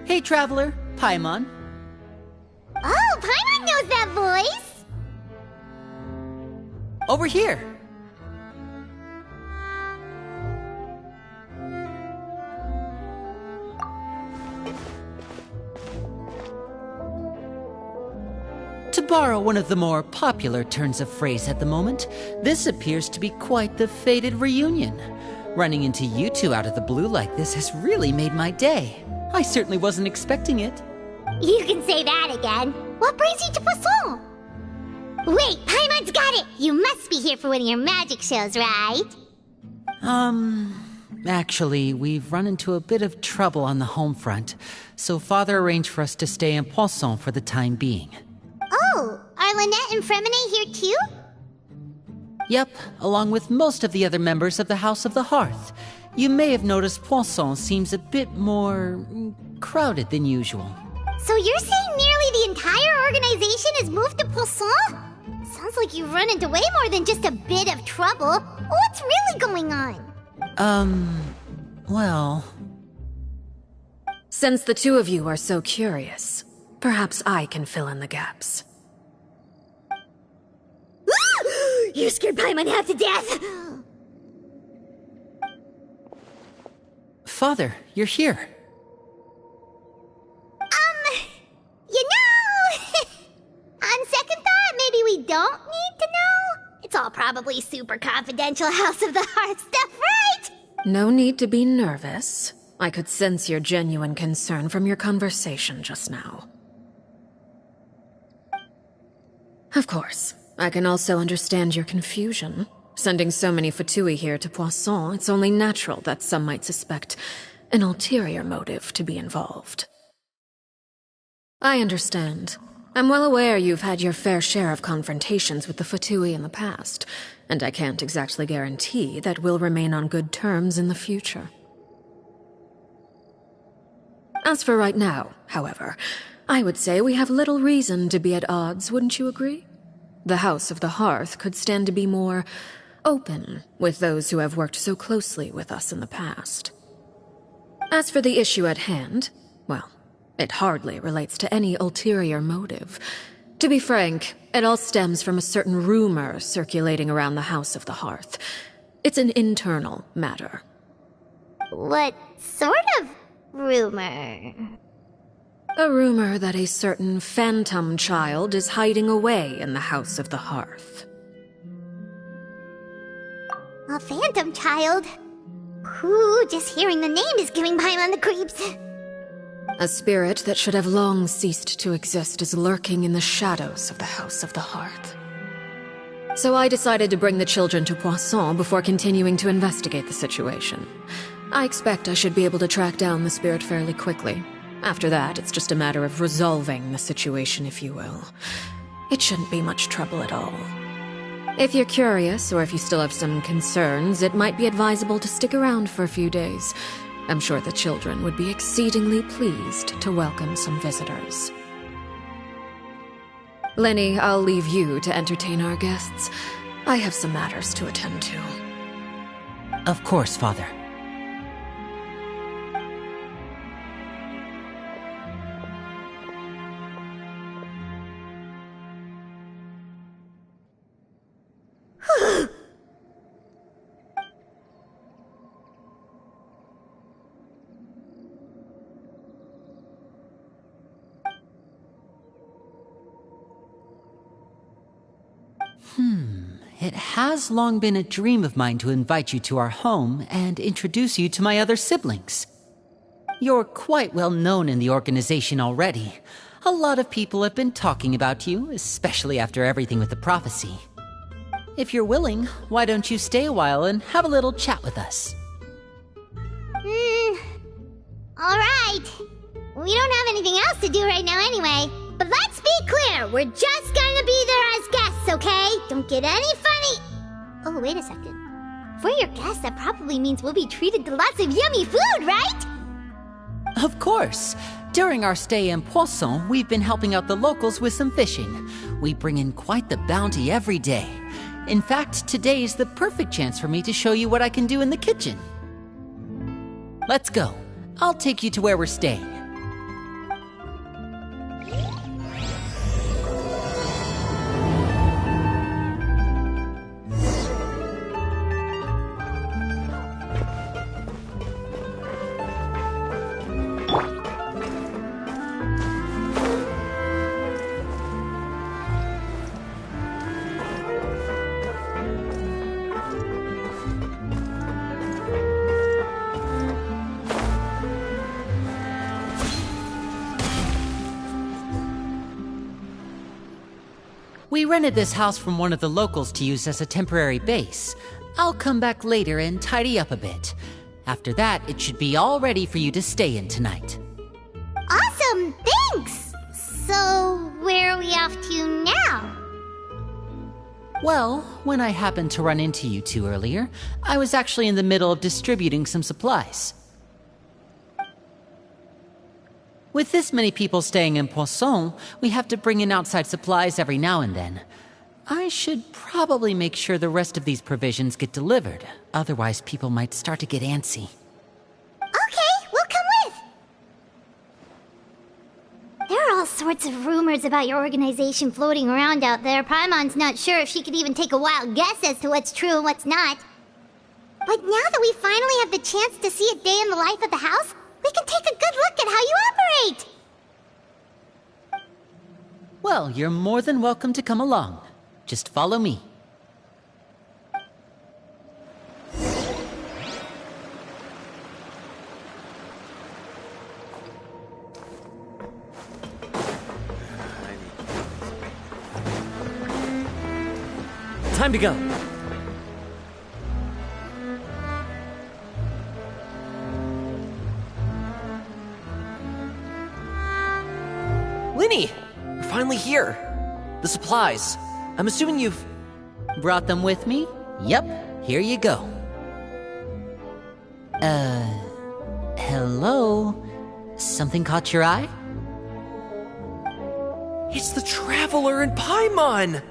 Hey, Traveler. Paimon. Oh, Paimon knows that voice! Over here. To borrow one of the more popular turns of phrase at the moment, this appears to be quite the fated reunion. Running into you two out of the blue like this has really made my day. I certainly wasn't expecting it. You can say that again. What brings you to Poisson? Wait, Paimon's got it! You must be here for one of your magic shows, right? Actually, we've run into a bit of trouble on the home front, so Father arranged for us to stay in Poisson for the time being. Oh, are Lynette and Fremine here too? Yep, along with most of the other members of the House of the Hearth. You may have noticed Poisson seems a bit more crowded than usual. So you're saying nearly the entire organization has moved to Poisson? Sounds like you've run into way more than just a bit of trouble. What's really going on? Well... Since the two of you are so curious, perhaps I can fill in the gaps. You scared Paimon half to death! Father, you're here. You know... on second thought, maybe we don't need to know? It's all probably super confidential House of the Heart stuff, right? No need to be nervous. I could sense your genuine concern from your conversation just now. Of course, I can also understand your confusion. Sending so many Fatui here to Poisson, it's only natural that some might suspect an ulterior motive to be involved. I understand. I'm well aware you've had your fair share of confrontations with the Fatui in the past, and I can't exactly guarantee that we'll remain on good terms in the future. As for right now, however, I would say we have little reason to be at odds, wouldn't you agree? The House of the Hearth could stand to be more open with those who have worked so closely with us in the past. As for the issue at hand, well, it hardly relates to any ulterior motive. To be frank, it all stems from a certain rumor circulating around the House of the Hearth. It's an internal matter. What sort of rumor? A rumor that a certain phantom child is hiding away in the House of the Hearth. A phantom child? Ooh, just hearing the name is giving Paimon the creeps. A spirit that should have long ceased to exist is lurking in the shadows of the House of the Hearth. So I decided to bring the children to Poisson before continuing to investigate the situation. I expect I should be able to track down the spirit fairly quickly. After that, it's just a matter of resolving the situation, if you will. It shouldn't be much trouble at all. If you're curious, or if you still have some concerns, it might be advisable to stick around for a few days. I'm sure the children would be exceedingly pleased to welcome some visitors. Lenny, I'll leave you to entertain our guests. I have some matters to attend to. Of course, Father. It has long been a dream of mine to invite you to our home and introduce you to my other siblings. You're quite well known in the organization already. A lot of people have been talking about you, especially after everything with the prophecy. If you're willing, why don't you stay a while and have a little chat with us? Alright. We don't have anything else to do right now anyway. but let's be clear, we're just gonna be there as guests, okay? Don't get any funny... Oh, wait a second. For your guests, that probably means we'll be treated to lots of yummy food, right? Of course. During our stay in Poisson, we've been helping out the locals with some fishing. We bring in quite the bounty every day. In fact, today is the perfect chance for me to show you what I can do in the kitchen. Let's go. I'll take you to where we're staying. We rented this house from one of the locals to use as a temporary base. I'll come back later and tidy up a bit. After that, it should be all ready for you to stay in tonight. Awesome, thanks! So, where are we off to now? Well, when I happened to run into you two earlier, I was actually in the middle of distributing some supplies. With this many people staying in Poisson, we have to bring in outside supplies every now and then. I should probably make sure the rest of these provisions get delivered, otherwise people might start to get antsy. Okay, we'll come with! There are all sorts of rumors about your organization floating around out there. Paimon's not sure if she could even take a wild guess as to what's true and what's not. But now that we finally have the chance to see a day in the life of the house, we can take a good look at how you operate! Well, you're more than welcome to come along. Just follow me. Time to go. Linny! We're finally here. The supplies. I'm assuming you've... Brought them with me? Yep, here you go. Hello? Something caught your eye? It's the Traveler and Paimon!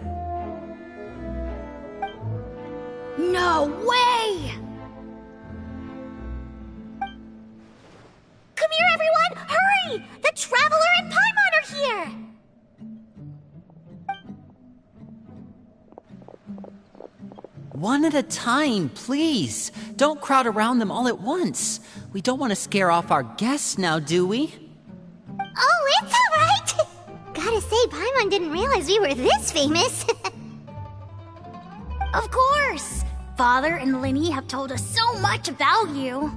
No way! Come here, everyone! Hurry! The Traveler and Paimon are here! One at a time, please. Don't crowd around them all at once. We don't want to scare off our guests now, do we? Oh, it's alright! Gotta say, Paimon didn't realize we were this famous. Of course! Father and Linny have told us so much about you.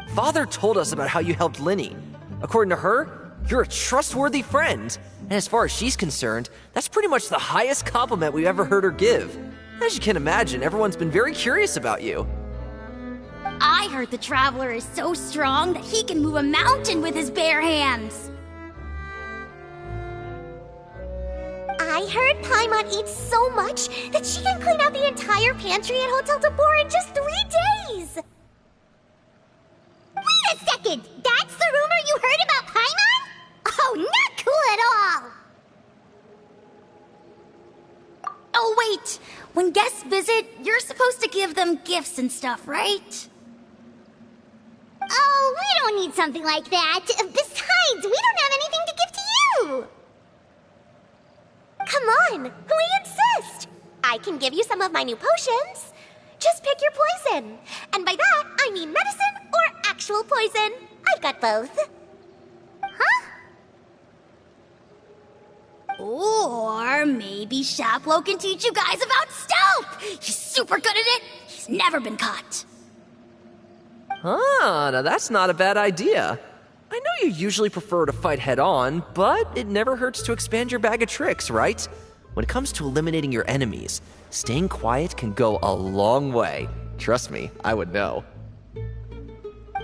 Father told us about how you helped Linny. According to her, you're a trustworthy friend. And as far as she's concerned, that's pretty much the highest compliment we've ever heard her give. As you can imagine, everyone's been very curious about you. I heard the Traveler is so strong that he can move a mountain with his bare hands. I heard Paimon eats so much that she can clean out the entire pantry at Hotel de Boer in just 3 days! Wait a second! That's the rumor you heard about Paimon? Oh, not cool at all! Oh, wait! When guests visit, you're supposed to give them gifts and stuff, right? Oh, we don't need something like that. Besides, we don't have anything to give to you! Come on, we insist! I can give you some of my new potions. Just pick your poison. And by that, I mean medicine or actual poison. I've got both. Huh? Or maybe Shaplo can teach you guys about stealth! He's super good at it! He's never been caught! Ah, now that's not a bad idea. I know you usually prefer to fight head-on, but it never hurts to expand your bag of tricks, right? When it comes to eliminating your enemies, staying quiet can go a long way. Trust me, I would know.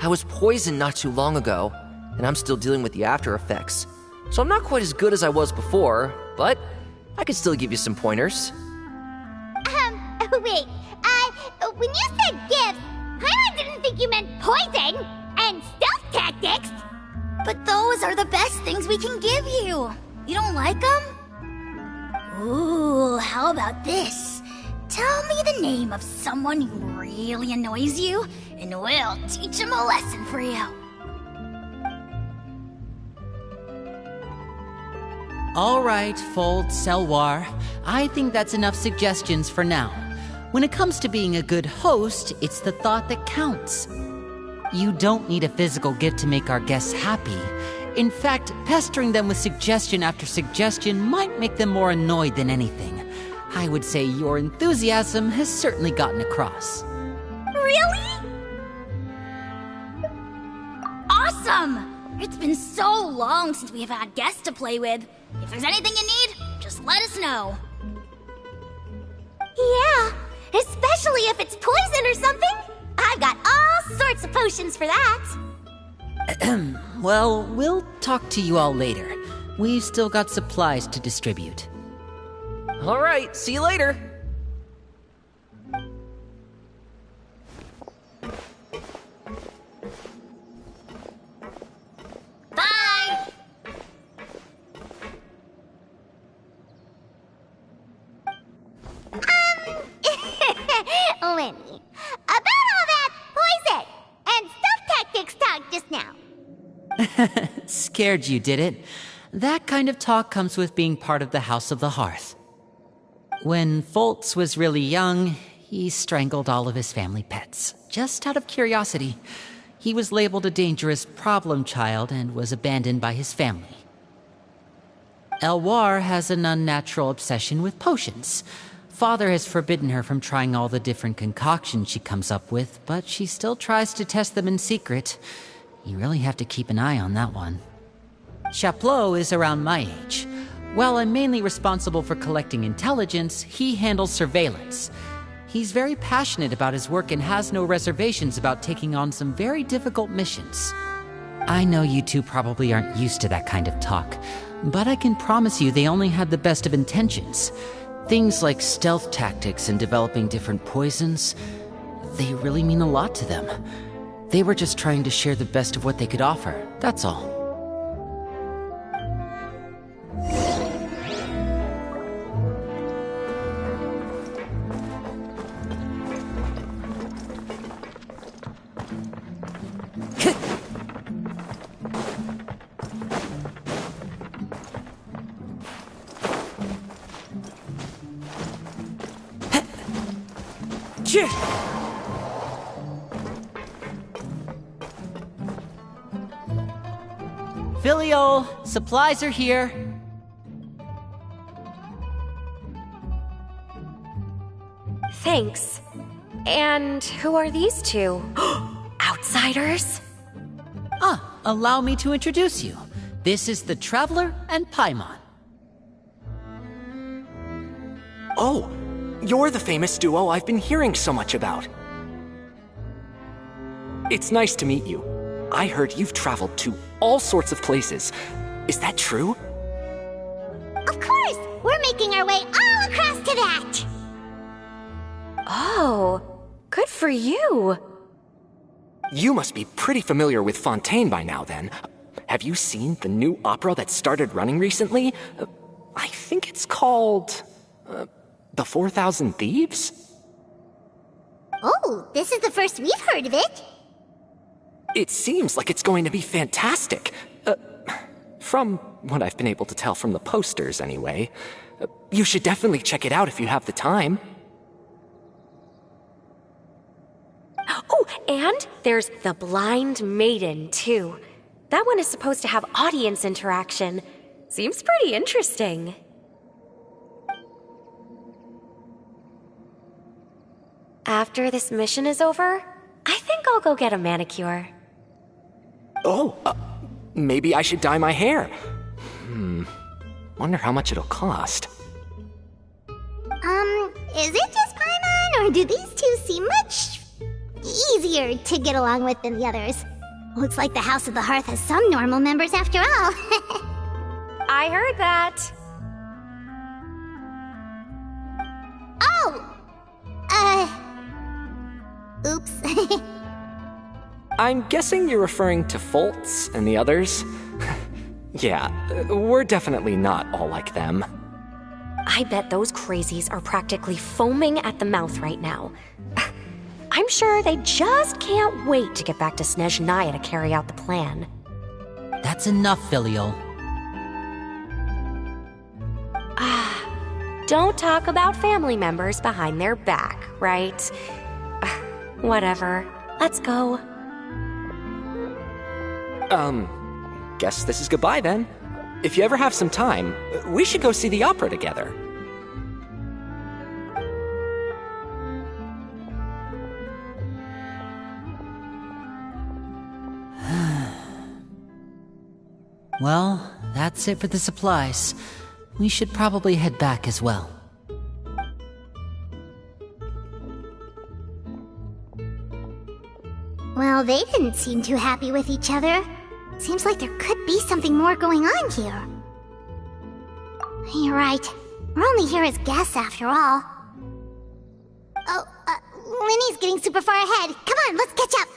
I was poisoned not too long ago, and I'm still dealing with the after effects. so I'm not quite as good as I was before, but I can still give you some pointers. Wait, when you said gifts, I didn't think you meant poison and stealth tactics. But those are the best things we can give you. You don't like them? Ooh, how about this? Tell me the name of someone who really annoys you, and we'll teach him a lesson for you. All right, Fold, Selwar. I think that's enough suggestions for now. When it comes to being a good host, it's the thought that counts. You don't need a physical gift to make our guests happy. In fact, pestering them with suggestion after suggestion might make them more annoyed than anything. I would say your enthusiasm has certainly gotten across. Really? Awesome! It's been so long since we have had guests to play with. If there's anything you need, just let us know. Yeah, especially if it's poison or something. I've got all sorts of potions for that. Well, we'll talk to you all later. We've still got supplies to distribute. All right, see you later. Bye! Lenny, about all that poison and stealth tactics talk just now. Scared you, did it? That kind of talk comes with being part of the House of the Hearth. When Foltz was really young, he strangled all of his family pets, just out of curiosity. He was labeled a dangerous problem child and was abandoned by his family. Elwar has an unnatural obsession with potions. Father has forbidden her from trying all the different concoctions she comes up with, but she still tries to test them in secret. You really have to keep an eye on that one. Chaplot is around my age. While I'm mainly responsible for collecting intelligence, he handles surveillance. He's very passionate about his work and has no reservations about taking on some very difficult missions. I know you two probably aren't used to that kind of talk, but I can promise you they only had the best of intentions. Things like stealth tactics and developing different poisons, they really mean a lot to them. They were just trying to share the best of what they could offer, that's all. Filio, supplies are here. Thanks. And who are these two? Outsiders? Allow me to introduce you. This is the Traveler and Paimon. Oh, you're the famous duo I've been hearing so much about. It's nice to meet you. I heard you've traveled to all sorts of places. Is that true? Of course! We're making our way all across to that! Oh, good for you. You must be pretty familiar with Fontaine by now, then. Have you seen the new opera that started running recently? I think it's called... The 4,000 Thieves? Oh, this is the first we've heard of it. It seems like it's going to be fantastic. From what I've been able to tell from the posters, anyway. You should definitely check it out if you have the time. Oh, and there's The Blind Maiden, too. That one is supposed to have audience interaction. Seems pretty interesting. After this mission is over, I think I'll go get a manicure. Oh, maybe I should dye my hair. Wonder how much it'll cost. Is it just Paimon, or do these two seem much easier to get along with than the others? Looks like the House of the Hearth has some normal members after all. I heard that. Oh! Oops. I'm guessing you're referring to Foltz and the others? Yeah, we're definitely not all like them. I bet those crazies are practically foaming at the mouth right now. I'm sure they just can't wait to get back to Snezhnaya to carry out the plan. That's enough, Filial. Don't talk about family members behind their back, right? Whatever. Let's go. Guess this is goodbye then. If you ever have some time, we should go see the opera together. Well, that's it for the supplies. We should probably head back as well. Well, they didn't seem too happy with each other. Seems like there could be something more going on here. You're right. We're only here as guests after all. Oh, Winnie's getting super far ahead. Come on, let's catch up.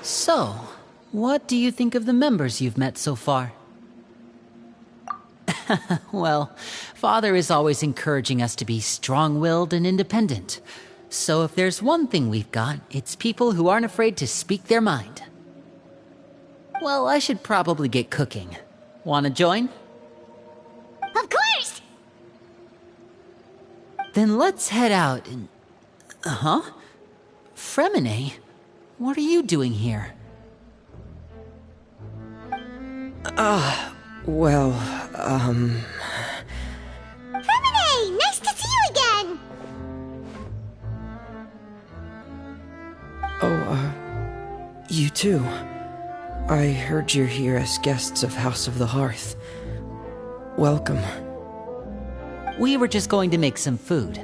So, what do you think of the members you've met so far? Well, Father is always encouraging us to be strong-willed and independent. So if there's one thing we've got, it's people who aren't afraid to speak their mind. Well, I should probably get cooking. Wanna join? Of course! Then let's head out and... Fremine? What are you doing here? Fremine! Nice to see you again! You too. I heard you're here as guests of House of the Hearth. Welcome. We were just going to make some food.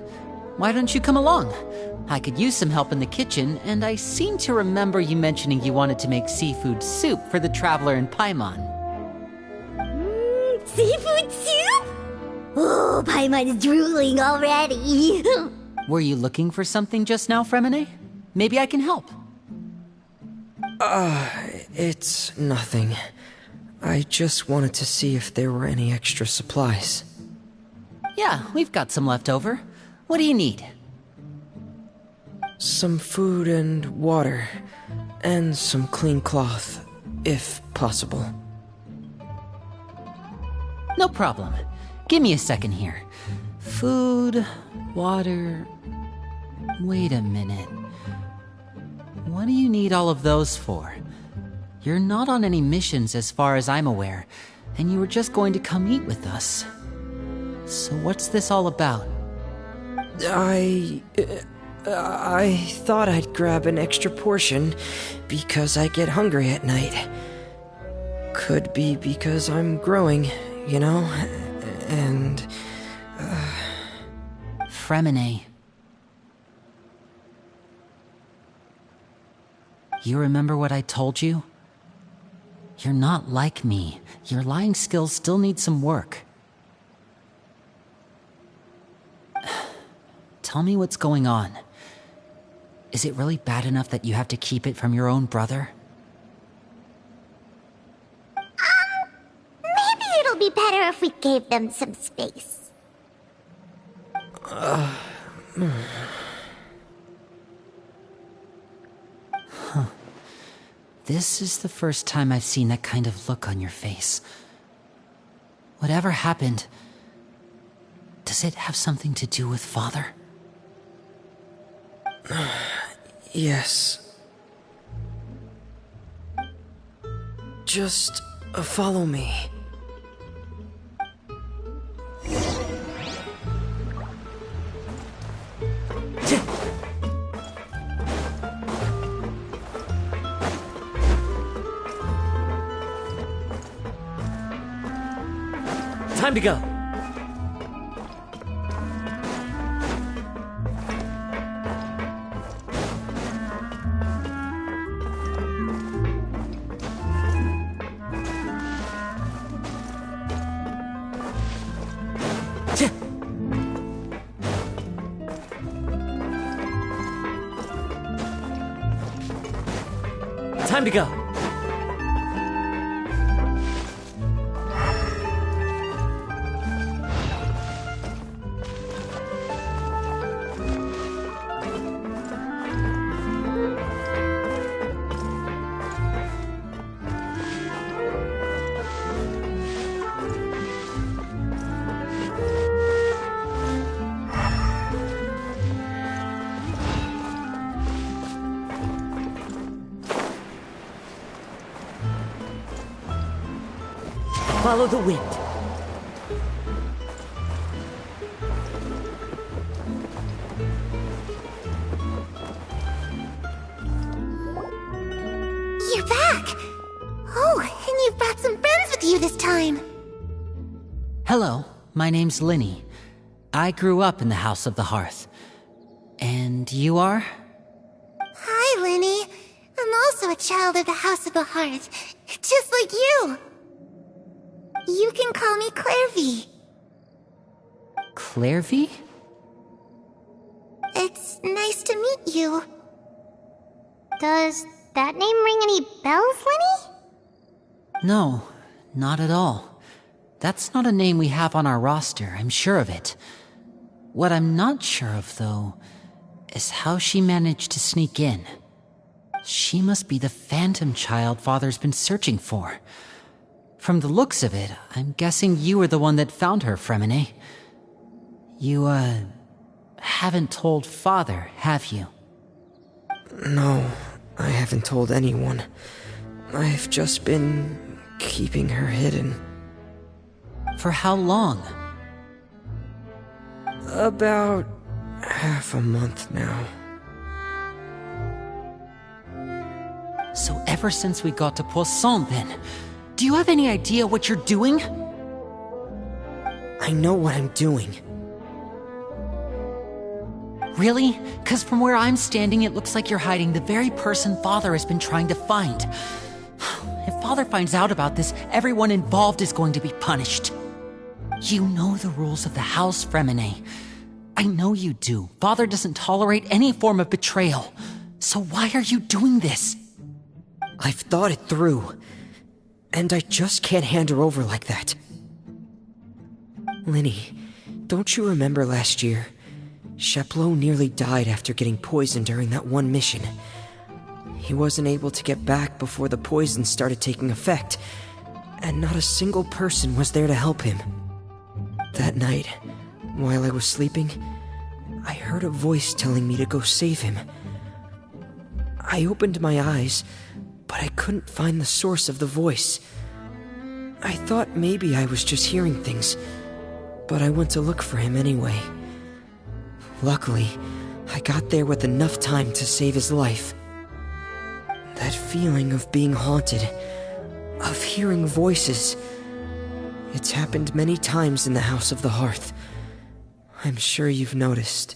Why don't you come along? I could use some help in the kitchen, and I seem to remember you mentioning you wanted to make seafood soup for the traveler in Paimon. Seafood soup? Oh, Paimon's drooling already. Were you looking for something just now, Fremine? Maybe I can help. It's nothing. I just wanted to see if there were any extra supplies. Yeah, we've got some left over. What do you need? Some food and water, and some clean cloth, if possible. No problem. Give me a second here. Food, water... Wait a minute. What do you need all of those for? You're not on any missions as far as I'm aware, and you were just going to come eat with us. So what's this all about? I thought I'd grab an extra portion because I get hungry at night. Could be because I'm growing, you know? And... Fremine. You remember what I told you? You're not like me. Your lying skills still need some work. Tell me what's going on. Is it really bad enough that you have to keep it from your own brother? Maybe it'll be better if we gave them some space. This is the first time I've seen that kind of look on your face. Whatever happened, does it have something to do with Father? yes. Just follow me. Time to go. Time to go. Follow the wind. You're back! Oh, and you've brought some friends with you this time! Hello, my name's Linny. I grew up in the House of the Hearth. And you are? Hi, Linny. I'm also a child of the House of the Hearth, just like you! You can call me Clairvy. Clairvy? It's nice to meet you. Does that name ring any bells, Linny? No, not at all. That's not a name we have on our roster, I'm sure of it. What I'm not sure of, though, is how she managed to sneak in. She must be the phantom child Father's been searching for. From the looks of it, I'm guessing you were the one that found her, Fremine. You, haven't told Father, have you? No, I haven't told anyone. I've just been keeping her hidden. For how long? About half a month now. So ever since we got to Poisson, then, do you have any idea what you're doing? I know what I'm doing. Really? 'Cause from where I'm standing, it looks like you're hiding the very person Father has been trying to find. If Father finds out about this, everyone involved is going to be punished. You know the rules of the house, Fremine. I know you do. Father doesn't tolerate any form of betrayal. So why are you doing this? I've thought it through. And I just can't hand her over like that. Linny, don't you remember last year? Sheplo nearly died after getting poisoned during that one mission. He wasn't able to get back before the poison started taking effect, and not a single person was there to help him. That night, while I was sleeping, I heard a voice telling me to go save him. I opened my eyes, but I couldn't find the source of the voice. I thought maybe I was just hearing things, but I went to look for him anyway. Luckily, I got there with enough time to save his life. That feeling of being haunted, of hearing voices, it's happened many times in the House of the Hearth. I'm sure you've noticed.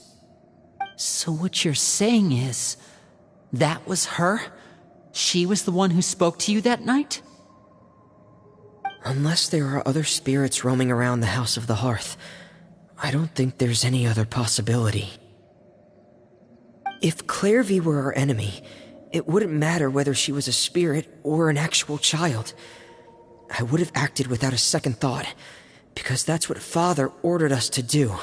So what you're saying is, that was her? She was the one who spoke to you that night? Unless there are other spirits roaming around the House of the Hearth, I don't think there's any other possibility. If Clairvy were our enemy, it wouldn't matter whether she was a spirit or an actual child. I would have acted without a second thought, because that's what Father ordered us to do.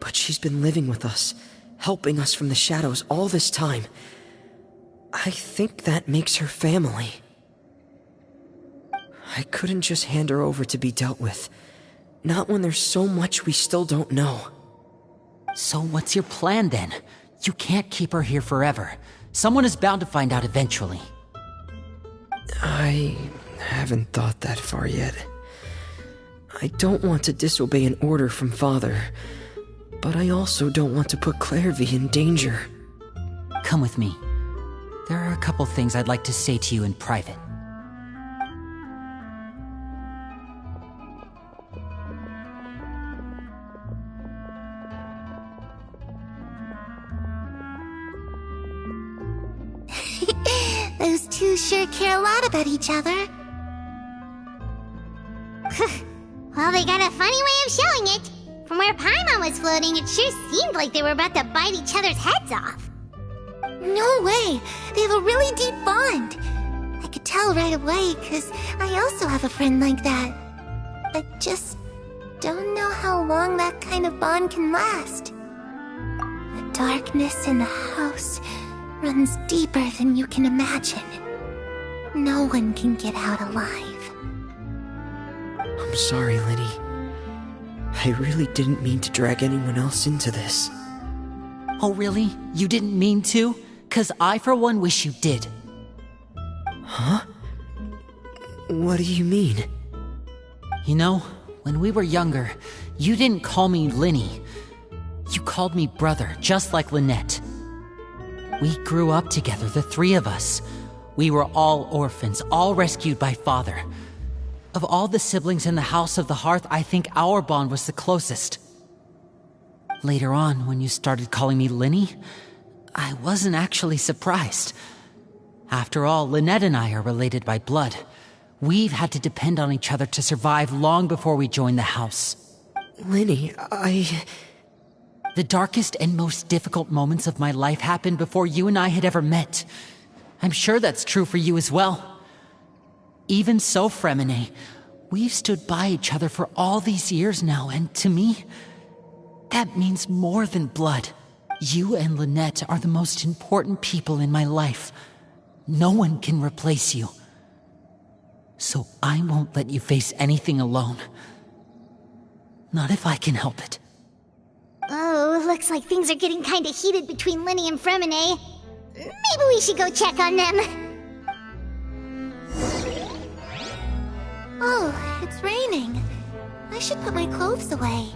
But she's been living with us, helping us from the shadows all this time. I think that makes her family. I couldn't just hand her over to be dealt with. Not when there's so much we still don't know. So what's your plan then? You can't keep her here forever. Someone is bound to find out eventually. I haven't thought that far yet. I don't want to disobey an order from Father, but I also don't want to put Clairvy in danger. Come with me. There are a couple things I'd like to say to you in private. You sure care a lot about each other. Well, they got a funny way of showing it. From where Paimon was floating, it sure seemed like they were about to bite each other's heads off. No way! They have a really deep bond. I could tell right away, because I also have a friend like that. I just don't know how long that kind of bond can last. The darkness in the house runs deeper than you can imagine. No one can get out alive. I'm sorry, Linny. I really didn't mean to drag anyone else into this. Oh, really? You didn't mean to? 'Cause I, for one, wish you did. Huh? What do you mean? You know, when we were younger, you didn't call me Linny. You called me brother, just like Lynette. We grew up together, the three of us. We were all orphans, all rescued by father. Of all the siblings in the House of the Hearth, I think our bond was the closest. Later on, when you started calling me Linny, I wasn't actually surprised. After all, Lynette and I are related by blood. We've had to depend on each other to survive long before we joined the house. Linny, The darkest and most difficult moments of my life happened before you and I had ever met. I'm sure that's true for you as well. Even so, Fremine, we've stood by each other for all these years now, and to me, that means more than blood. You and Lynette are the most important people in my life. No one can replace you. So I won't let you face anything alone. Not if I can help it. Oh, looks like things are getting kinda heated between Linny and Fremine. Maybe we should go check on them. Oh, it's raining. I should put my clothes away.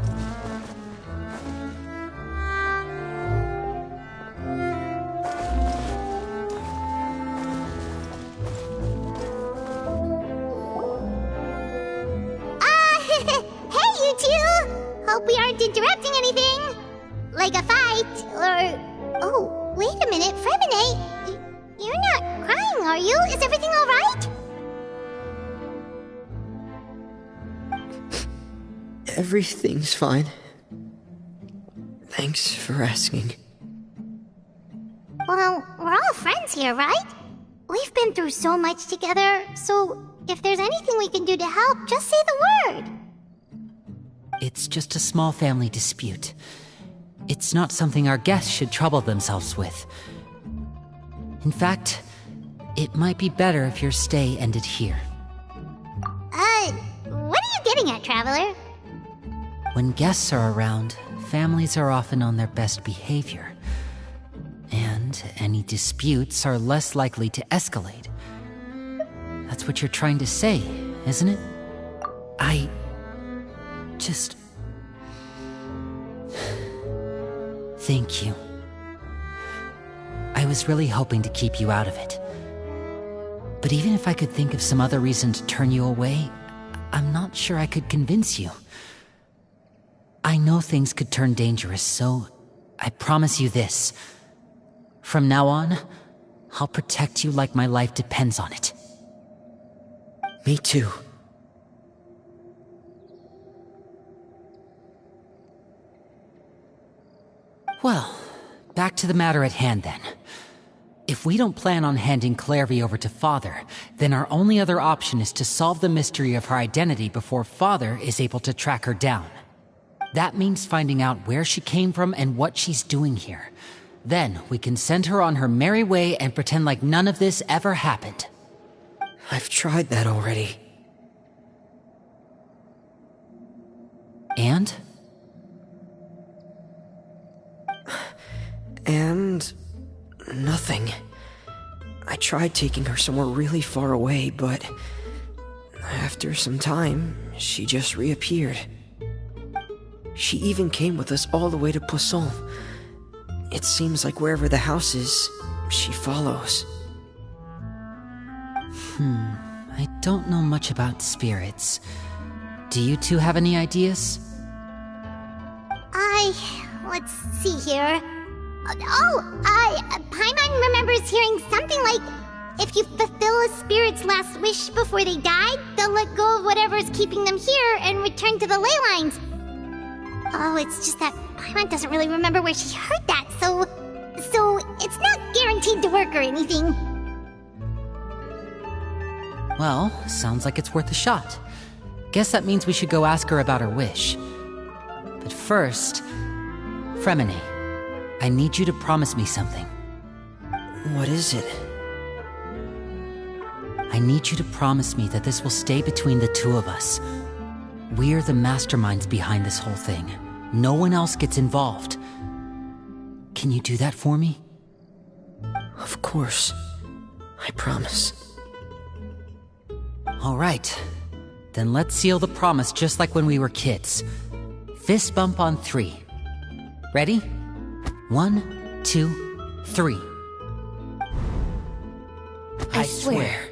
Hey, you two! Hope we aren't interrupting anything. Like a fight, or... Oh, wait a minute, Fremine. You're not crying, are you? Is everything alright? Everything's fine. Thanks for asking. Well, we're all friends here, right? We've been through so much together, so if there's anything we can do to help, just say the word. It's just a small family dispute. It's not something our guests should trouble themselves with. In fact, it might be better if your stay ended here. What are you getting at, Traveler? When guests are around, families are often on their best behavior. And any disputes are less likely to escalate. That's what you're trying to say, isn't it? I just... Thank you. I was really hoping to keep you out of it. But even if I could think of some other reason to turn you away, I'm not sure I could convince you. I know things could turn dangerous, so I promise you this. From now on, I'll protect you like my life depends on it. Me too. Well, back to the matter at hand then. If we don't plan on handing Clairvy over to Father, then our only other option is to solve the mystery of her identity before Father is able to track her down. That means finding out where she came from and what she's doing here. Then we can send her on her merry way and pretend like none of this ever happened. I've tried that already. And? And... nothing. I tried taking her somewhere really far away, but... after some time, she just reappeared. She even came with us all the way to Poisson. It seems like wherever the house is, she follows. I don't know much about spirits. Do you two have any ideas? Let's see here. Paimon remembers hearing something like if you fulfill a spirit's last wish before they die, they'll let go of whatever is keeping them here and return to the ley lines. Oh, it's just that Paimon doesn't really remember where she heard that, so it's not guaranteed to work or anything. Well, sounds like it's worth a shot. Guess that means we should go ask her about her wish. But first, Fremine, I need you to promise me something. What is it? I need you to promise me that this will stay between the two of us. We're the masterminds behind this whole thing. No one else gets involved. Can you do that for me? Of course. I promise. All right. Then let's seal the promise just like when we were kids. Fist bump on 3. Ready? 1, 2, 3. I swear.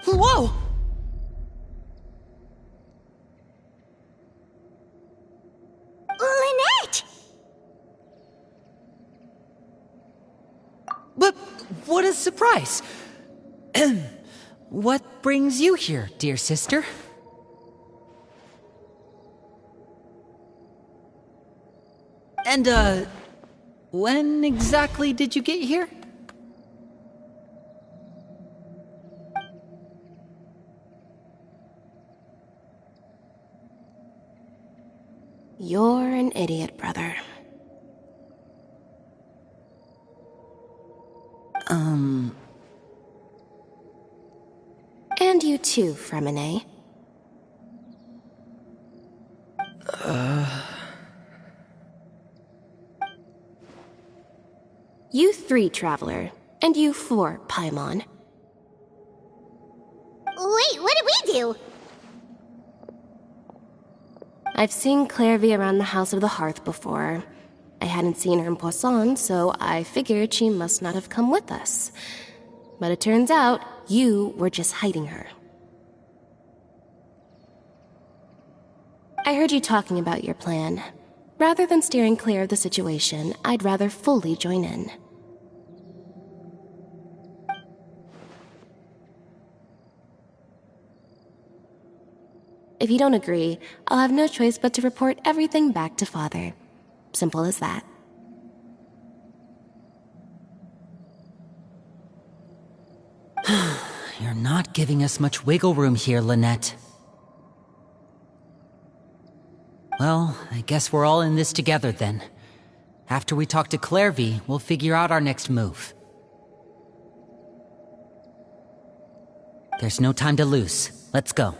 Whoa! Lynette! But what a surprise! What brings you here, dear sister? And, when exactly did you get here? You're an idiot, brother. And you too, Fremine. You 3, Traveler. And you 4, Paimon. Wait, what did we do? I've seen Clairvy around the House of the Hearth before. I hadn't seen her in Poisson, so I figured she must not have come with us. But it turns out, you were just hiding her. I heard you talking about your plan. Rather than steering clear of the situation, I'd rather fully join in. If you don't agree, I'll have no choice but to report everything back to Father. Simple as that. You're not giving us much wiggle room here, Lynette. Well, I guess we're all in this together then. After we talk to Clairvy, we'll figure out our next move. There's no time to lose. Let's go.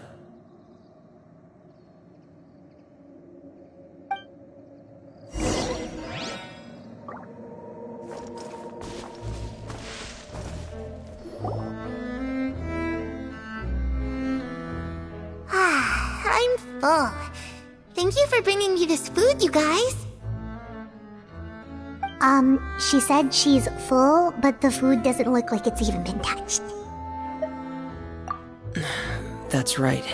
I'm full. Thank you for bringing me this food, you guys. She said she's full, but the food doesn't look like it's even been touched. That's right.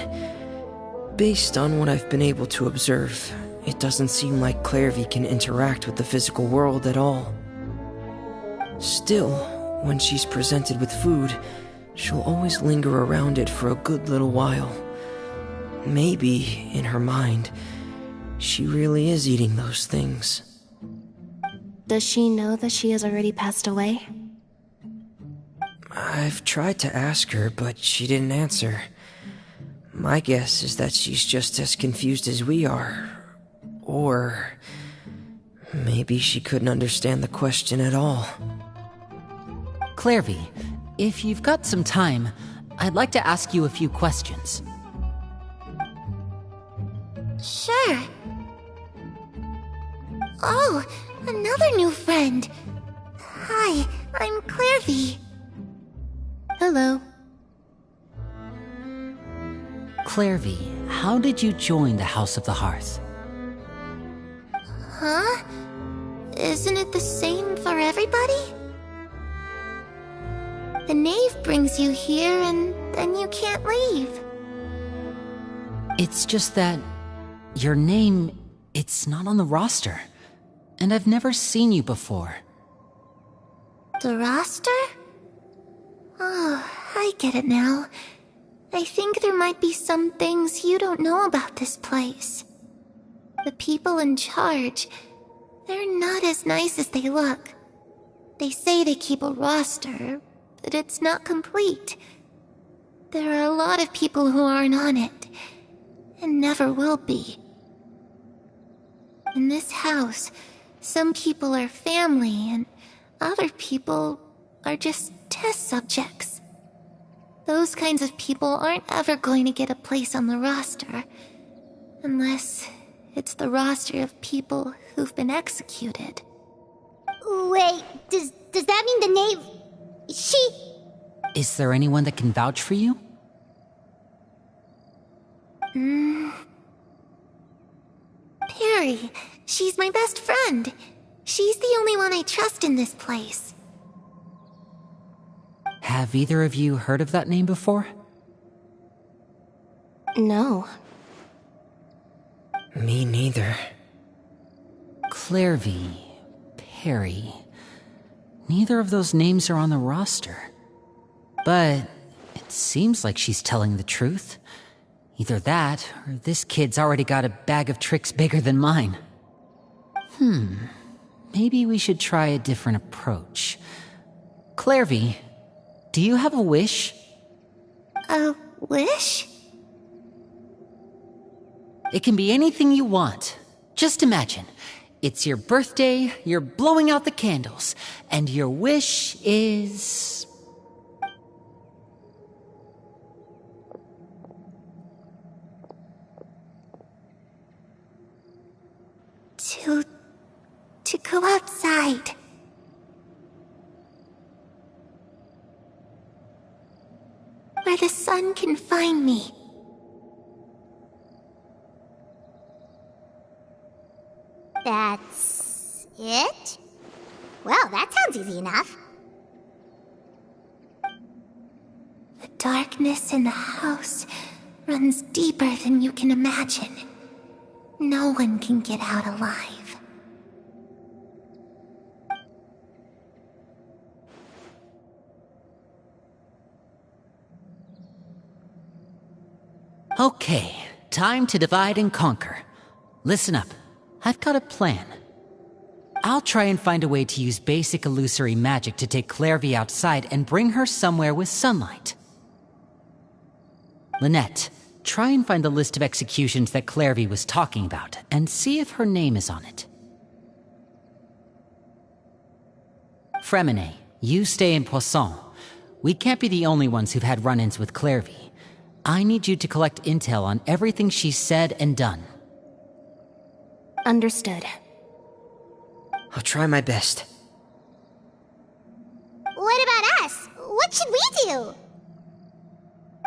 Based on what I've been able to observe, it doesn't seem like Clairvy can interact with the physical world at all. Still, when she's presented with food, she'll always linger around it for a good little while. Maybe, in her mind, she really is eating those things. Does she know that she has already passed away? I've tried to ask her, but she didn't answer. My guess is that she's just as confused as we are. Or maybe she couldn't understand the question at all. Clairvy, if you've got some time, I'd like to ask you a few questions. Sure. Oh, another new friend. Hi, I'm Clairvy. Hello. Clairvy, how did you join the House of the Hearth? Huh? Isn't it the same for everybody? The knave brings you here and then you can't leave. It's just that your name, it's not on the roster. And I've never seen you before. The roster? Oh, I get it now. I think there might be some things you don't know about this place. The people in charge, they're not as nice as they look. They say they keep a roster, but it's not complete. There are a lot of people who aren't on it, and never will be. In this house, some people are family, and other people are just test subjects. Those kinds of people aren't ever going to get a place on the roster, unless it's the roster of people who've been executed. Wait, does that mean the knave... she... Is there anyone that can vouch for you? Perry. She's my best friend. She's the only one I trust in this place. Have either of you heard of that name before? No. Me neither. Clairvy, Perry. Neither of those names are on the roster. But it seems like she's telling the truth. Either that, or this kid's already got a bag of tricks bigger than mine. Maybe we should try a different approach. Clairvy, do you have a wish? A wish? It can be anything you want. Just imagine. It's your birthday, you're blowing out the candles, and your wish is... To go outside. Where the sun can find me. That's it? Well, that sounds easy enough. The darkness in the house runs deeper than you can imagine. No one can get out alive. Okay, time to divide and conquer. Listen up, I've got a plan. I'll try and find a way to use basic illusory magic to take Clairvy outside and bring her somewhere with sunlight. Lynette, try and find the list of executions that Clairvy was talking about, and see if her name is on it. Fremine, you stay in Poisson. We can't be the only ones who've had run-ins with Clairvy. I need you to collect intel on everything she's said and done. Understood. I'll try my best. What about us? What should we do?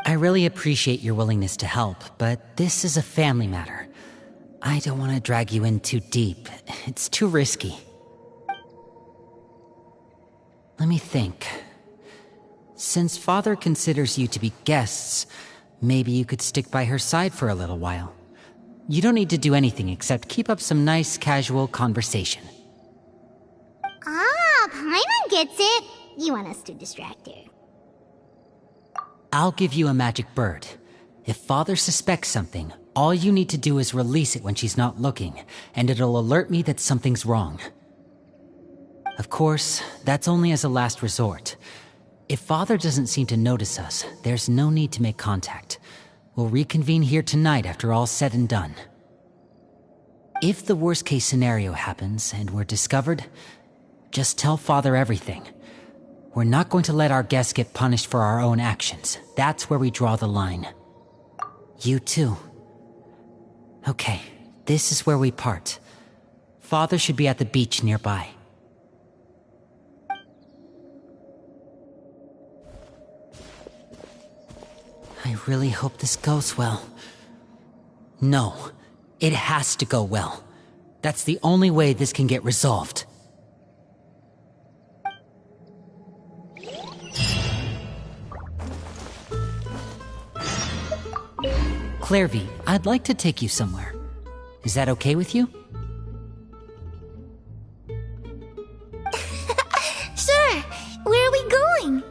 I really appreciate your willingness to help, but this is a family matter. I don't want to drag you in too deep. It's too risky. Let me think. Since Father considers you to be guests, maybe you could stick by her side for a little while. You don't need to do anything except keep up some nice, casual conversation. Ah, Paimon gets it. You want us to distract her. I'll give you a magic bird. If Father suspects something, all you need to do is release it when she's not looking, and it'll alert me that something's wrong. Of course, that's only as a last resort. If Father doesn't seem to notice us, there's no need to make contact. We'll reconvene here tonight after all's said and done. If the worst-case scenario happens and we're discovered, just tell Father everything. We're not going to let our guests get punished for our own actions. That's where we draw the line. You too. Okay, this is where we part. Father should be at the beach nearby. I really hope this goes well. No, it has to go well. That's the only way this can get resolved. Clairvy, I'd like to take you somewhere. Is that okay with you? Sure. Where are we going?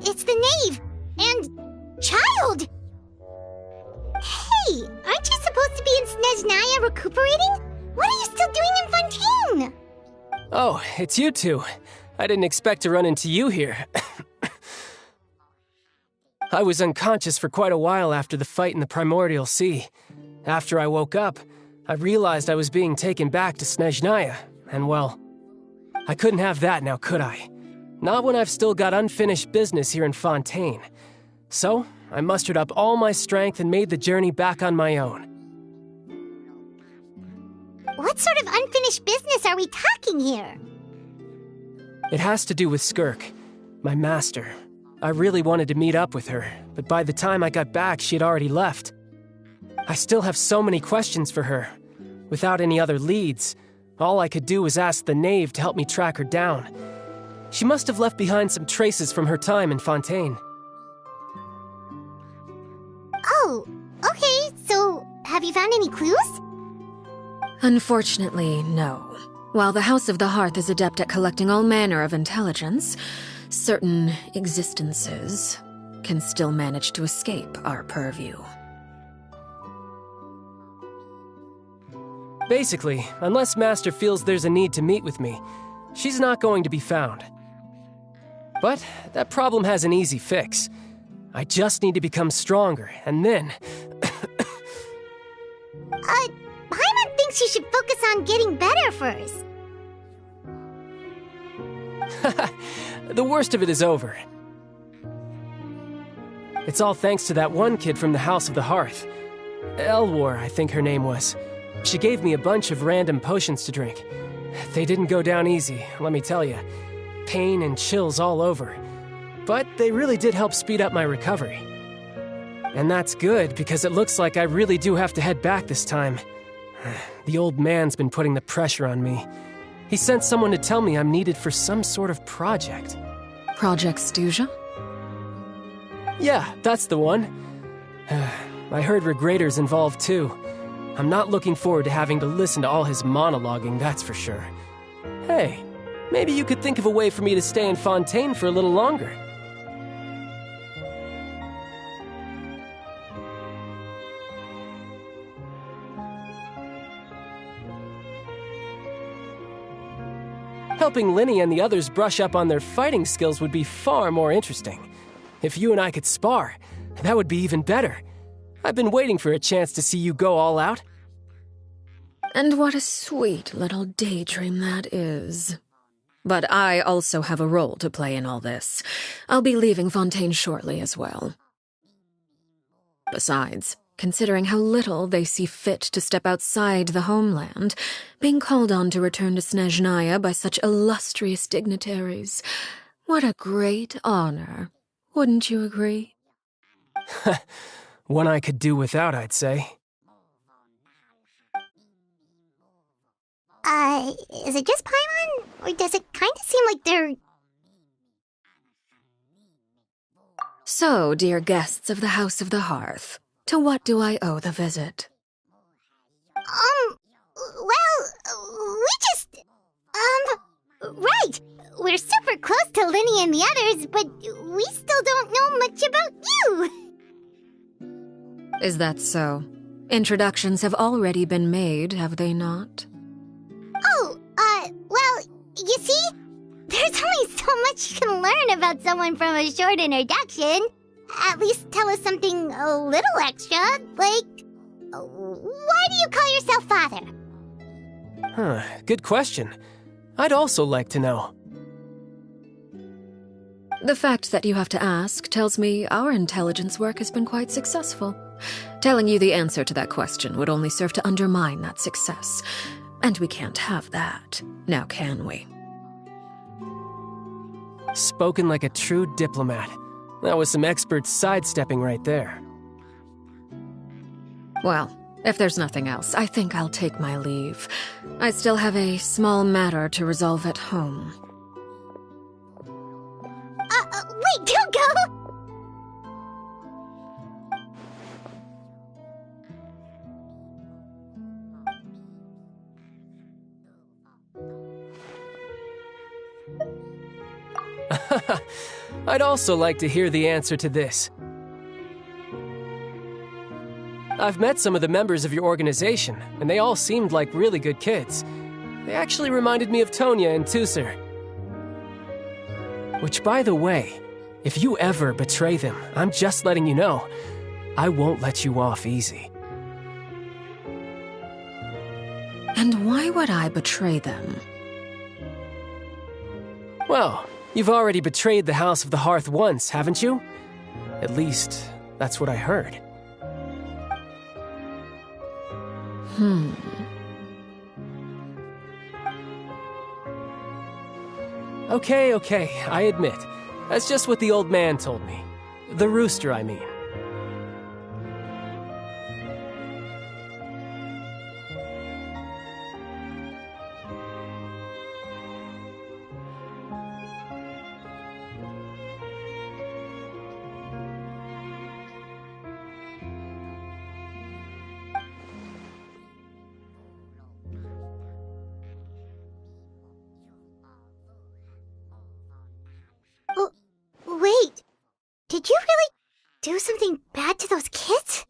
It's the knave! And... child! Hey, aren't you supposed to be in Snezhnaya recuperating? What are you still doing in Fontaine? Oh, it's you two. I didn't expect to run into you here. I was unconscious for quite a while after the fight in the Primordial Sea. After I woke up, I realized I was being taken back to Snezhnaya, and well, I couldn't have that now, could I? Not when I've still got unfinished business here in Fontaine. So, I mustered up all my strength and made the journey back on my own. What sort of unfinished business are we talking here? It has to do with Skirk, my master. I really wanted to meet up with her, but by the time I got back, she had already left. I still have so many questions for her. Without any other leads, all I could do was ask the knave to help me track her down. She must have left behind some traces from her time in Fontaine. Oh, okay, so have you found any clues? Unfortunately, no. While the House of the Hearth is adept at collecting all manner of intelligence, certain existences can still manage to escape our purview. Basically, unless Master feels there's a need to meet with me, she's not going to be found. But that problem has an easy fix. I just need to become stronger, and then... Paimon thinks you should focus on getting better first. The worst of it is over. It's all thanks to that one kid from the House of the Hearth. Elwar, I think her name was. She gave me a bunch of random potions to drink. They didn't go down easy, let me tell you. Pain and chills all over. But they really did help speed up my recovery. And that's good, because it looks like I really do have to head back this time. The old man's been putting the pressure on me. He sent someone to tell me I'm needed for some sort of project. Project Stuja? Yeah, that's the one. I heard Regrader's involved too. I'm not looking forward to having to listen to all his monologuing, that's for sure. Hey, maybe you could think of a way for me to stay in Fontaine for a little longer. Helping Linny and the others brush up on their fighting skills would be far more interesting. If you and I could spar, that would be even better. I've been waiting for a chance to see you go all out. And what a sweet little daydream that is. But I also have a role to play in all this. I'll be leaving Fontaine shortly as well. Besides, considering how little they see fit to step outside the homeland, being called on to return to Snezhnaya by such illustrious dignitaries, what a great honor. Wouldn't you agree? One I could do without, I'd say. Is it just Paimon? Or does it kind of seem like they're... So, dear guests of the House of the Hearth, to what do I owe the visit? Well, we just... right! We're super close to Linny and the others, but we still don't know much about you! Is that so? Introductions have already been made, have they not? Oh, You see? There's only so much you can learn about someone from a short introduction. At least tell us something a little extra, like, why do you call yourself father? Good question. I'd also like to know. The fact that you have to ask tells me our intelligence work has been quite successful. Telling you the answer to that question would only serve to undermine that success. And we can't have that, now can we? Spoken like a true diplomat. That was some expert sidestepping right there. Well, if there's nothing else, I think I'll take my leave. I still have a small matter to resolve at home. Wait, don't go! I'd also like to hear the answer to this. I've met some of the members of your organization, and they all seemed like really good kids. They actually reminded me of Tonya and Tusser. Which, by the way, if you ever betray them, I'm just letting you know, I won't let you off easy. And why would I betray them? Well, you've already betrayed the House of the Hearth once, haven't you? At least, that's what I heard. Okay, I admit. That's just what the old man told me. The rooster, I mean. Wait, did you really do something bad to those kids?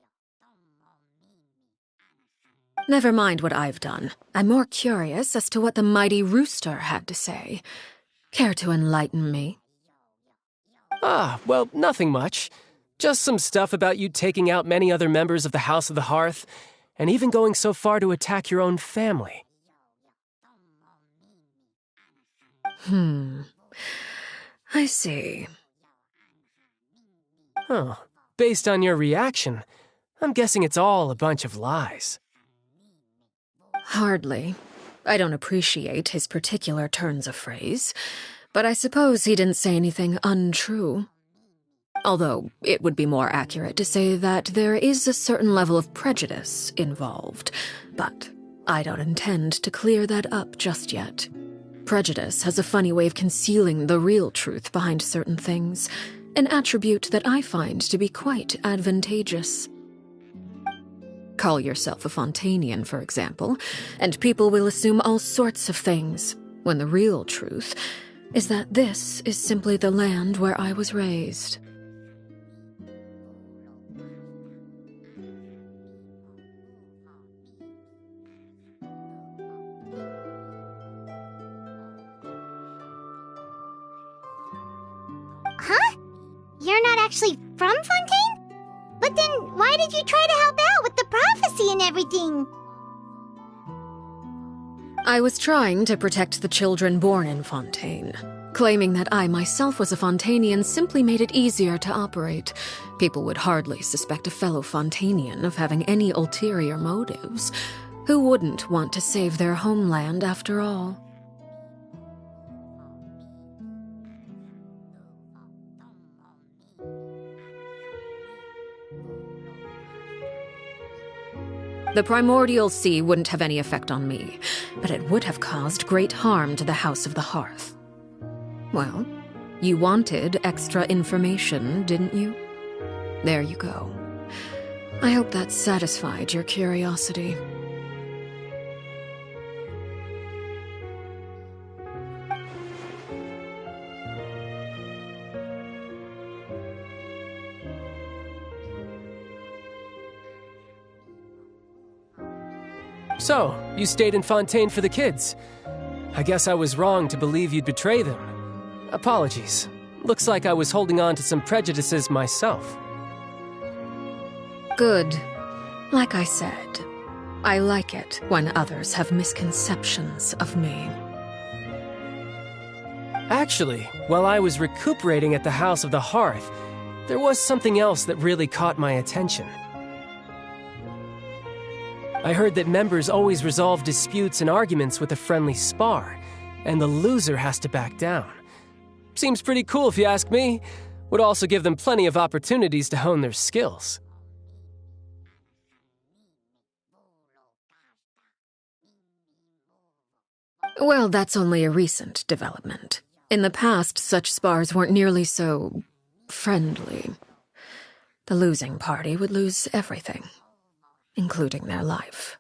Never mind what I've done. I'm more curious as to what the mighty rooster had to say. Care to enlighten me? Well, nothing much. Just some stuff about you taking out many other members of the House of the Hearth, and even going so far to attack your own family. I see. Based on your reaction, I'm guessing it's all a bunch of lies. Hardly. I don't appreciate his particular turns of phrase, but I suppose he didn't say anything untrue. Although, it would be more accurate to say that there is a certain level of prejudice involved, but I don't intend to clear that up just yet. Prejudice has a funny way of concealing the real truth behind certain things, an attribute that I find to be quite advantageous. Call yourself a Fontanian, for example, and people will assume all sorts of things, when the real truth is that this is simply the land where I was raised. Huh? You're not actually from Fontaine? But then why did you try to help out with the prophecy and everything? I was trying to protect the children born in Fontaine. Claiming that I myself was a Fontanian simply made it easier to operate. People would hardly suspect a fellow Fontanian of having any ulterior motives. Who wouldn't want to save their homeland after all? The primordial sea wouldn't have any effect on me, but it would have caused great harm to the House of the Hearth. Well, you wanted extra information, didn't you? There you go. I hope that satisfied your curiosity. So, you stayed in Fontaine for the kids. I guess I was wrong to believe you'd betray them. Apologies. Looks like I was holding on to some prejudices myself. Good. Like I said, I like it when others have misconceptions of me. Actually, while I was recuperating at the House of the Hearth, there was something else that really caught my attention. I heard that members always resolve disputes and arguments with a friendly spar, and the loser has to back down. Seems pretty cool if you ask me. Would also give them plenty of opportunities to hone their skills. Well, that's only a recent development. In the past, such spars weren't nearly so friendly. The losing party would lose everything, including their life.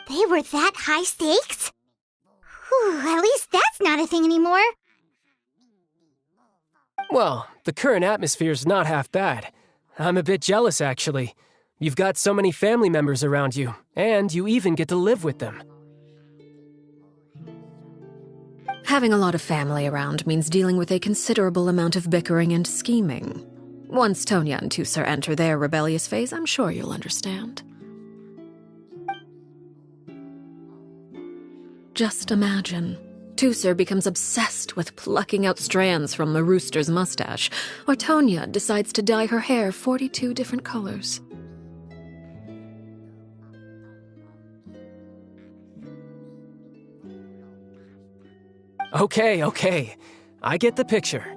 They were that high stakes? Whew, at least that's not a thing anymore. Well, the current atmosphere's not half bad. I'm a bit jealous, actually. You've got so many family members around you, and you even get to live with them. Having a lot of family around means dealing with a considerable amount of bickering and scheming. Once Tonya and Tusser enter their rebellious phase, I'm sure you'll understand. Just imagine. Tusser becomes obsessed with plucking out strands from the rooster's mustache, or Tonya decides to dye her hair 42 different colors. Okay. I get the picture.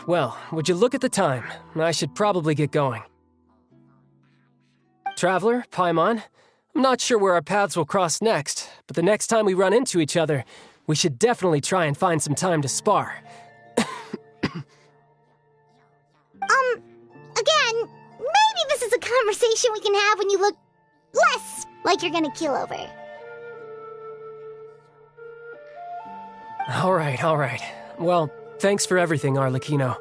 Well, would you look at the time? I should probably get going. Traveler, Paimon, I'm not sure where our paths will cross next, but the next time we run into each other, we should definitely try and find some time to spar. Again, maybe this is a conversation we can have when you look less like you're gonna keel over. All right. Well, thanks for everything, Arlecchino.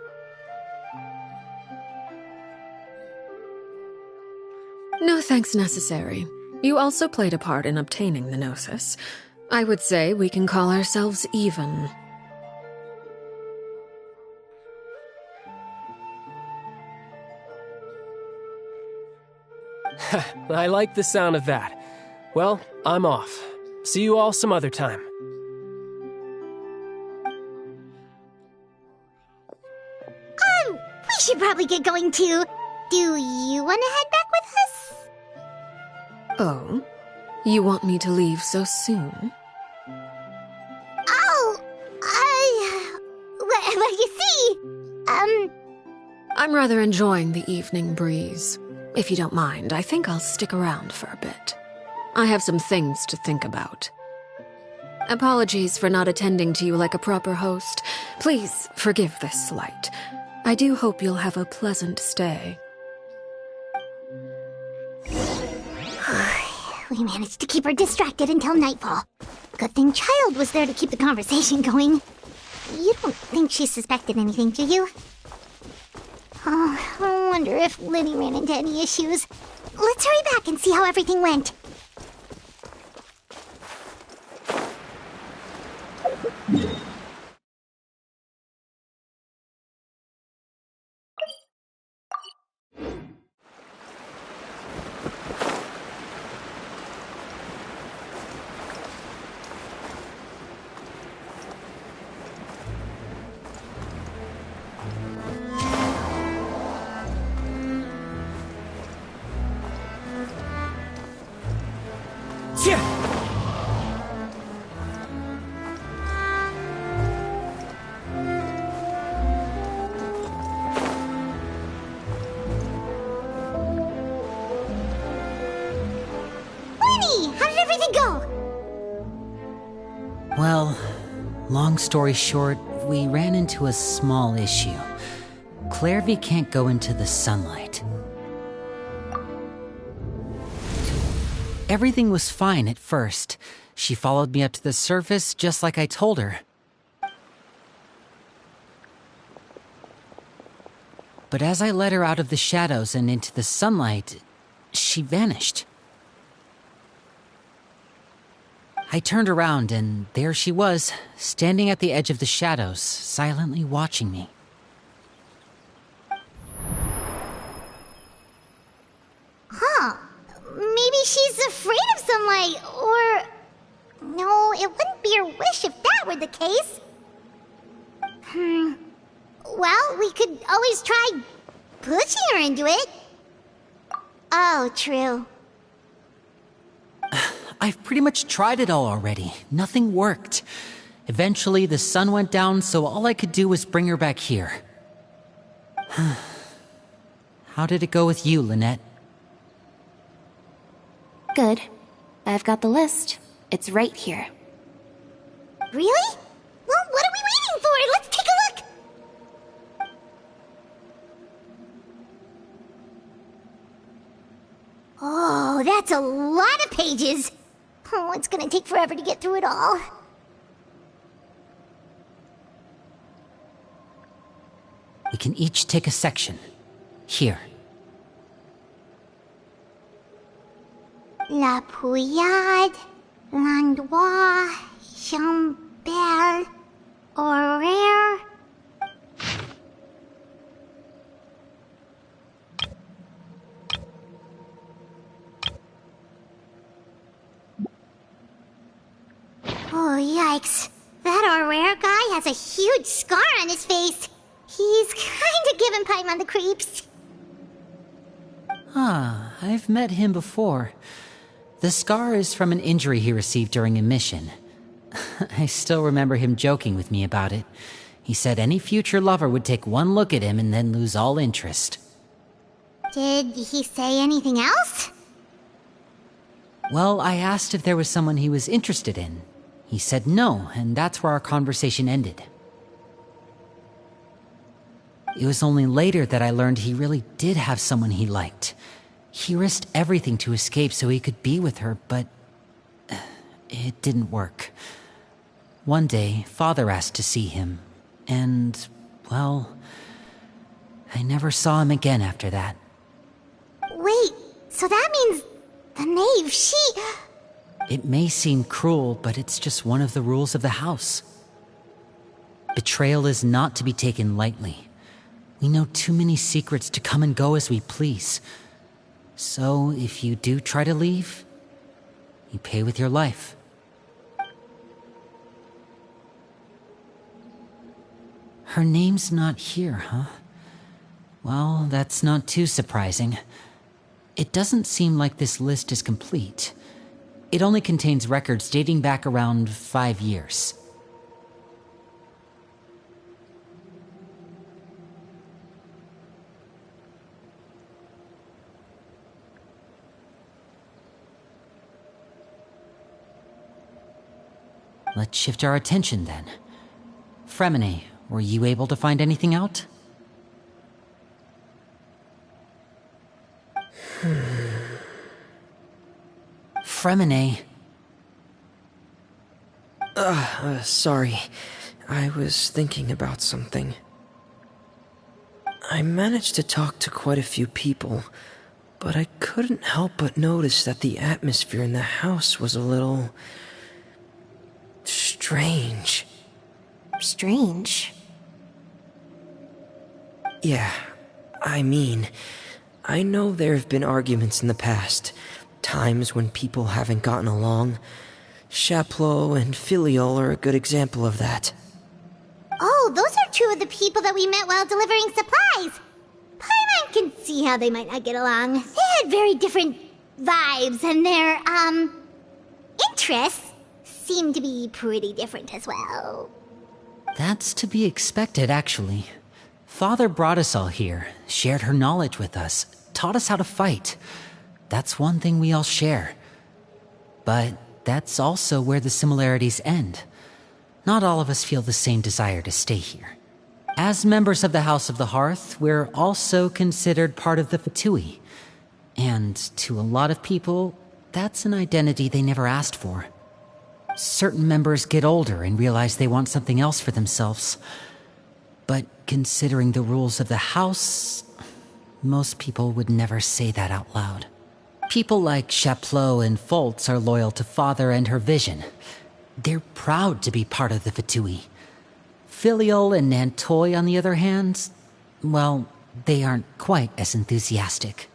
No thanks necessary. You also played a part in obtaining the Gnosis. I would say we can call ourselves even. I like the sound of that. Well, I'm off. See you all some other time. We should probably get going too. Do you want to head back with us? Oh? You want me to leave so soon? Oh, well, you see, I'm rather enjoying the evening breeze. If you don't mind, I think I'll stick around for a bit. I have some things to think about. Apologies for not attending to you like a proper host. Please forgive this slight. I do hope you'll have a pleasant stay. We managed to keep her distracted until nightfall. Good thing Child was there to keep the conversation going. You don't think she suspected anything, do you? Oh, I wonder if Liddy ran into any issues. Let's hurry back and see how everything went. Well, long story short, we ran into a small issue. Clairvy can't go into the sunlight. Everything was fine at first. She followed me up to the surface just like I told her. But as I led her out of the shadows and into the sunlight, she vanished. I turned around and there she was, standing at the edge of the shadows, silently watching me. Huh. Maybe she's afraid of sunlight, or... No, it wouldn't be her wish if that were the case. Well, we could always try pushing her into it. Oh, true. I've pretty much tried it all already. Nothing worked. Eventually, the sun went down, so all I could do was bring her back here. How did it go with you, Lynette? Good. I've got the list. It's right here. Really? Well, what are we waiting for? Let's take a look! Oh, that's a lot of pages. Oh, it's gonna take forever to get through it all. We can each take a section. Here. La Pouillade, L'Endroit, Chambel, Horaire. Oh, yikes. That Horaire guy has a huge scar on his face. He's kinda giving Paimon the creeps. I've met him before. The scar is from an injury he received during a mission. I still remember him joking with me about it. He said any future lover would take one look at him and then lose all interest. Did he say anything else? Well, I asked if there was someone he was interested in. He said no, and that's where our conversation ended. It was only later that I learned he really did have someone he liked. He risked everything to escape so he could be with her, but it didn't work. One day, Father asked to see him, and, well, I never saw him again after that. Wait, so that means the knave, she... It may seem cruel, but it's just one of the rules of the house. Betrayal is not to be taken lightly. We know too many secrets to come and go as we please. So, if you do try to leave, you pay with your life. Her name's not here, huh? Well, that's not too surprising. It doesn't seem like this list is complete. It only contains records dating back around 5 years. Let's shift our attention then. Fremine, were you able to find anything out? Fremine. Sorry. I was thinking about something. I managed to talk to quite a few people, but I couldn't help but notice that the atmosphere in the house was a little... strange. Strange? Yeah, I mean, I know there have been arguments in the past, times when people haven't gotten along. Chaplot and Filiol are a good example of that. Oh, those are two of the people that we met while delivering supplies. Paimon can see how they might not get along. They had very different vibes, and their, interests seem to be pretty different as well. That's to be expected, actually. Father brought us all here, shared her knowledge with us, taught us how to fight. That's one thing we all share. But that's also where the similarities end. not all of us feel the same desire to stay here. As members of the House of the Hearth, we're also considered part of the Fatui. And to a lot of people, that's an identity they never asked for. Certain members get older and realize they want something else for themselves. But considering the rules of the House, most people would never say that out loud. People like Chaplot and Foltz are loyal to Father and her vision. They're proud to be part of the Fatui. Filial and Nantoy, on the other hand, well, they aren't quite as enthusiastic.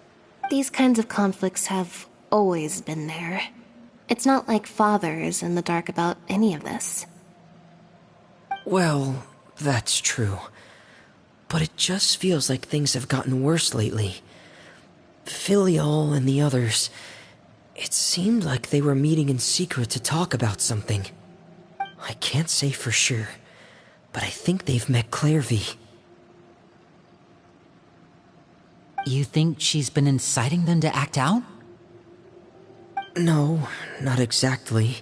These kinds of conflicts have always been there. It's not like Father is in the dark about any of this. Well, that's true. But it just feels like things have gotten worse lately. Filial and the others, it seemed like they were meeting in secret to talk about something. I can't say for sure, but I think they've met Clairvy. You think she's been inciting them to act out? No, not exactly.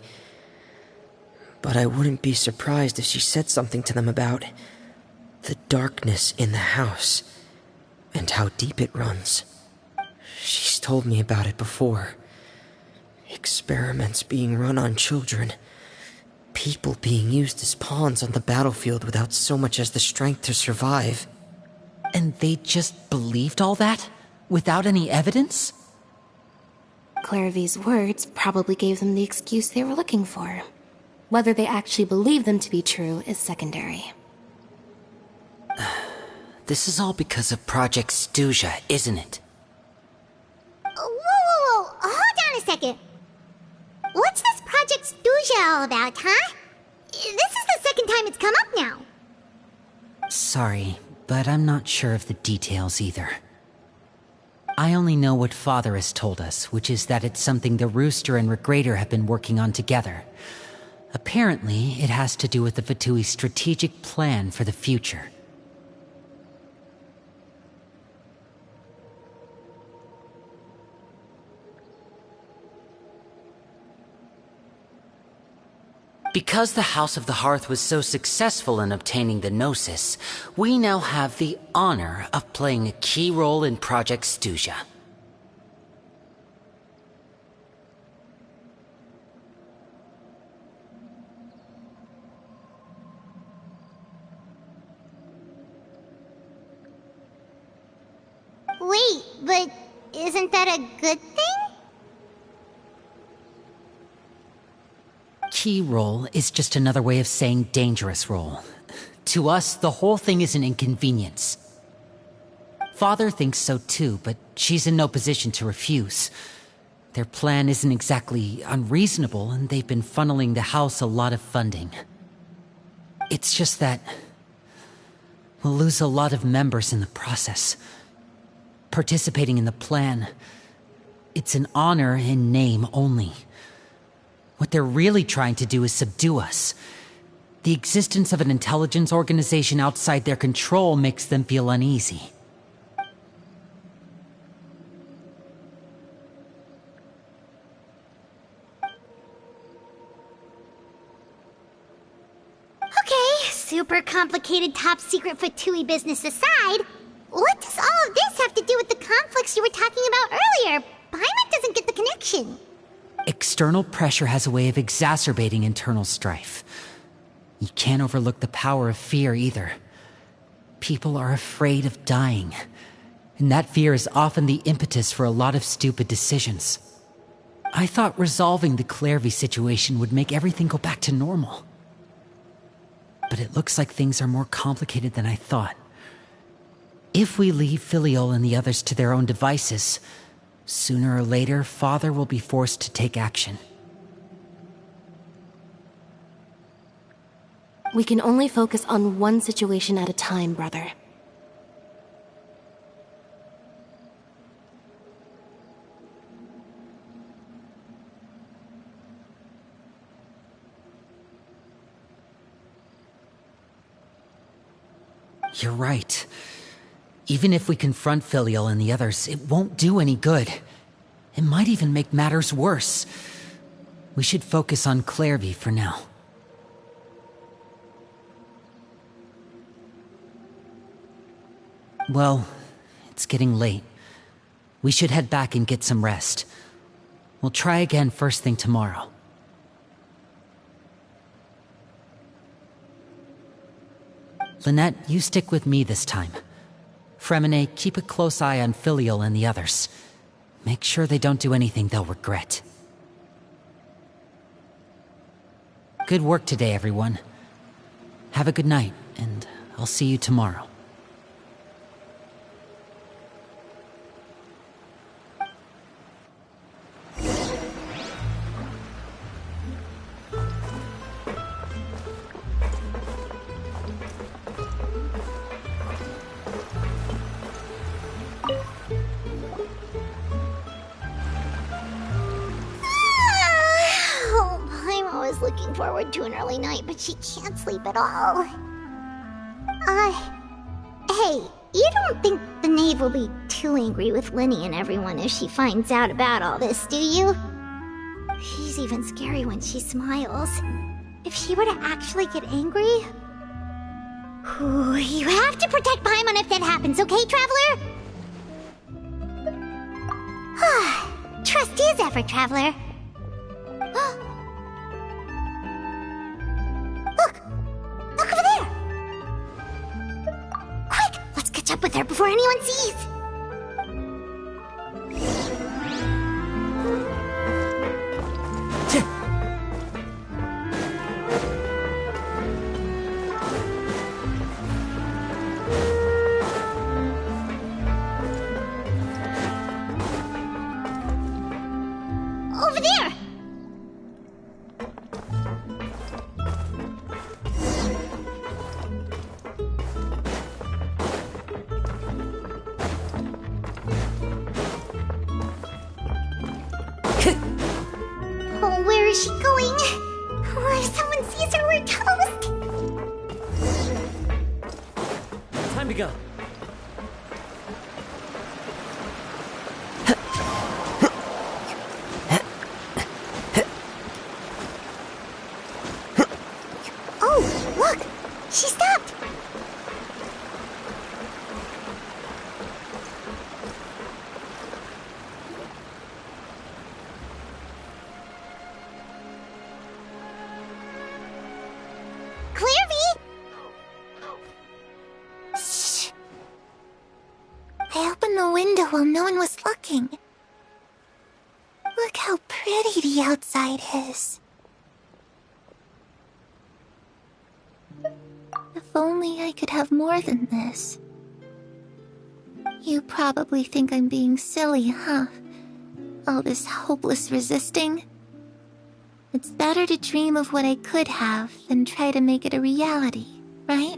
But I wouldn't be surprised if she said something to them about the darkness in the house and how deep it runs. She's told me about it before. Experiments being run on children. People being used as pawns on the battlefield without so much as the strength to survive. And they just believed all that? Without any evidence? Clairvy's words probably gave them the excuse they were looking for. Whether they actually believe them to be true is secondary. This is all because of Project Stuja, isn't it? Whoa. Hold on a second. What's this Project Stuja all about, huh? This is the second time it's come up now. Sorry, but I'm not sure of the details either. I only know what Father has told us, which is that it's something the Rooster and Regrader have been working on together. Apparently, it has to do with the Fatui's strategic plan for the future. Because the House of the Hearth was so successful in obtaining the Gnosis, we now have the honor of playing a key role in Project Stuja. Wait, but isn't that a good thing? Key role is just another way of saying dangerous role. To us, the whole thing is an inconvenience. Father thinks so too, but she's in no position to refuse. Their plan isn't exactly unreasonable, and they've been funneling the house a lot of funding. It's just that we'll lose a lot of members in the process. Participating in the plan, it's an honor in name only. What they're really trying to do is subdue us. The existence of an intelligence organization outside their control makes them feel uneasy. Okay, super complicated top secret Fatui business aside, what does all of this have to do with the conflicts you were talking about earlier? Paimon doesn't get the connection. External pressure has a way of exacerbating internal strife. You can't overlook the power of fear either. People are afraid of dying, and that fear is often the impetus for a lot of stupid decisions. I thought resolving the Clairvy situation would make everything go back to normal. But it looks like things are more complicated than I thought. If we leave Filial and the others to their own devices, sooner or later, Father will be forced to take action. We can only focus on one situation at a time, brother. You're right. Even if we confront Filial and the others, it won't do any good. It might even make matters worse. We should focus on Clairvy for now. Well, it's getting late. We should head back and get some rest. We'll try again first thing tomorrow. Lynette, you stick with me this time. Fremine, keep a close eye on Filial and the others. Make sure they don't do anything they'll regret. Good work today, everyone. Have a good night, and I'll see you tomorrow. Looking forward to an early night, but she can't sleep at all. Hey, you don't think the knave will be too angry with Linny and everyone if she finds out about all this, do you? She's even scary when she smiles. If she were to actually get angry... Ooh, you have to protect Paimon if that happens, okay, Traveler? Trust is ever, Traveler. Look over there! Quick, let's catch up with her before anyone sees! Over there! Oh, where is she going? Oh, if someone sees her, we're toast! Time to go. Oh, look! She stopped! Clearvy! Shh! I opened the window while no one was looking. Look how pretty the outside is. If only I could have more than this. You probably think I'm being silly, huh? All this hopeless resisting. It's better to dream of what I could have than try to make it a reality, right?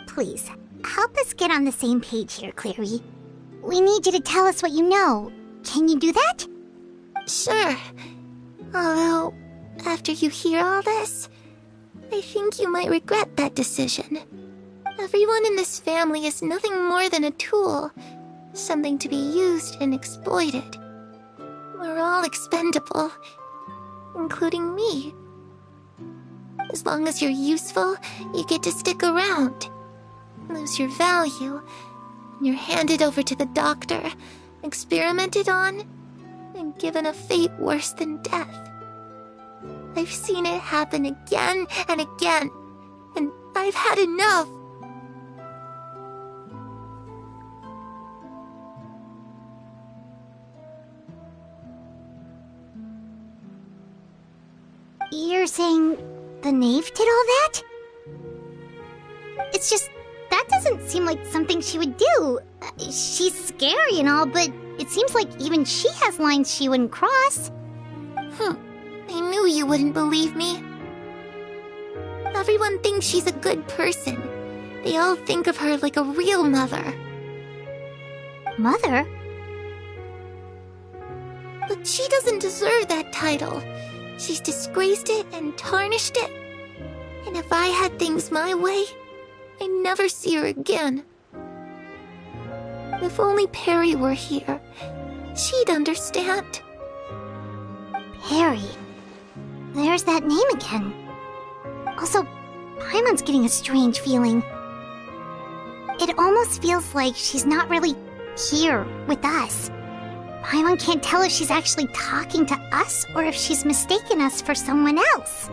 Please, help us get on the same page here, Clary. We need you to tell us what you know. Can you do that? Sure. Although, after you hear all this, I think you might regret that decision. Everyone in this family is nothing more than a tool, something to be used and exploited. We're all expendable, including me. As long as you're useful, you get to stick around. Lose your value, and you're handed over to the doctor, experimented on, and given a fate worse than death. I've seen it happen again and again, and I've had enough. You're saying the knave did all that? It's just, that doesn't seem like something she would do. She's scary and all, but it seems like even she has lines she wouldn't cross. I knew you wouldn't believe me. Everyone thinks she's a good person. They all think of her like a real mother. Mother? But she doesn't deserve that title. She's disgraced it and tarnished it. And if I had things my way, I'd never see her again. If only Perry were here, she'd understand. Perry? There's that name again. Also, Paimon's getting a strange feeling. It almost feels like she's not really here with us. Paimon can't tell if she's actually talking to us or if she's mistaken us for someone else.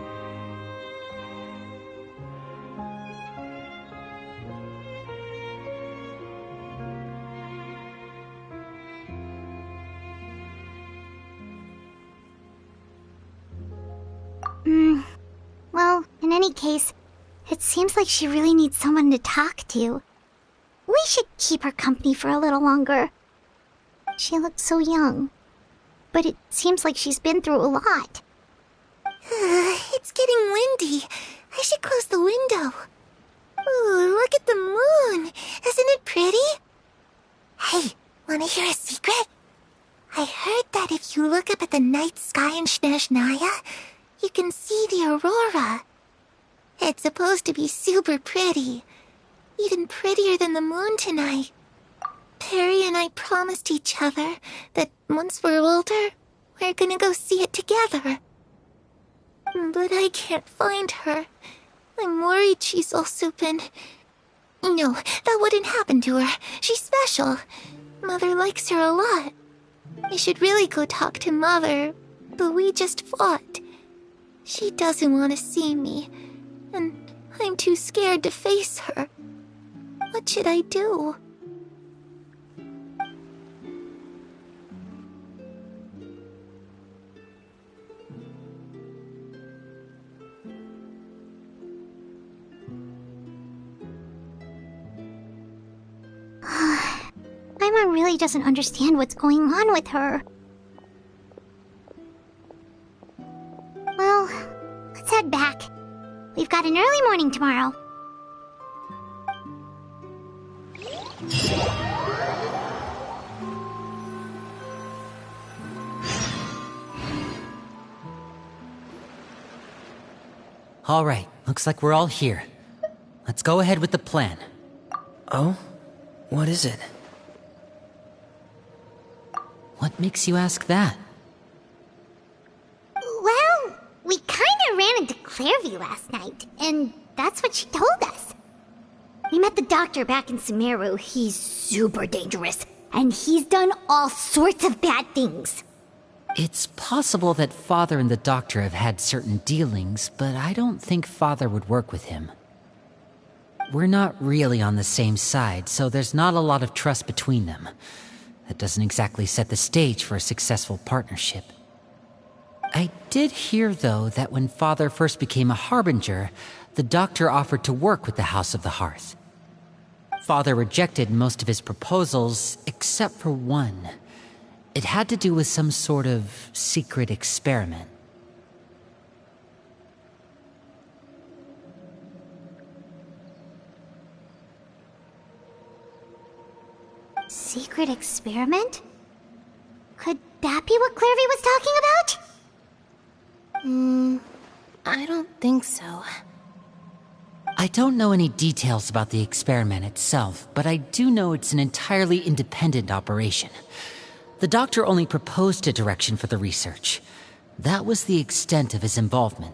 Well, in any case, it seems like she really needs someone to talk to. We should keep her company for a little longer. She looks so young, but it seems like she's been through a lot. It's getting windy. I should close the window. Ooh, look at the moon. Isn't it pretty? Hey, wanna hear a secret? I heard that if you look up at the night sky in Snezhnaya, you can see the aurora. It's supposed to be super pretty. Even prettier than the moon tonight. Perry and I promised each other that once we're older, we're gonna go see it together. But I can't find her. I'm worried she's also been... No, that wouldn't happen to her. She's special. Mother likes her a lot. I should really go talk to Mother, but we just fought. She doesn't want to see me, and I'm too scared to face her. What should I do? Paimon really doesn't understand what's going on with her. Well, let's head back. We've got an early morning tomorrow. All right, looks like we're all here. Let's go ahead with the plan. Oh? What is it? What makes you ask that? Well, we kinda ran into Clairvy last night, and that's what she told us. We met the doctor back in Sumeru. He's super dangerous, and he's done all sorts of bad things. It's possible that Father and the Doctor have had certain dealings, but I don't think Father would work with him. We're not really on the same side, so there's not a lot of trust between them. That doesn't exactly set the stage for a successful partnership. I did hear, though, that when Father first became a Harbinger, the Doctor offered to work with the House of the Hearth. Father rejected most of his proposals, except for one. It had to do with some sort of secret experiment. Secret experiment? Could that be what Clairvy was talking about? I don't think so. I don't know any details about the experiment itself, but I do know it's an entirely independent operation. The Doctor only proposed a direction for the research. That was the extent of his involvement.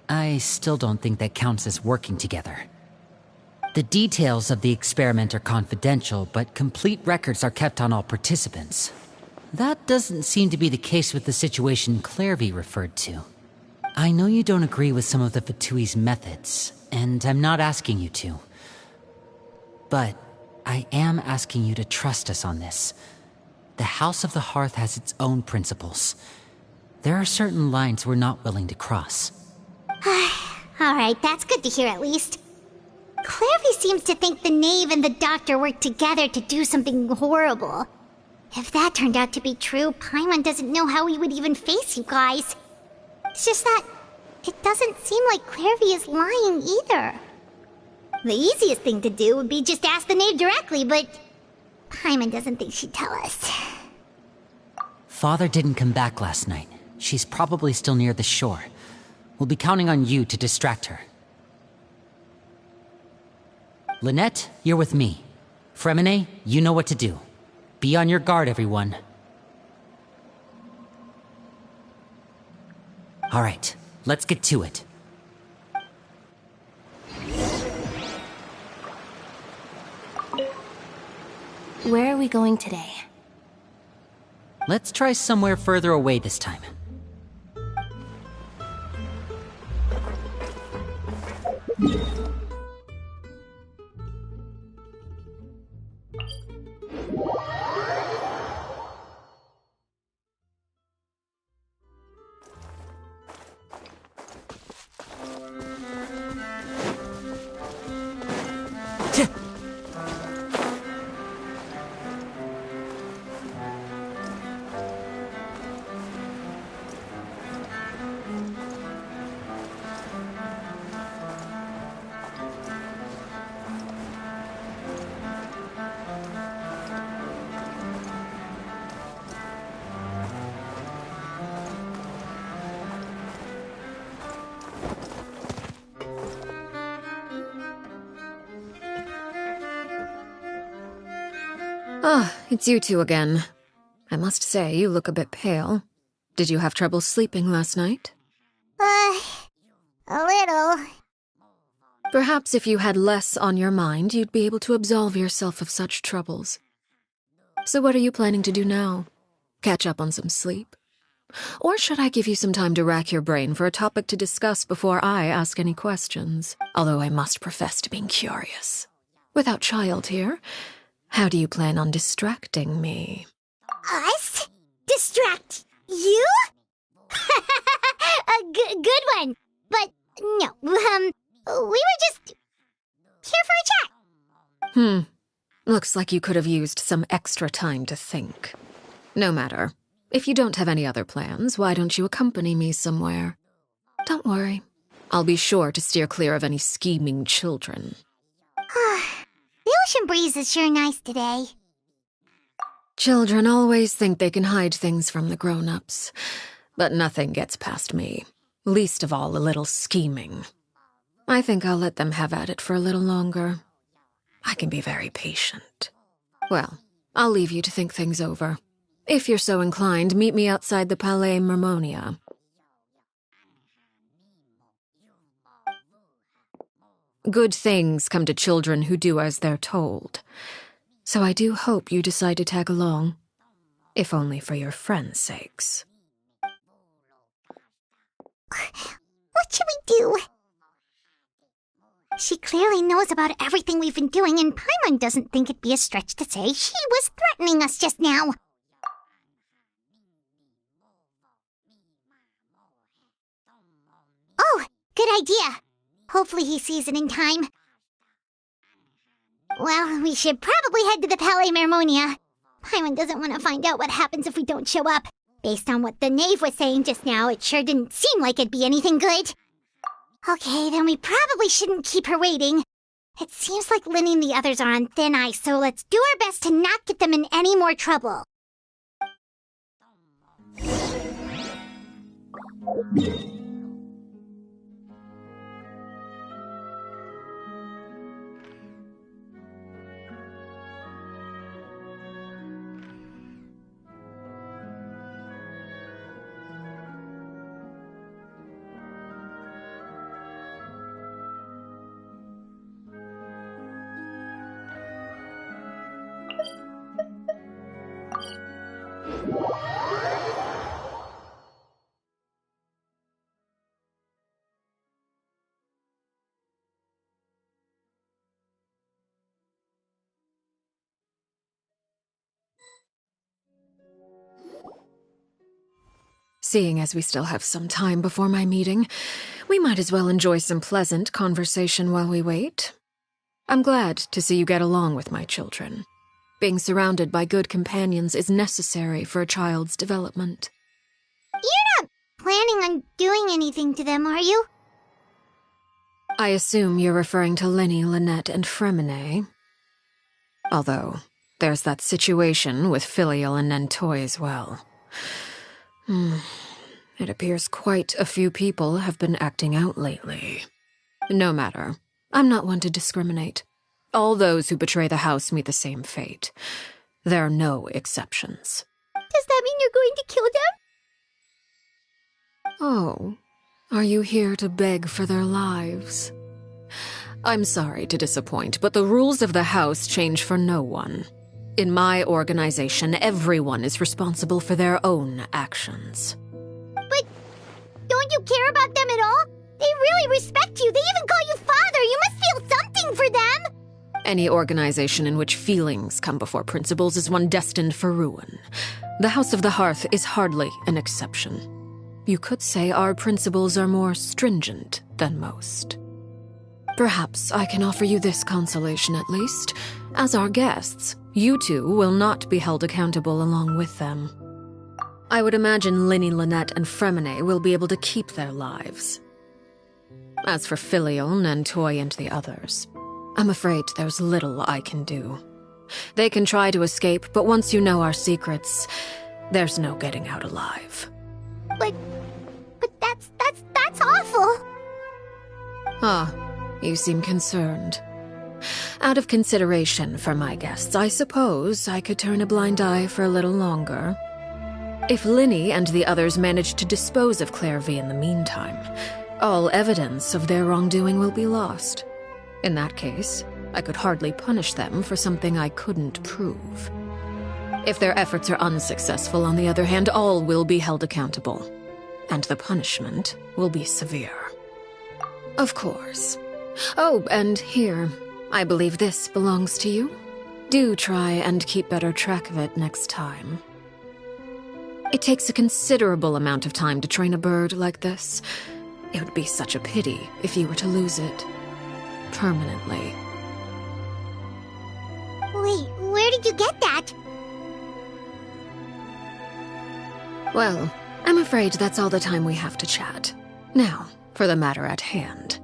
I still don't think that counts as working together. The details of the experiment are confidential, but complete records are kept on all participants. That doesn't seem to be the case with the situation Clairvy referred to. I know you don't agree with some of the Fatui's methods, and I'm not asking you to. But I am asking you to trust us on this. The House of the Hearth has its own principles. There are certain lines we're not willing to cross. Alright, that's good to hear at least. Clairvy seems to think the Knave and the Doctor worked together to do something horrible. If that turned out to be true, Paimon doesn't know how he would even face you guys. It's just that it doesn't seem like Clairvy is lying either. The easiest thing to do would be just ask the Knave directly, but Paimon doesn't think she'd tell us. Father didn't come back last night. She's probably still near the shore. We'll be counting on you to distract her. Lynette, you're with me. Fremine, you know what to do. Be on your guard, everyone. All right, let's get to it. Where are we going today? Let's try somewhere further away this time. Ah, it's you two again. I must say, you look a bit pale. Did you have trouble sleeping last night? A little. Perhaps if you had less on your mind, you'd be able to absolve yourself of such troubles. So what are you planning to do now? Catch up on some sleep? Or should I give you some time to rack your brain for a topic to discuss before I ask any questions? Although I must profess to being curious. Without child here, how do you plan on distracting me? Us? Distract you? A good one. But no, we were just here for a chat. Looks like you could have used some extra time to think. No matter. If you don't have any other plans, why don't you accompany me somewhere? Don't worry. I'll be sure to steer clear of any scheming children. The ocean breeze is sure nice today. Children always think they can hide things from the grown-ups, but nothing gets past me. Least of all a little scheming. I think I'll let them have at it for a little longer. I can be very patient. Well, I'll leave you to think things over. If you're so inclined, meet me outside the Palais Mermonia. Good things come to children who do as they're told. So I do hope you decide to tag along. If only for your friends' sakes. What should we do? She clearly knows about everything we've been doing, and Paimon doesn't think it'd be a stretch to say she was threatening us just now. Oh, good idea. Hopefully he sees it in time. Well, we should probably head to the Palais Mermonia. Paimon doesn't want to find out what happens if we don't show up. Based on what the knave was saying just now, it sure didn't seem like it'd be anything good. Okay, then we probably shouldn't keep her waiting. It seems like Linny and the others are on thin ice, so let's do our best to not get them in any more trouble. Seeing as we still have some time before my meeting, we might as well enjoy some pleasant conversation while we wait. I'm glad to see you get along with my children. Being surrounded by good companions is necessary for a child's development. You're not planning on doing anything to them, are you? I assume you're referring to Lenny, Lynette, and Fremine. Although, there's that situation with Filial and Nentoy as well. It appears quite a few people have been acting out lately. No matter. I'm not one to discriminate. All those who betray the house meet the same fate. There are no exceptions. Does that mean you're going to kill them? Oh, are you here to beg for their lives? I'm sorry to disappoint, but the rules of the house change for no one. In my organization, everyone is responsible for their own actions. But don't you care about them at all? They really respect you. They even call you father. You must feel something for them. Any organization in which feelings come before principles is one destined for ruin. The House of the Hearth is hardly an exception. You could say our principles are more stringent than most. Perhaps I can offer you this consolation at least. As our guests, you two will not be held accountable along with them. I would imagine Linny, Lynette, and Fremine will be able to keep their lives. As for Filion, Nantoy, and the others, I'm afraid there's little I can do. They can try to escape, but once you know our secrets, there's no getting out alive. But that's awful. Ah, you seem concerned. Out of consideration for my guests, I suppose I could turn a blind eye for a little longer. If Linny and the others manage to dispose of Clairvy in the meantime, all evidence of their wrongdoing will be lost. In that case, I could hardly punish them for something I couldn't prove. If their efforts are unsuccessful, on the other hand, all will be held accountable, and the punishment will be severe. Of course. Oh, and here, I believe this belongs to you. Do try and keep better track of it next time. It takes a considerable amount of time to train a bird like this. It would be such a pity if you were to lose it. Permanently. Wait, where did you get that? Well, I'm afraid that's all the time we have to chat. Now, for the matter at hand.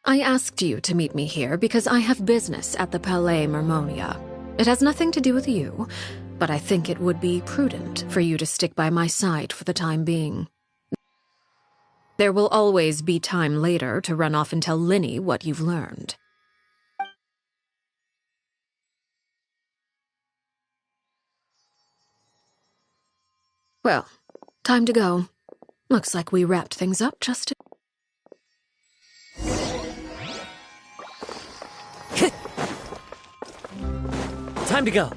I asked you to meet me here because I have business at the Palais Mermonia. It has nothing to do with you, but I think it would be prudent for you to stick by my side for the time being. There will always be time later to run off and tell Linny what you've learned. Well, time to go. Looks like we wrapped things up just a... Time to go.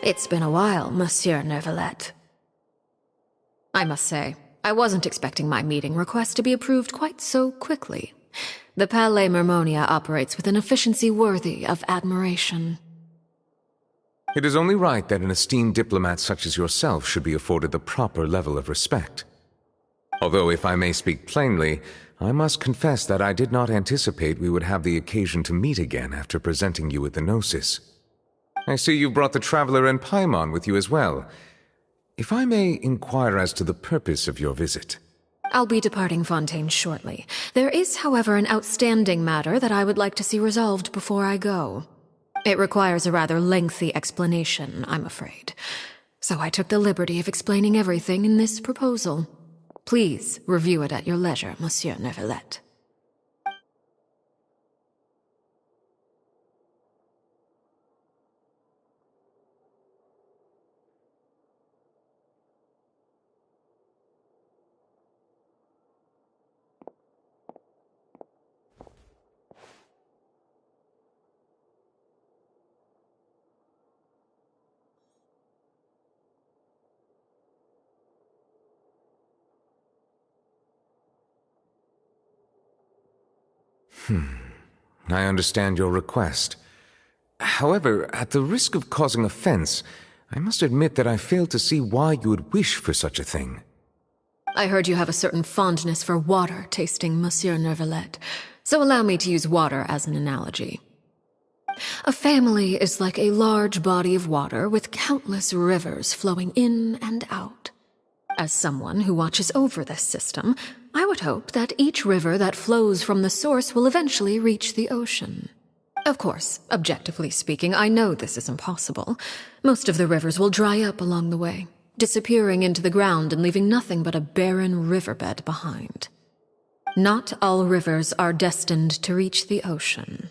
It's been a while, Monsieur Neuvillette. I must say, I wasn't expecting my meeting request to be approved quite so quickly. The Palais Mermonia operates with an efficiency worthy of admiration. It is only right that an esteemed diplomat such as yourself should be afforded the proper level of respect. Although, if I may speak plainly, I must confess that I did not anticipate we would have the occasion to meet again after presenting you with the Gnosis. I see you brought the Traveler and Paimon with you as well. If I may inquire as to the purpose of your visit. I'll be departing Fontaine shortly. There is, however, an outstanding matter that I would like to see resolved before I go. It requires a rather lengthy explanation, I'm afraid. So I took the liberty of explaining everything in this proposal. Please review it at your leisure, Monsieur Neuvillette. I understand your request. However, at the risk of causing offense, I must admit that I fail to see why you would wish for such a thing. I heard you have a certain fondness for water tasting, Monsieur Neuvillette, so allow me to use water as an analogy. A family is like a large body of water with countless rivers flowing in and out. As someone who watches over this system, I would hope that each river that flows from the source will eventually reach the ocean. Of course, objectively speaking, I know this is impossible. Most of the rivers will dry up along the way, disappearing into the ground and leaving nothing but a barren riverbed behind. Not all rivers are destined to reach the ocean,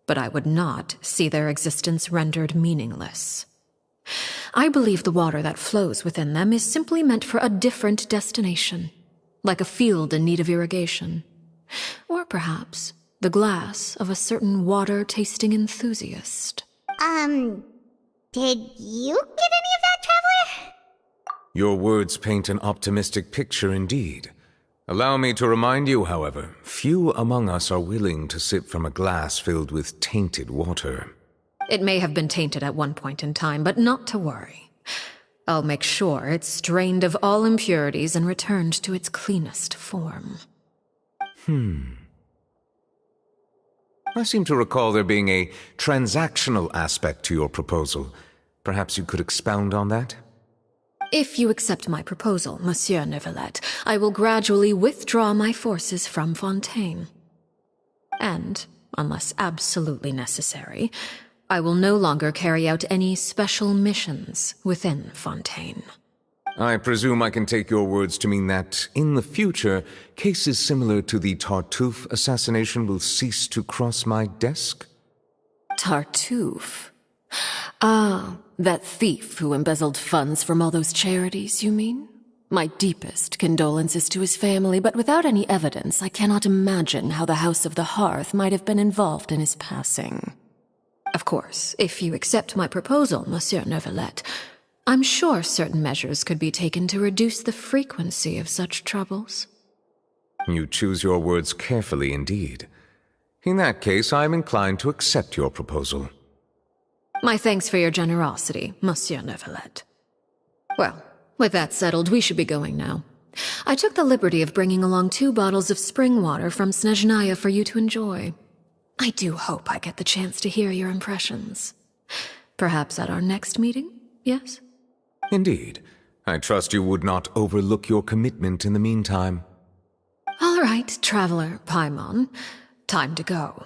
but I would not see their existence rendered meaningless. I believe the water that flows within them is simply meant for a different destination, like a field in need of irrigation. Or perhaps the glass of a certain water-tasting enthusiast. Did you get any of that, Traveler? Your words paint an optimistic picture indeed. Allow me to remind you, however, few among us are willing to sip from a glass filled with tainted water. It may have been tainted at one point in time, but not to worry. I'll make sure it's strained of all impurities and returned to its cleanest form. I seem to recall there being a transactional aspect to your proposal. Perhaps you could expound on that? If you accept my proposal, Monsieur Neuvillette, I will gradually withdraw my forces from Fontaine. And, unless absolutely necessary, I will no longer carry out any special missions within Fontaine. I presume I can take your words to mean that, in the future, cases similar to the Tartuffe assassination will cease to cross my desk? Tartuffe? Ah, that thief who embezzled funds from all those charities, you mean? My deepest condolences to his family, but without any evidence, I cannot imagine how the House of the Hearth might have been involved in his passing. Of course, if you accept my proposal, Monsieur Neuvillette, I'm sure certain measures could be taken to reduce the frequency of such troubles. You choose your words carefully indeed. In that case, I am inclined to accept your proposal. My thanks for your generosity, Monsieur Neuvillette. Well, with that settled, we should be going now. I took the liberty of bringing along 2 bottles of spring water from Snezhnaya for you to enjoy. I do hope I get the chance to hear your impressions. Perhaps at our next meeting, yes? Indeed. I trust you would not overlook your commitment in the meantime. All right, Traveler Paimon. Time to go.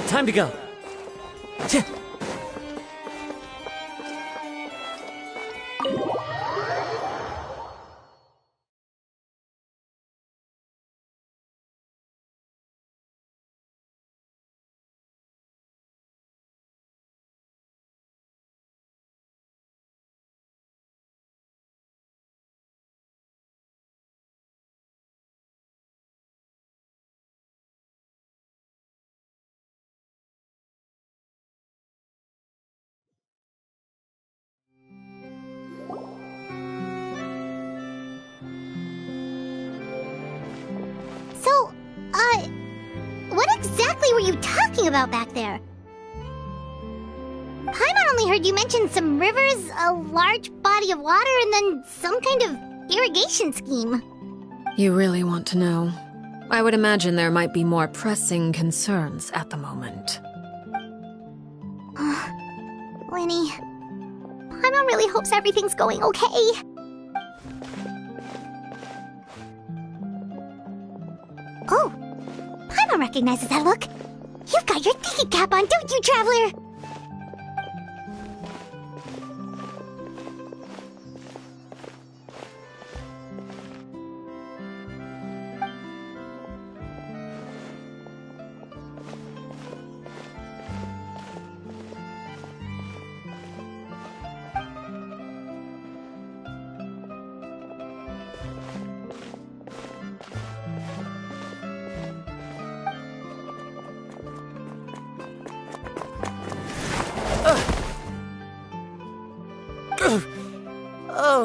Time to go. So, what exactly were you talking about back there? Paimon only heard you mention some rivers, a large body of water, and then some kind of irrigation scheme. You really want to know? I would imagine there might be more pressing concerns at the moment. Winnie, Paimon really hopes everything's going okay. Oh, Paimon recognizes that look. You've got your thinking cap on, don't you, Traveler?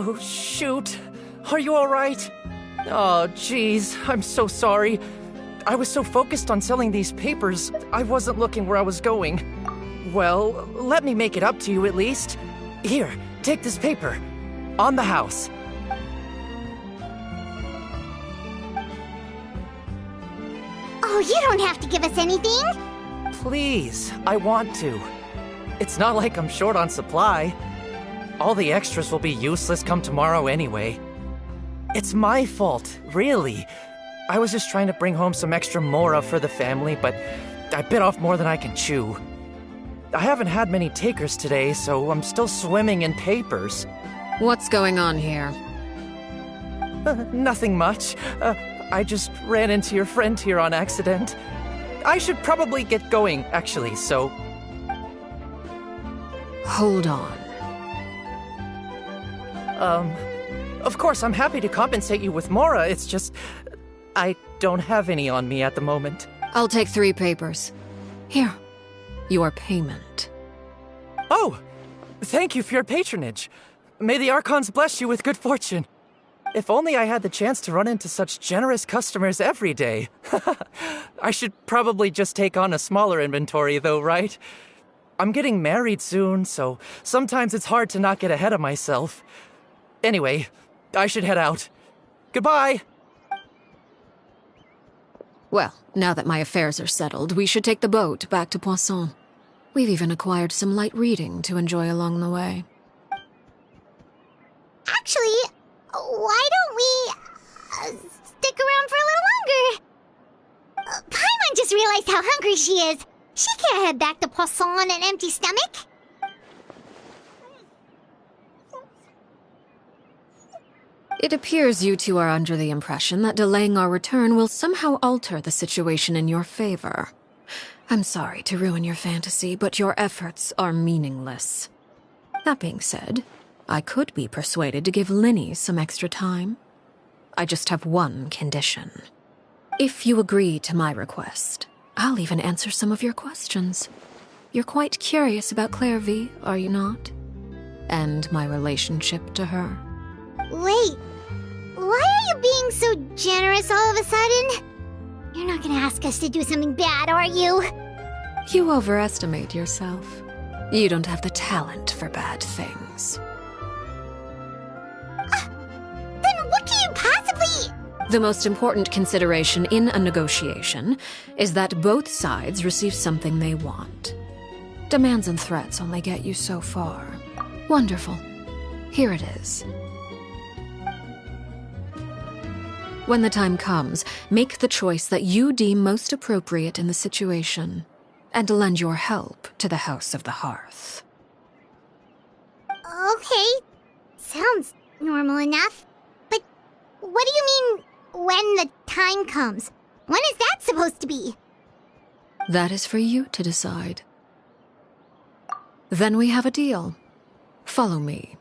Oh, shoot. Are you alright? Oh, jeez, I'm so sorry. I was so focused on selling these papers, I wasn't looking where I was going. Well, let me make it up to you at least. Here, take this paper. On the house. Oh, you don't have to give us anything. Please, I want to. It's not like I'm short on supply. All the extras will be useless come tomorrow anyway. It's my fault, really. I was just trying to bring home some extra mora for the family, but I bit off more than I can chew. I haven't had many takers today, so I'm still swimming in papers. What's going on here? Nothing much. I just ran into your friend here on accident. I should probably get going, actually, so... Hold on. Of course, I'm happy to compensate you with mora, it's just... I don't have any on me at the moment. I'll take 3 papers. Here, your payment. Oh! Thank you for your patronage. May the Archons bless you with good fortune. If only I had the chance to run into such generous customers every day. I should probably just take on a smaller inventory though, right? I'm getting married soon, so sometimes it's hard to not get ahead of myself. Anyway, I should head out. Goodbye! Well, now that my affairs are settled, we should take the boat back to Poisson. We've even acquired some light reading to enjoy along the way. Actually, why don't we stick around for a little longer? Paimon just realized how hungry she is. She can't head back to Poisson on an empty stomach. It appears you two are under the impression that delaying our return will somehow alter the situation in your favor. I'm sorry to ruin your fantasy, but your efforts are meaningless. That being said, I could be persuaded to give Linny some extra time. I just have one condition. If you agree to my request, I'll even answer some of your questions. You're quite curious about Clairvy, are you not? And my relationship to her. Wait, why are you being so generous all of a sudden? You're not gonna ask us to do something bad, are you? You overestimate yourself. You don't have the talent for bad things. Then what can you possibly... The most important consideration in a negotiation is that both sides receive something they want. Demands and threats only get you so far. Wonderful. Here it is. When the time comes, make the choice that you deem most appropriate in the situation, and lend your help to the House of the Hearth. Okay, sounds normal enough. But what do you mean, when the time comes? When is that supposed to be? That is for you to decide. Then we have a deal. Follow me.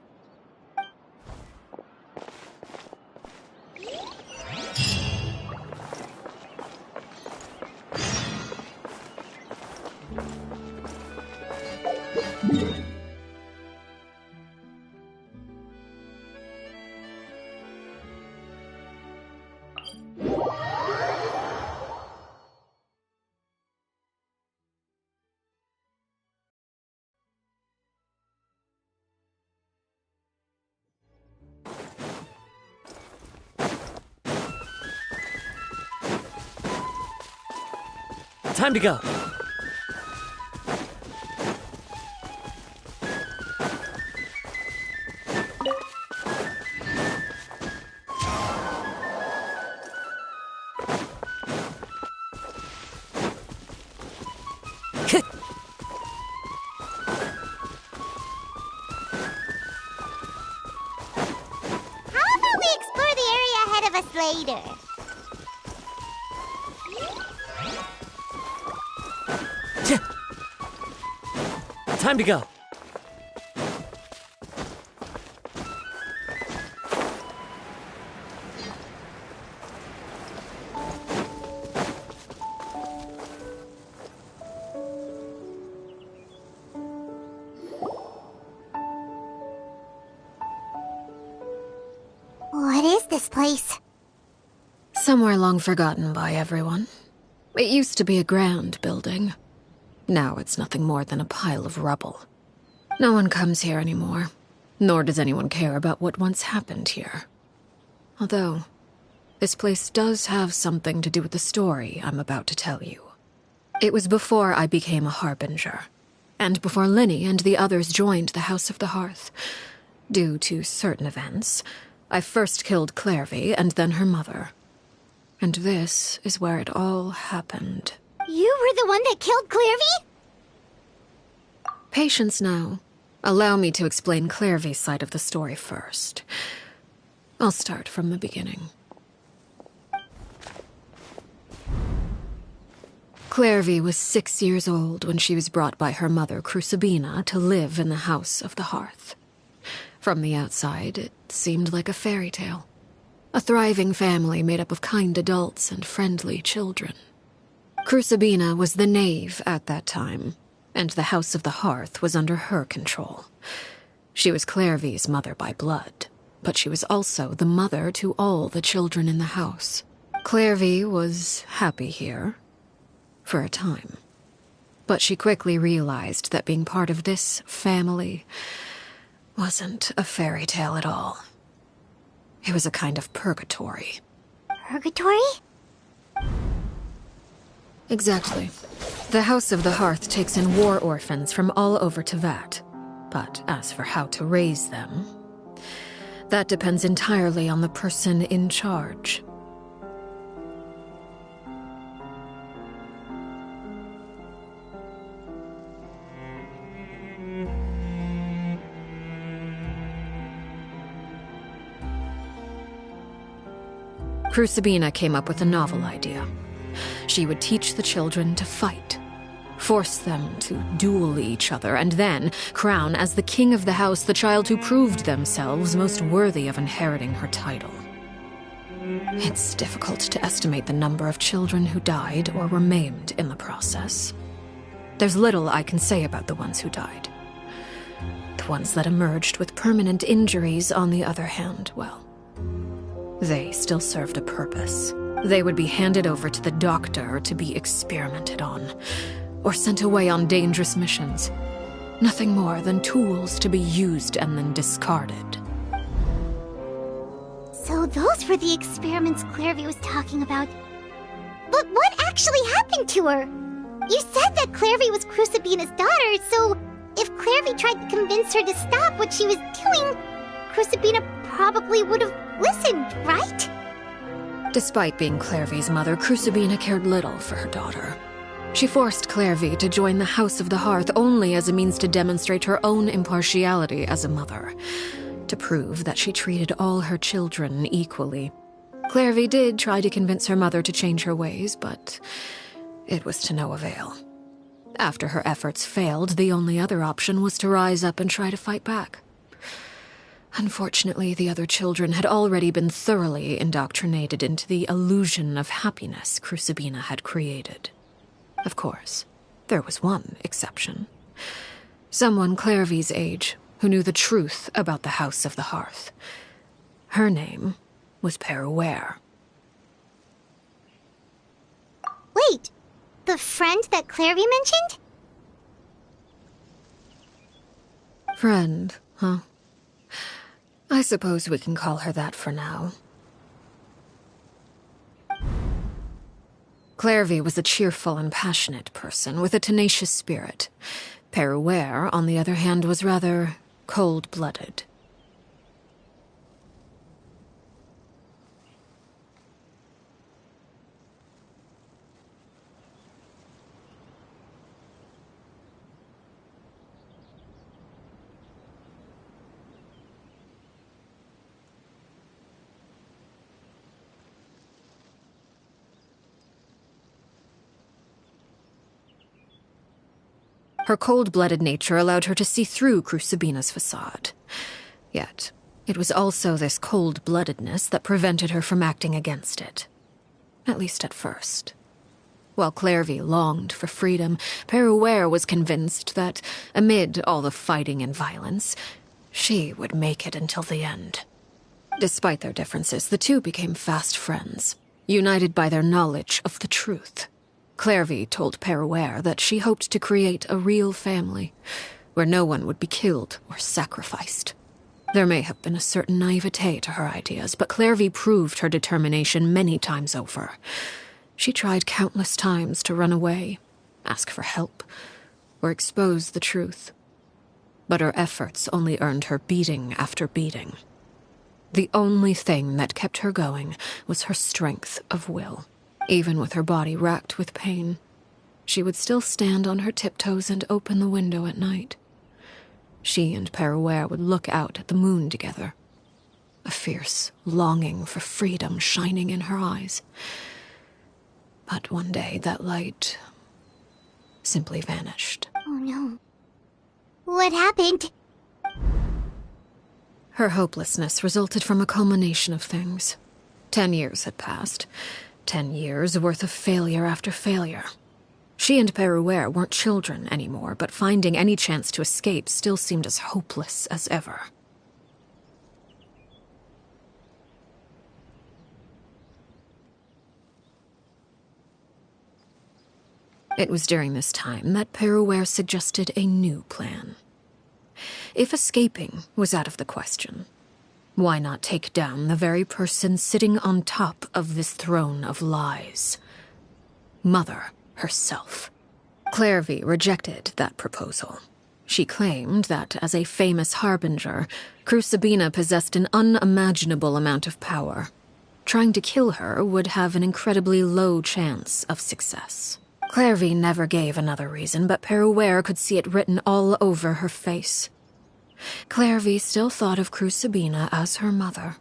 Time to go. How about we explore the area ahead of us later? Time to go. place? Somewhere long forgotten by everyone. It used to be a grand building. Now it's nothing more than a pile of rubble. No one comes here anymore, nor does anyone care about what once happened here. Although, this place does have something to do with the story I'm about to tell you. It was before I became a Harbinger, and before Linny and the others joined the House of the Hearth. Due to certain events, I first killed Clairvy and then her mother. And this is where it all happened. You were the one that killed Clairvy? Patience now. Allow me to explain Clairvy's side of the story first. I'll start from the beginning. Clairvy was 6 years old when she was brought by her mother, Crucibina, to live in the House of the Hearth. From the outside, it seemed like a fairy tale. A thriving family made up of kind adults and friendly children. Crucibina was the knave at that time, and the House of the Hearth was under her control. She was Clairvy's mother by blood, but she was also the mother to all the children in the house. Clairvy was happy here, for a time. But she quickly realized that being part of this family wasn't a fairy tale at all. It was a kind of purgatory. Purgatory? Exactly. The House of the Hearth takes in war orphans from all over Teyvat. But as for how to raise them, that depends entirely on the person in charge. Crucibina came up with a novel idea. She would teach the children to fight, force them to duel each other, and then crown as the king of the house the child who proved themselves most worthy of inheriting her title. It's difficult to estimate the number of children who died or were maimed in the process. There's little I can say about the ones who died. The ones that emerged with permanent injuries, on the other hand, well, they still served a purpose. They would be handed over to the doctor to be experimented on, or sent away on dangerous missions. Nothing more than tools to be used and then discarded. So those were the experiments Clairvy was talking about. But what actually happened to her? You said that Clairvy was Crucibina's daughter, so if Clairvy tried to convince her to stop what she was doing, Crucibina probably would have listened, right? Despite being Clairvy's mother, Crucibina cared little for her daughter. She forced Clairvy to join the House of the Hearth only as a means to demonstrate her own impartiality as a mother, to prove that she treated all her children equally. Clairvy did try to convince her mother to change her ways, but it was to no avail. After her efforts failed, the only other option was to rise up and try to fight back. Unfortunately, the other children had already been thoroughly indoctrinated into the illusion of happiness Crucibina had created. Of course, there was one exception. Someone Clairvy's age who knew the truth about the House of the Hearth. Her name was Peruere. Wait, the friend that Clairvy mentioned? Friend, huh? I suppose we can call her that for now. Clairvy was a cheerful and passionate person with a tenacious spirit. Peruere, on the other hand, was rather cold-blooded. Her cold-blooded nature allowed her to see through Crucibina's facade. Yet, it was also this cold-bloodedness that prevented her from acting against it. At least at first. While Clairvy longed for freedom, Peruere was convinced that, amid all the fighting and violence, she would make it until the end. Despite their differences, the two became fast friends, united by their knowledge of the truth. Clairvy told Perouer that she hoped to create a real family, where no one would be killed or sacrificed. There may have been a certain naivete to her ideas, but Clairvy proved her determination many times over. She tried countless times to run away, ask for help, or expose the truth. But her efforts only earned her beating after beating. The only thing that kept her going was her strength of will. Even with her body racked with pain, she would still stand on her tiptoes and open the window at night. She and Perouer would look out at the moon together, a fierce longing for freedom shining in her eyes. But one day that light simply vanished. Oh no. What happened? Her hopelessness resulted from a culmination of things. 10 years had passed. 10 years worth of failure after failure. She and Perouer weren't children anymore, but finding any chance to escape still seemed as hopeless as ever. It was during this time that Perouer suggested a new plan. If escaping was out of the question, why not take down the very person sitting on top of this throne of lies? Mother herself. Clairvy rejected that proposal. She claimed that, as a famous harbinger, Crucibina possessed an unimaginable amount of power. Trying to kill her would have an incredibly low chance of success. Clairvy never gave another reason, but Perouer could see it written all over her face. Clairvy still thought of Crucibina as her mother.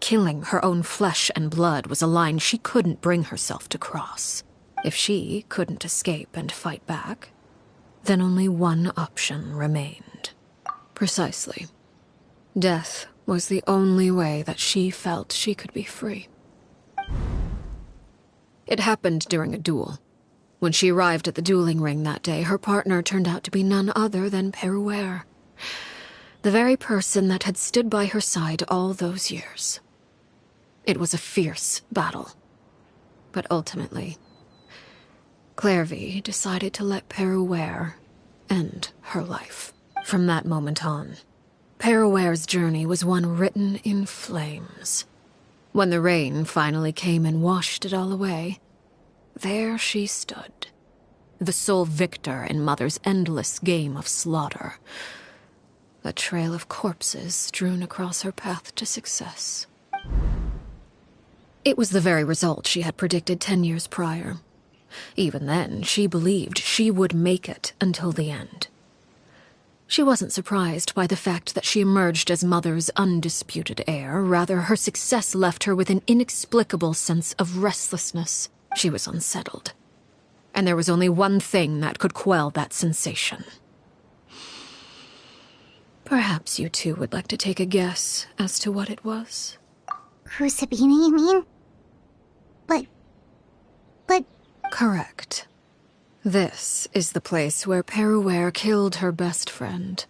Killing her own flesh and blood was a line she couldn't bring herself to cross. If she couldn't escape and fight back, then only one option remained. Precisely. Death was the only way that she felt she could be free. It happened during a duel. When she arrived at the dueling ring that day, her partner turned out to be none other than Perouer, the very person that had stood by her side all those years. It was a fierce battle, but ultimately, Clairvy decided to let Perouer end her life. From that moment on, Perouer's journey was one written in flames. When the rain finally came and washed it all away, there she stood, the sole victor in Mother's endless game of slaughter. A trail of corpses strewn across her path to success. It was the very result she had predicted 10 years prior. Even then, she believed she would make it until the end. She wasn't surprised by the fact that she emerged as Mother's undisputed heir. Rather, her success left her with an inexplicable sense of restlessness. She was unsettled, and there was only one thing that could quell that sensation. Perhaps you two would like to take a guess as to what it was? Crucibina, you mean? But... Correct. This is the place where Perouer killed her best friend.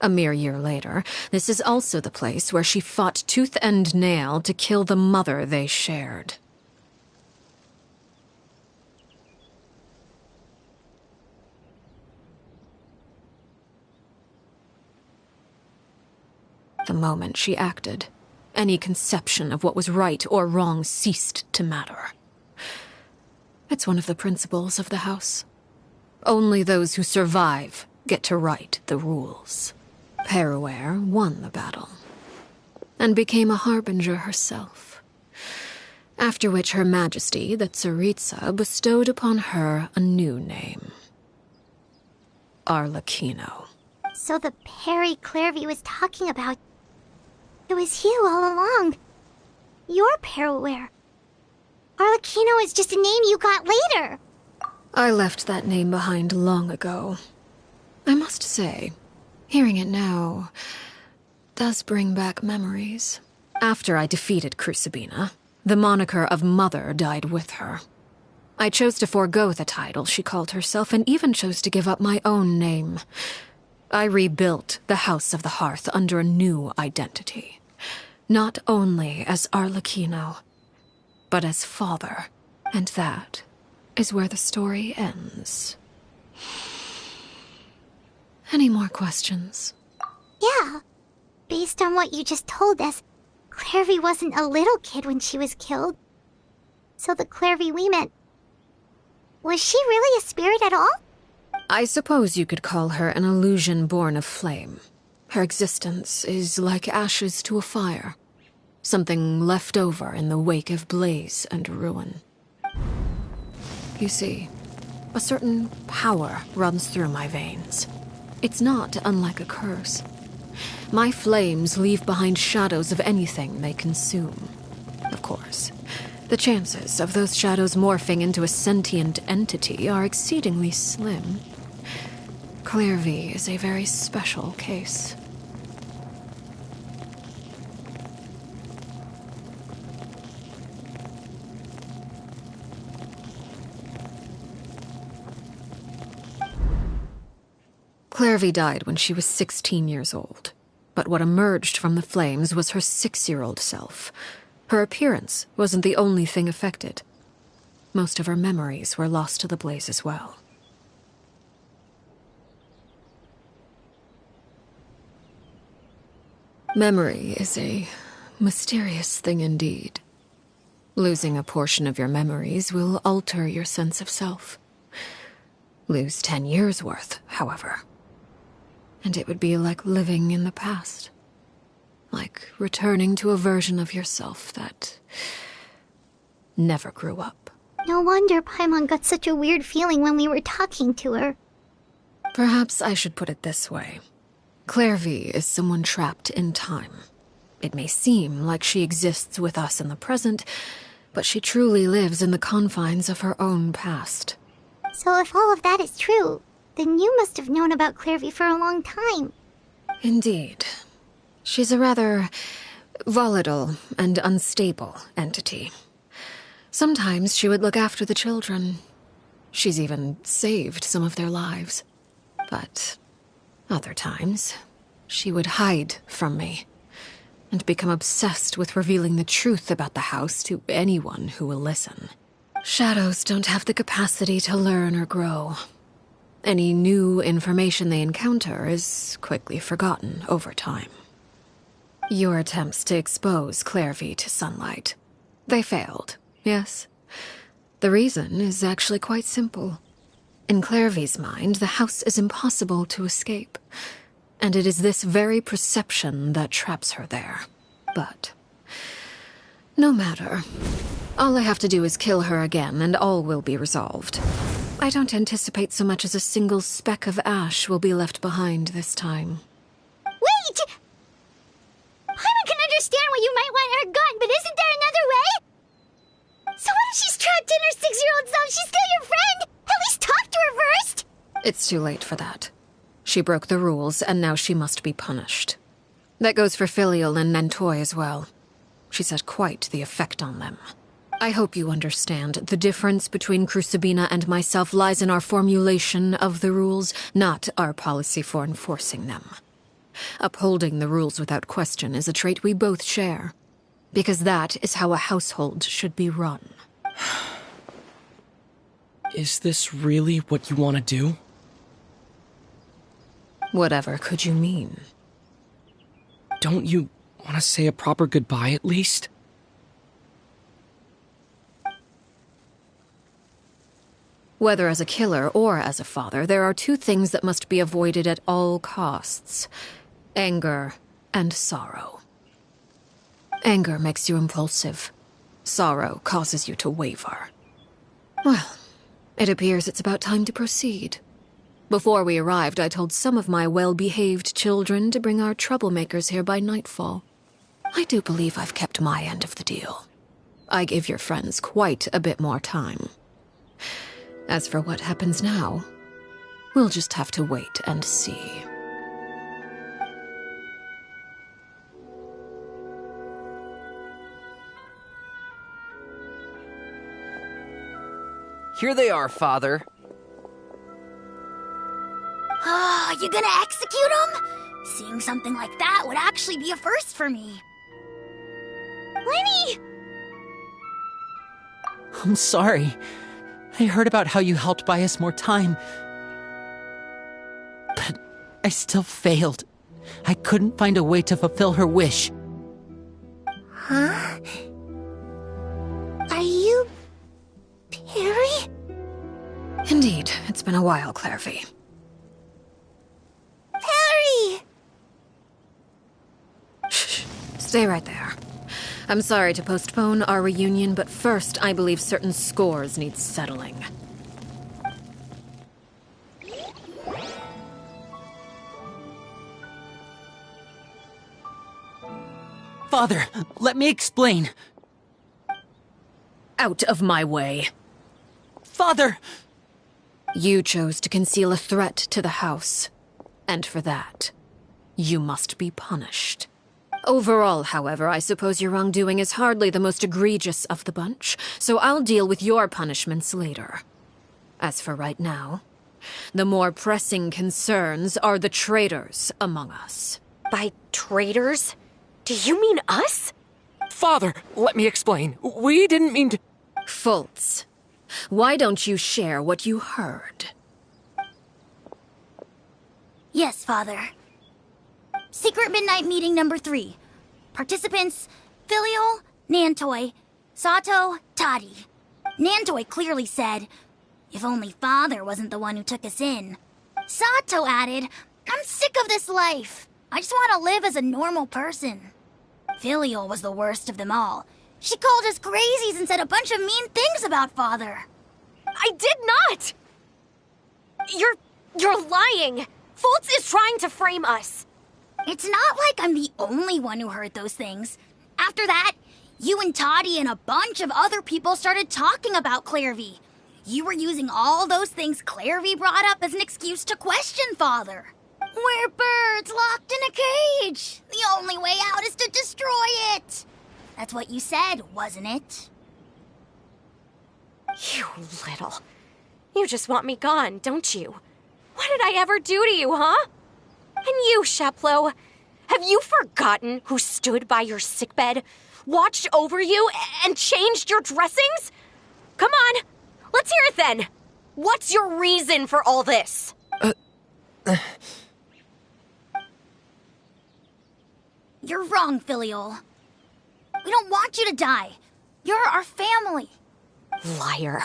A mere year later, this is also the place where she fought tooth and nail to kill the mother they shared. The moment she acted, any conception of what was right or wrong ceased to matter. It's one of the principles of the house. Only those who survive get to write the rules. Perouer won the battle, and became a harbinger herself. After which Her Majesty, the Tsaritsa, bestowed upon her a new name. Arlecchino. So the Perry Clairvy was talking about... It was you all along. You're Perouer. Arlecchino is just a name you got later. I left that name behind long ago. I must say, hearing it now does bring back memories. After I defeated Crucibina, the moniker of Mother died with her. I chose to forego the title she called herself, and even chose to give up my own name. I rebuilt the House of the Hearth under a new identity. Not only as Arlecchino, but as father. And that is where the story ends. Any more questions? Yeah. Based on what you just told us, Clairvy wasn't a little kid when she was killed. So the Clairvy we met... was she really a spirit at all? I suppose you could call her an illusion born of flame. Her existence is like ashes to a fire. Something left over in the wake of blaze and ruin. You see, a certain power runs through my veins. It's not unlike a curse. My flames leave behind shadows of anything they consume. Of course, the chances of those shadows morphing into a sentient entity are exceedingly slim. Clairvy is a very special case. Clairvy died when she was 16 years old. But what emerged from the flames was her 6-year-old self. Her appearance wasn't the only thing affected. Most of her memories were lost to the blaze as well. Memory is a mysterious thing indeed. Losing a portion of your memories will alter your sense of self. Lose 10 years' worth, however, and it would be like living in the past. Like returning to a version of yourself that never grew up. No wonder Paimon got such a weird feeling when we were talking to her. Perhaps I should put it this way. Clairvy is someone trapped in time. It may seem like she exists with us in the present, but she truly lives in the confines of her own past. So if all of that is true, then you must have known about Clairvy for a long time. Indeed. She's a rather volatile and unstable entity. Sometimes she would look after the children. She's even saved some of their lives. But other times, she would hide from me and become obsessed with revealing the truth about the house to anyone who will listen. Shadows don't have the capacity to learn or grow. Any new information they encounter is quickly forgotten over time. Your attempts to expose Clairvy to sunlight. They failed, yes. The reason is actually quite simple. In Clairvy's mind, the house is impossible to escape, and it is this very perception that traps her there. But no matter. All I have to do is kill her again, and all will be resolved. I don't anticipate so much as a single speck of ash will be left behind this time. Wait! Paimon can understand why you might want her gone, but isn't there another way? So what if she's trapped in her 6-year-old self? She's still your friend! At least talk to her first! It's too late for that. She broke the rules, and now she must be punished. That goes for Filial and Nantoy as well. She's had quite the effect on them. I hope you understand. The difference between Crucibina and myself lies in our formulation of the rules, not our policy for enforcing them. Upholding the rules without question is a trait we both share, because that is how a household should be run. Is this really what you want to do? Whatever could you mean? Don't you want to say a proper goodbye at least? Whether as a killer or as a father, there are two things that must be avoided at all costs: anger and sorrow. Anger makes you impulsive. Sorrow causes you to waver. Well, it appears it's about time to proceed. Before we arrived, I told some of my well-behaved children to bring our troublemakers here by nightfall. I do believe I've kept my end of the deal. I gave your friends quite a bit more time. As for what happens now, we'll just have to wait and see. Here they are, Father. Ah, you gonna execute him? Seeing something like that would actually be a first for me. Lenny! I'm sorry. I heard about how you helped buy us more time. But I still failed. I couldn't find a way to fulfill her wish. Huh? Are you... Perry? Indeed, it's been a while, Clairvy. Perry! Shh. Stay right there. I'm sorry to postpone our reunion, but first I believe certain scores need settling. Father, let me explain. Out of my way. Father! You chose to conceal a threat to the house. And for that, you must be punished. Overall, however, I suppose your wrongdoing is hardly the most egregious of the bunch, so I'll deal with your punishments later. As for right now, the more pressing concerns are the traitors among us. By traitors? Do you mean us? Father, let me explain. We didn't mean to... Fultz, why don't you share what you heard? Yes, Father. Secret Midnight Meeting number 3. Participants, Filial, Nantoy, Sato, Toddy. Nantoy clearly said, if only Father wasn't the one who took us in. Sato added, I'm sick of this life. I just want to live as a normal person. Filial was the worst of them all. She called us crazies and said a bunch of mean things about Father. I did not! You're lying! Fultz is trying to frame us. It's not like I'm the only one who heard those things. After that, you and Toddy and a bunch of other people started talking about Clairvy. You were using all those things Clairvy brought up as an excuse to question Father. We're birds locked in a cage. The only way out is to destroy it. That's what you said, wasn't it? You little... You just want me gone, don't you? What did I ever do to you, huh? And you, Sheplo, have you forgotten who stood by your sickbed, watched over you, and changed your dressings? Come on, let's hear it then. What's your reason for all this? You're wrong, Filial. We don't want you to die. You're our family. Liar.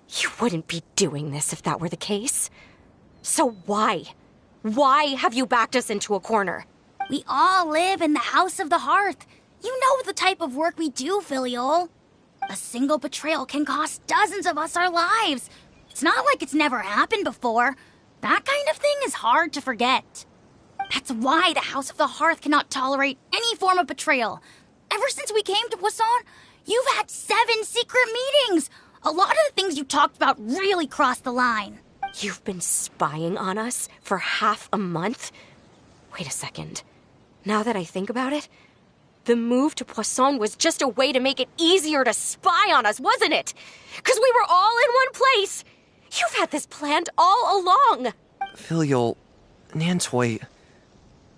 You wouldn't be doing this if that were the case. So why? Why have you backed us into a corner? We all live in the House of the Hearth. You know the type of work we do, Filial. A single betrayal can cost dozens of us our lives. It's not like it's never happened before. That kind of thing is hard to forget. That's why the House of the Hearth cannot tolerate any form of betrayal. Ever since we came to Poisson, you've had 7 secret meetings. A lot of the things you talked about really crossed the line. You've been spying on us for half a month? Wait a second. Now that I think about it, the move to Poisson was just a way to make it easier to spy on us, wasn't it? Because we were all in one place. You've had this planned all along. Filial, Nantoy,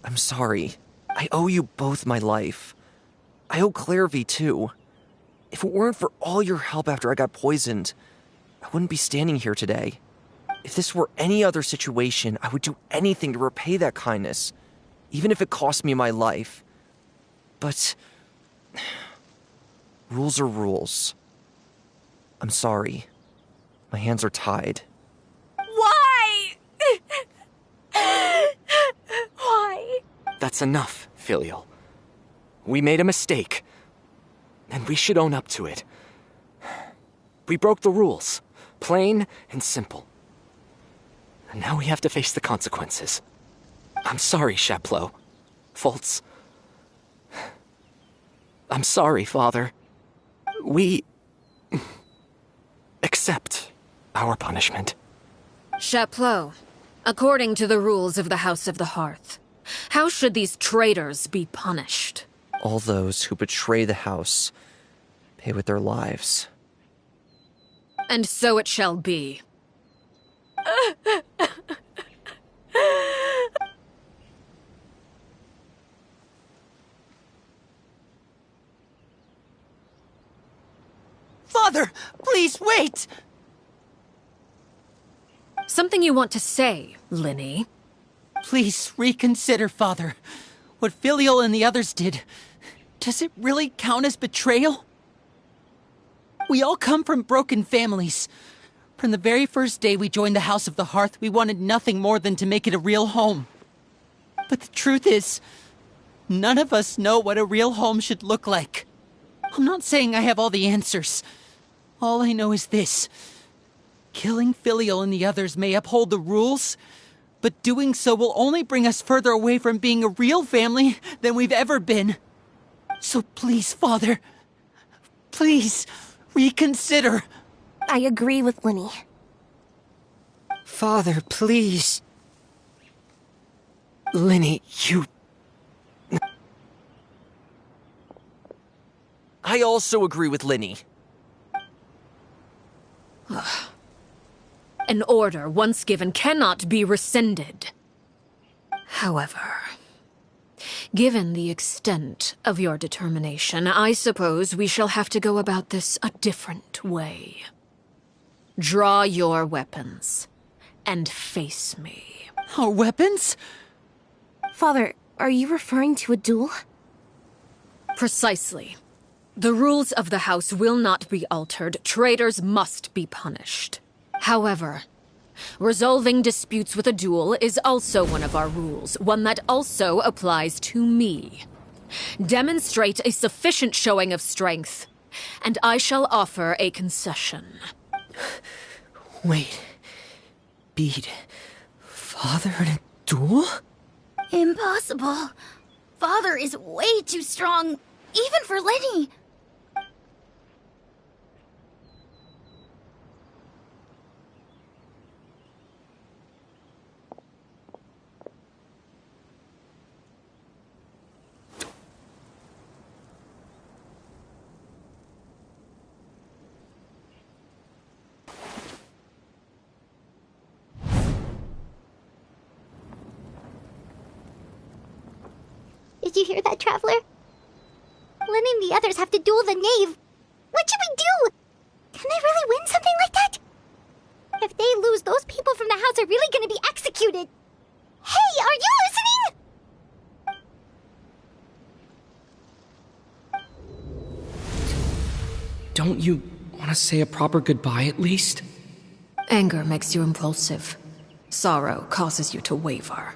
I'm sorry. I owe you both my life. I owe Clairvy too. If it weren't for all your help after I got poisoned, I wouldn't be standing here today. If this were any other situation, I would do anything to repay that kindness, even if it cost me my life. But rules are rules. I'm sorry. My hands are tied. Why? Why? That's enough, Filial. We made a mistake, and we should own up to it. We broke the rules, plain and simple. And now we have to face the consequences. I'm sorry, Sheplo. Fultz. I'm sorry, Father. We... accept our punishment. Sheplo, according to the rules of the House of the Hearth, how should these traitors be punished? All those who betray the house pay with their lives. And so it shall be. Wait! Something you want to say, Linny? Please reconsider, Father. What Filial and the others did, does it really count as betrayal? We all come from broken families. From the very first day we joined the House of the Hearth, we wanted nothing more than to make it a real home. But the truth is, none of us know what a real home should look like. I'm not saying I have all the answers. All I know is this. Killing Filial and the others may uphold the rules, but doing so will only bring us further away from being a real family than we've ever been. So please, Father, please reconsider. I agree with Linny. Father, please. Linny, you... I also agree with Linny. An order once given cannot be rescinded. However, given the extent of your determination, I suppose we shall have to go about this a different way. Draw your weapons and face me. Our weapons? Father, are you referring to a duel? Precisely. The rules of the house will not be altered. Traitors must be punished. However, resolving disputes with a duel is also one of our rules, one that also applies to me. Demonstrate a sufficient showing of strength, and I shall offer a concession. Wait. Beat Father in a duel? Impossible. Father is way too strong, even for Linny. Did you hear that, Traveler? Linny and the others have to duel the knave. What should we do? Can they really win something like that? If they lose, those people from the house are really gonna be executed. Hey, are you listening? Don't you want to say a proper goodbye at least? Anger makes you impulsive. Sorrow causes you to waver.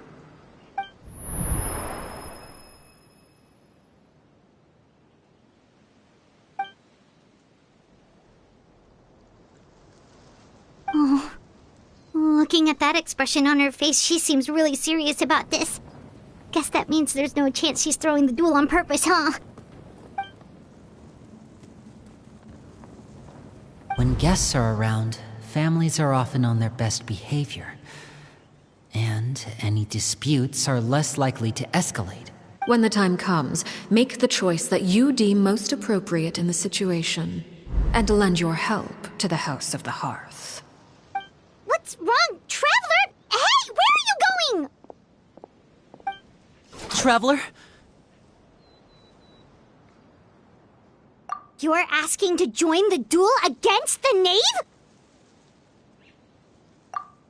Looking at that expression on her face, she seems really serious about this. Guess that means there's no chance she's throwing the duel on purpose, huh? When guests are around, families are often on their best behavior. And any disputes are less likely to escalate. When the time comes, make the choice that you deem most appropriate in the situation, and lend your help to the House of the Hearth. What's wrong, Traveler? Hey, where are you going? Traveler? You're asking to join the duel against the knave?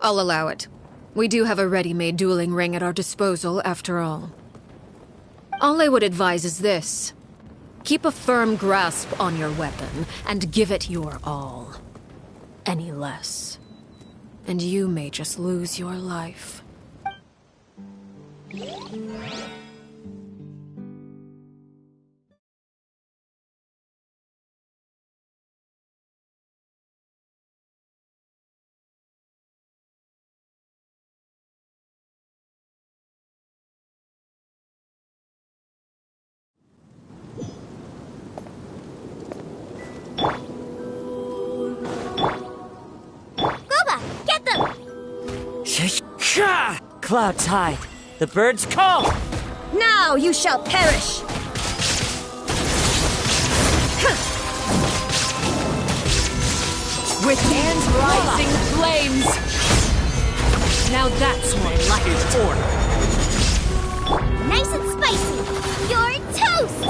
I'll allow it. We do have a ready-made dueling ring at our disposal, after all. All I would advise is this. Keep a firm grasp on your weapon, and give it your all. Any less, and you may just lose your life. Clouds high. The birds call. Now you shall perish. With hands rising flames. Now that's more like order. Nice and spicy. You're toast.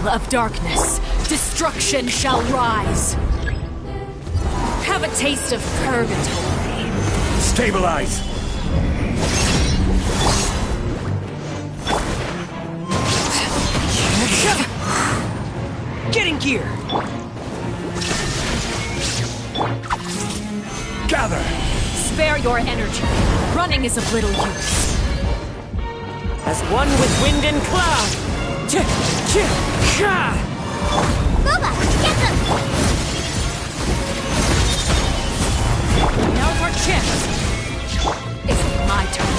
of darkness, destruction shall rise. Have a taste of purgatory. Stabilize! Get in gear! Gather! Spare your energy. Running is of little use. As one with wind and cloud! Boba, get them! Now's our chance. It's my turn.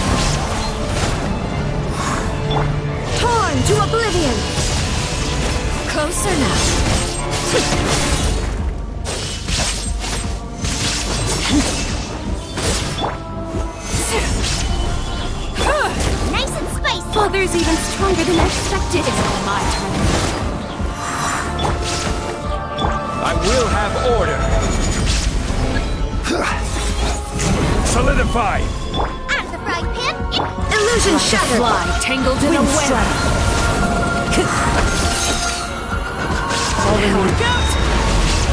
Torn to oblivion! Closer now. Nice and spicy! Father's even stronger than I expected. It's my turn. I will have order! Solidify! Out of the frying pan, Illusion shattered! Fly tangled in a web. Look out!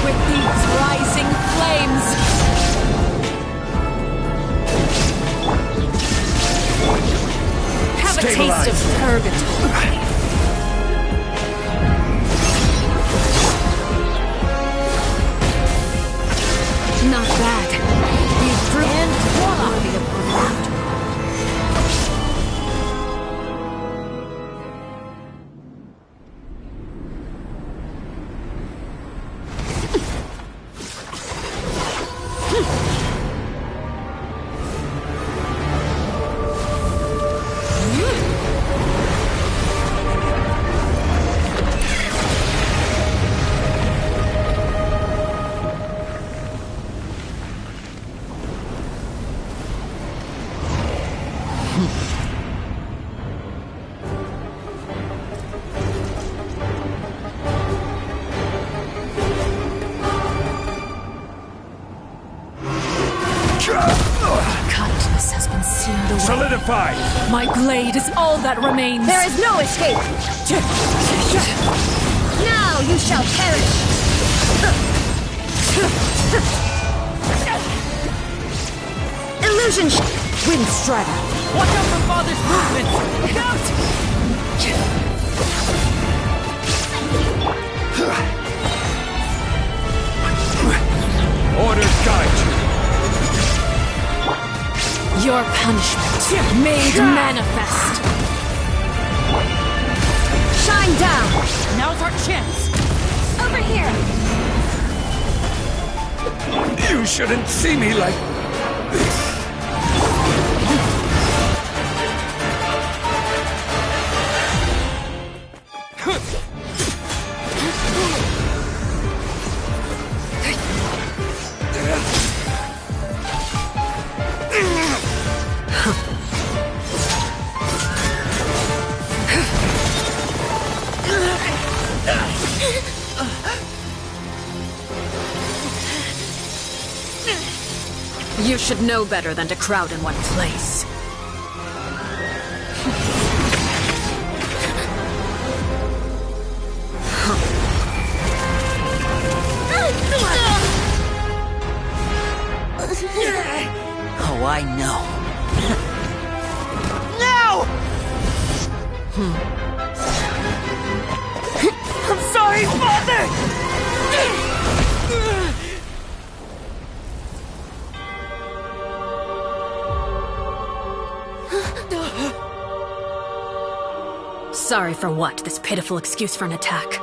With these rising flames! Have a taste of purgatory. Not bad. You've proven worthy of pursuit. Kindness has been sealed away. Solidify! My blade is all that remains. There is no escape! Now you shall perish! Illusion Wind Strider! Watch out for Father's movement! Look out! Order guide you! Your punishment made manifest. Shine down! Now's our chance. over here! You shouldn't see me like this. You should know better than to crowd in one place. Oh, I know. No! I'm sorry, Father! Sorry for what? This pitiful excuse for an attack.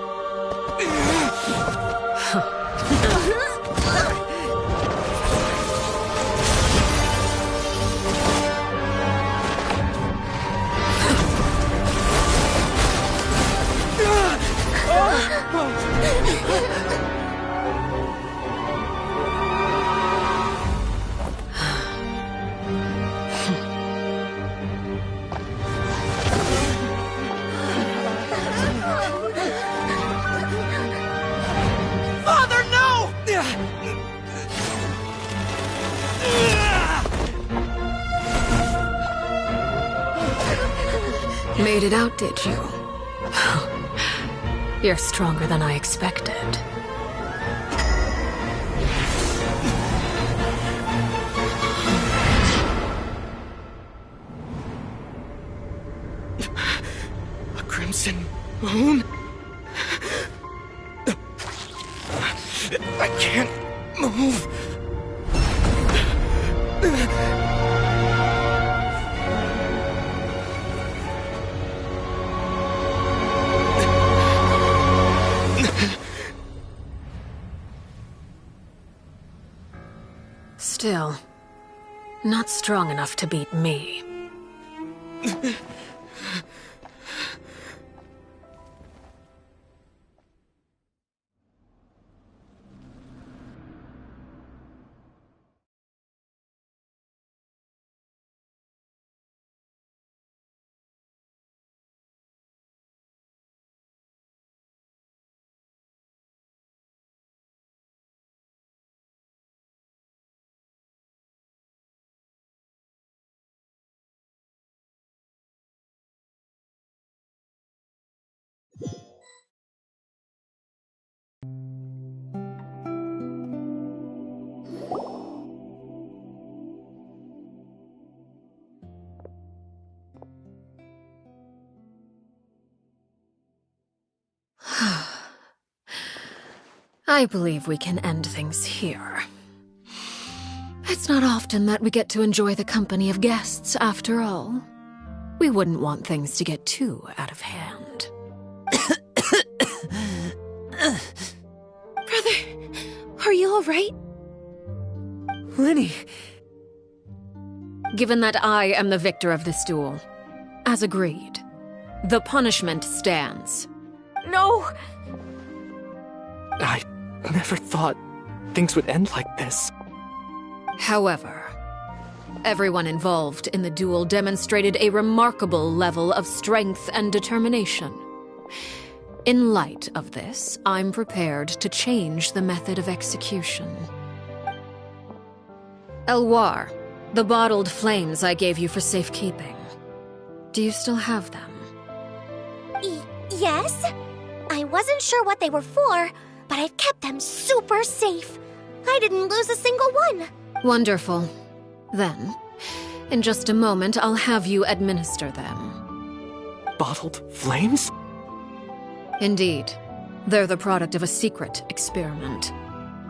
Father, no! Made it out, did you? You're stronger than I expected. A crimson moon? I can't move. Still, not strong enough to beat me. I believe we can end things here. It's not often that we get to enjoy the company of guests, after all. We wouldn't want things to get too out of hand. Brother, are you alright? Lyney! Given that I am the victor of this duel, as agreed, the punishment stands. No! I never thought things would end like this. However, everyone involved in the duel demonstrated a remarkable level of strength and determination. In light of this, I'm prepared to change the method of execution. Elwar, the bottled flames I gave you for safekeeping. Do you still have them? Yes? I wasn't sure what they were for, but I've kept them super safe. I didn't lose a single one. Wonderful. Then, in just a moment, I'll have you administer them. Bottled flames? Indeed. They're the product of a secret experiment.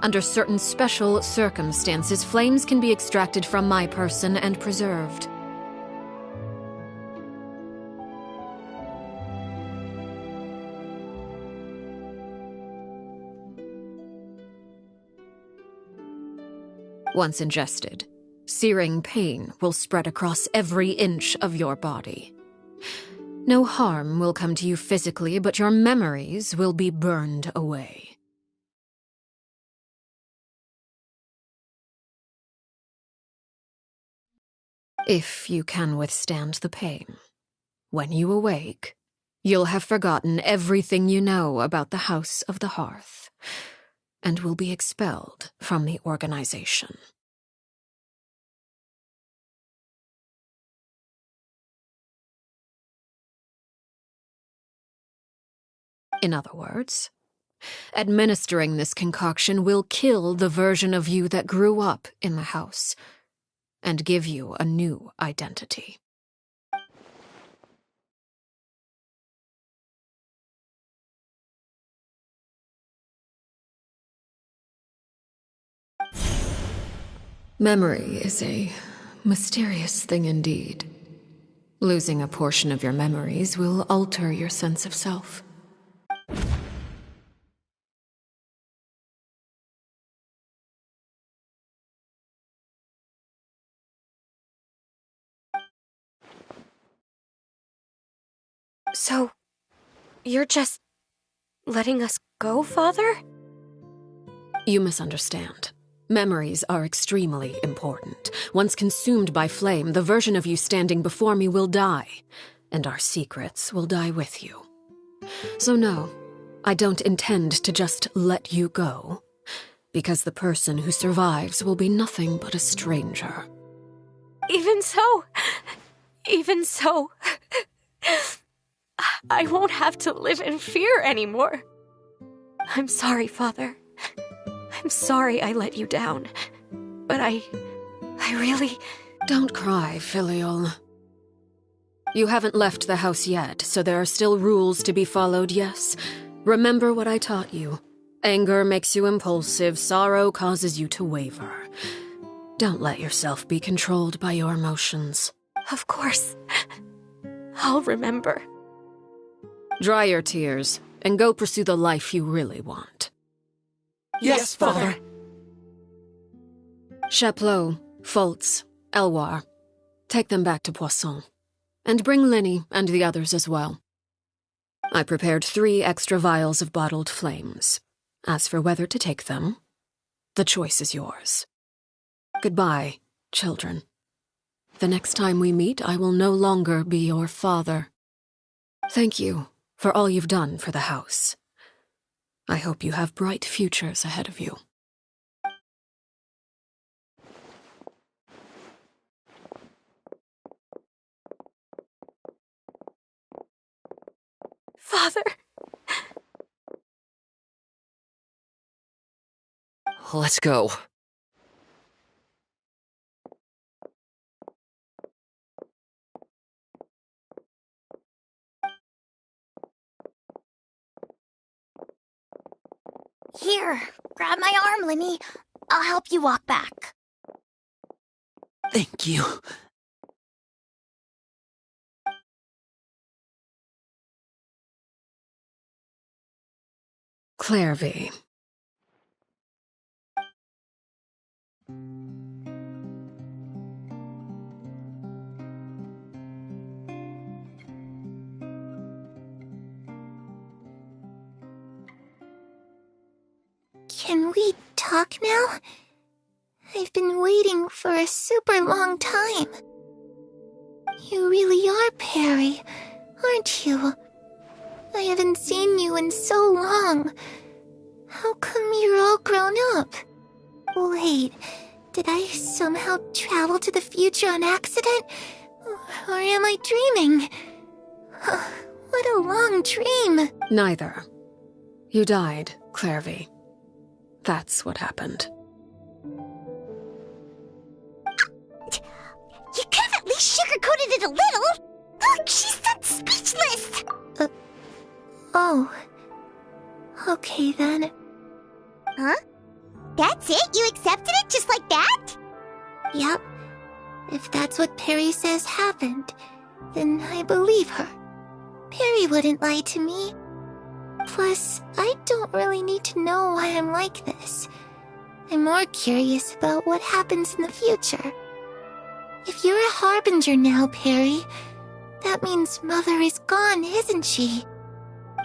Under certain special circumstances, flames can be extracted from my person and preserved. Once ingested, searing pain will spread across every inch of your body. No harm will come to you physically, but your memories will be burned away. If you can withstand the pain, when you awake, you'll have forgotten everything you know about the House of the Hearth, and will be expelled from the organization. In other words, administering this concoction will kill the version of you that grew up in the house, and give you a new identity. Memory is a mysterious thing indeed. Losing a portion of your memories will alter your sense of self. So, you're just letting us go, Father? You misunderstand. Memories are extremely important. Once consumed by flame, the version of you standing before me will die, and our secrets will die with you. So no, I don't intend to just let you go, because the person who survives will be nothing but a stranger. Even so... I won't have to live in fear anymore. I'm sorry, Father. I'm sorry I let you down. But I really... Don't cry, Filial. You haven't left the house yet, so there are still rules to be followed, yes? Remember what I taught you. Anger makes you impulsive, sorrow causes you to waver. Don't let yourself be controlled by your emotions. Of course. I'll remember. Dry your tears, and go pursue the life you really want. Yes, Father. Chaplot, Foltz, Elwar, take them back to Poisson. And bring Linny and the others as well. I prepared 3 extra vials of bottled flames. As for whether to take them, the choice is yours. Goodbye, children. The next time we meet, I will no longer be your father. Thank you for all you've done for the house. I hope you have bright futures ahead of you. Father! Let's go. Here, grab my arm, Linny. I'll help you walk back. Thank you. Clairvy. Can we talk now? I've been waiting for a super long time. You really are Perry, aren't you? I haven't seen you in so long. How come you're all grown up? Wait, did I somehow travel to the future on accident? Or am I dreaming? What a long dream. Neither. You died, Clairvy. That's what happened. You could have at least sugarcoated it a little. Look, she's that speechless. Oh. Okay then. Huh? That's it? You accepted it just like that? Yep. If that's what Perry says happened, then I believe her. Perry wouldn't lie to me. Plus, I don't really need to know why I'm like this. I'm more curious about what happens in the future. If you're a harbinger now, Perry, that means Mother is gone, isn't she?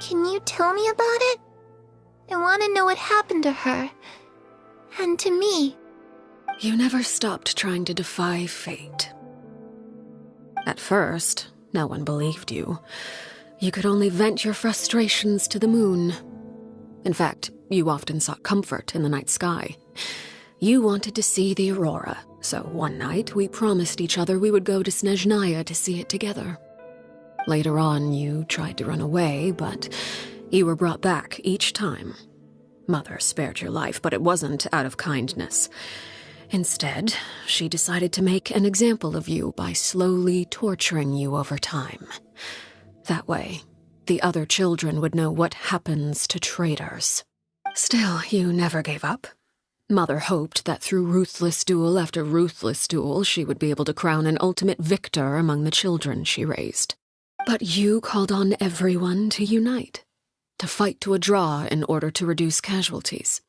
Can you tell me about it? I want to know what happened to her. And to me. You never stopped trying to defy fate. At first, no one believed you. You could only vent your frustrations to the moon. In fact, you often sought comfort in the night sky. You wanted to see the aurora, so one night we promised each other we would go to Snezhnaya to see it together. Later on, you tried to run away, but you were brought back each time. Mother spared your life, but it wasn't out of kindness. Instead, she decided to make an example of you by slowly torturing you over time. That way, the other children would know what happens to traitors. Still, you never gave up. Mother hoped that through ruthless duel after ruthless duel, she would be able to crown an ultimate victor among the children she raised. But you called on everyone to unite, to fight to a draw in order to reduce casualties.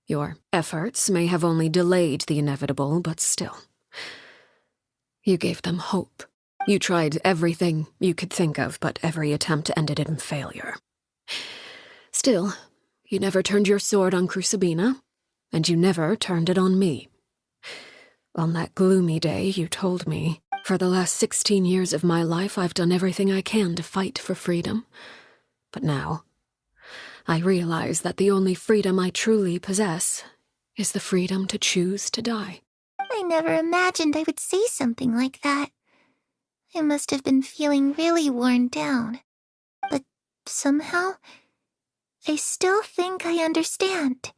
Your efforts may have only delayed the inevitable, but still. You gave them hope. You tried everything you could think of, but every attempt ended in failure. Still, you never turned your sword on Crucibina, and you never turned it on me. On that gloomy day, you told me, for the last 16 years of my life, I've done everything I can to fight for freedom. But now, I realize that the only freedom I truly possess is the freedom to choose to die. I never imagined I would say something like that. I must have been feeling really worn down. somehow, I still think I understand.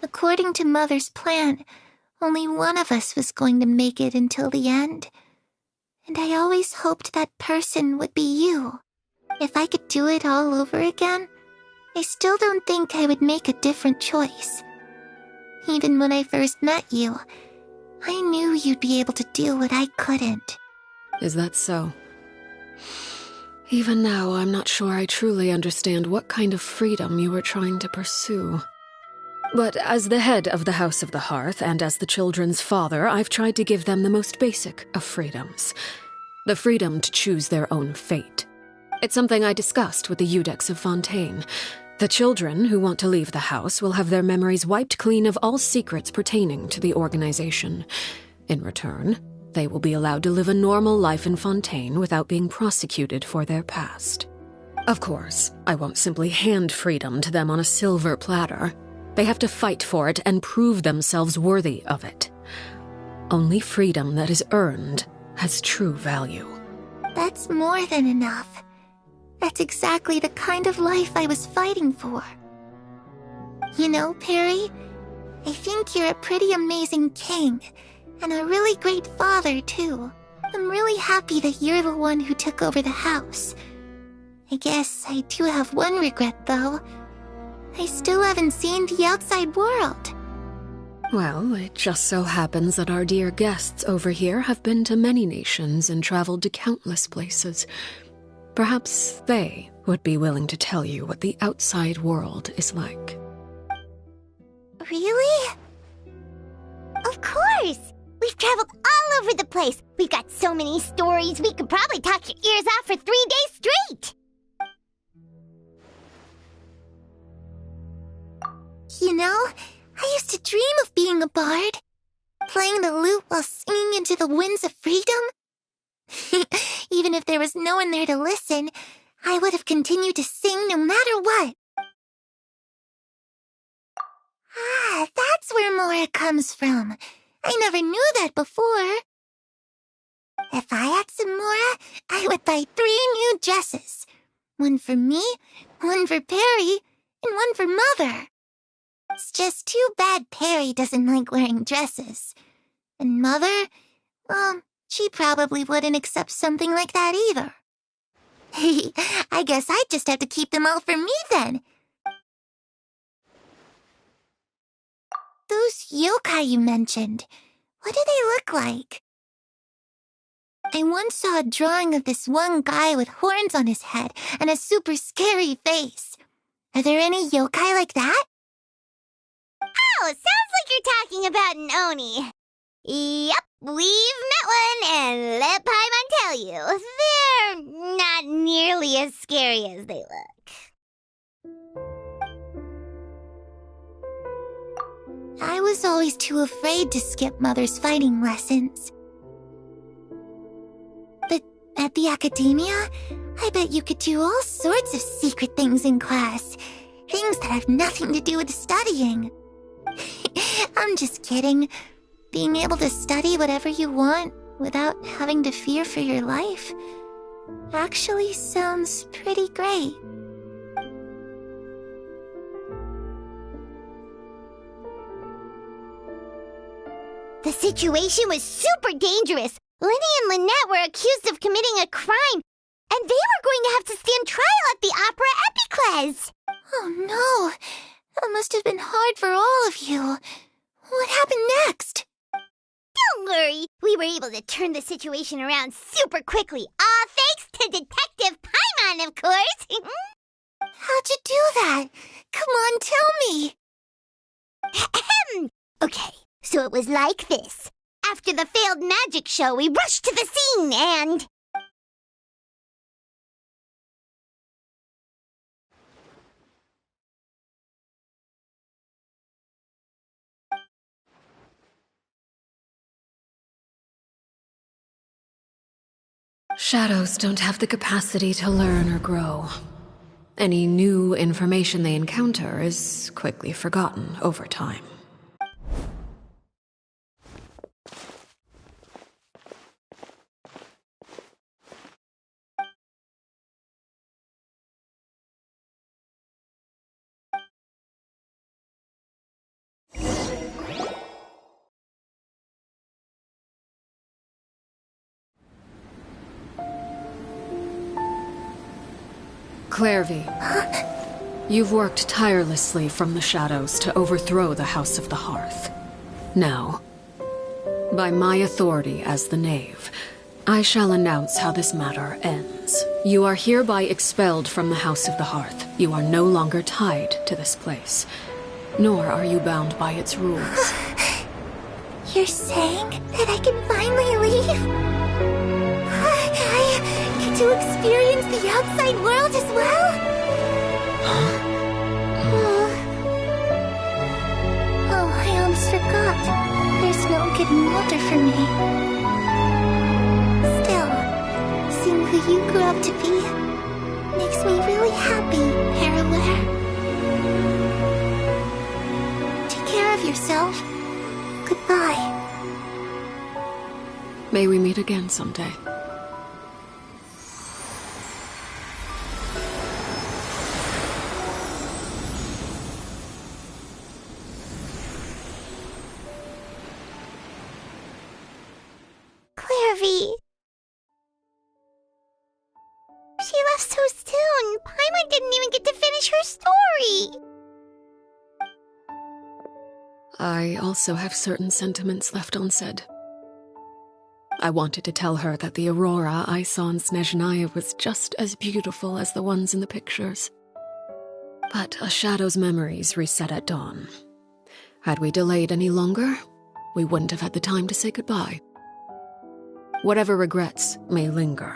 According to Mother's plan, only one of us was going to make it until the end. And I always hoped that person would be you. If I could do it all over again, I still don't think I would make a different choice. Even when I first met you, I knew you'd be able to do what I couldn't. Is that so? Even now, I'm not sure I truly understand what kind of freedom you were trying to pursue. But as the head of the House of the Hearth and as the children's father, I've tried to give them the most basic of freedoms. The freedom to choose their own fate. It's something I discussed with the Eudex of Fontaine. The children who want to leave the house will have their memories wiped clean of all secrets pertaining to the organization. In return, they will be allowed to live a normal life in Fontaine without being prosecuted for their past. Of course, I won't simply hand freedom to them on a silver platter. They have to fight for it and prove themselves worthy of it. Only freedom that is earned has true value. That's more than enough. That's exactly the kind of life I was fighting for. You know, Perry, I think you're a pretty amazing king, and a really great father, too. I'm really happy that you're the one who took over the house. I guess I do have one regret, though. I still haven't seen the outside world. Well, it just so happens that our dear guests over here have been to many nations and traveled to countless places. Perhaps they would be willing to tell you what the outside world is like. Really? Of course! We've traveled all over the place. We've got so many stories, we could probably talk your ears off for 3 days straight! You know, I used to dream of being a bard. Playing the lute while singing into the winds of freedom. Even if there was no one there to listen, I would have continued to sing no matter what. Ah, that's where Mora comes from. I never knew that before. If I had some Mora, I would buy 3 new dresses. One for me, one for Perry, and one for Mother. It's just too bad Perry doesn't like wearing dresses. And Mother, well, she probably wouldn't accept something like that either. I guess I'd just have to keep them all for me then. Those yokai you mentioned, what do they look like? I once saw a drawing of this one guy with horns on his head and a super scary face. Are there any yokai like that? Oh, sounds like you're talking about an Oni. Yep, we've met one, and let Paimon tell you, they're not nearly as scary as they look. I was always too afraid to skip Mother's fighting lessons. But at the academia, I bet you could do all sorts of secret things in class. Things that have nothing to do with studying. I'm just kidding. Being able to study whatever you want without having to fear for your life actually sounds pretty great. The situation was super dangerous. Lenny and Lynette were accused of committing a crime, and they were going to have to stand trial at the Opera Epicles. Oh no, that must have been hard for all of you. What happened next? Don't worry, we were able to turn the situation around super quickly. All thanks to Detective Paimon, of course. How'd you do that? Come on, tell me. Okay, so it was like this. After the failed magic show, we rushed to the scene and... Shadows don't have the capacity to learn or grow. Any new information they encounter is quickly forgotten over time. Clairvy, you've worked tirelessly from the shadows to overthrow the House of the Hearth. Now, by my authority as the Knave, I shall announce how this matter ends. You are hereby expelled from the House of the Hearth. You are no longer tied to this place, nor are you bound by its rules. You're saying that I can finally leave? I get to experience the outside world as well? Oh, I almost forgot. There's no getting older for me. Still, seeing who you grew up to be makes me really happy, Parallel. Take care of yourself. Goodbye. May we meet again someday. Clairvy. She left so soon. Paimon didn't even get to finish her story. I also have certain sentiments left unsaid. I wanted to tell her that the aurora I saw in Snezhnaya was just as beautiful as the ones in the pictures. But a shadow's memories reset at dawn. Had we delayed any longer, we wouldn't have had the time to say goodbye. Whatever regrets may linger,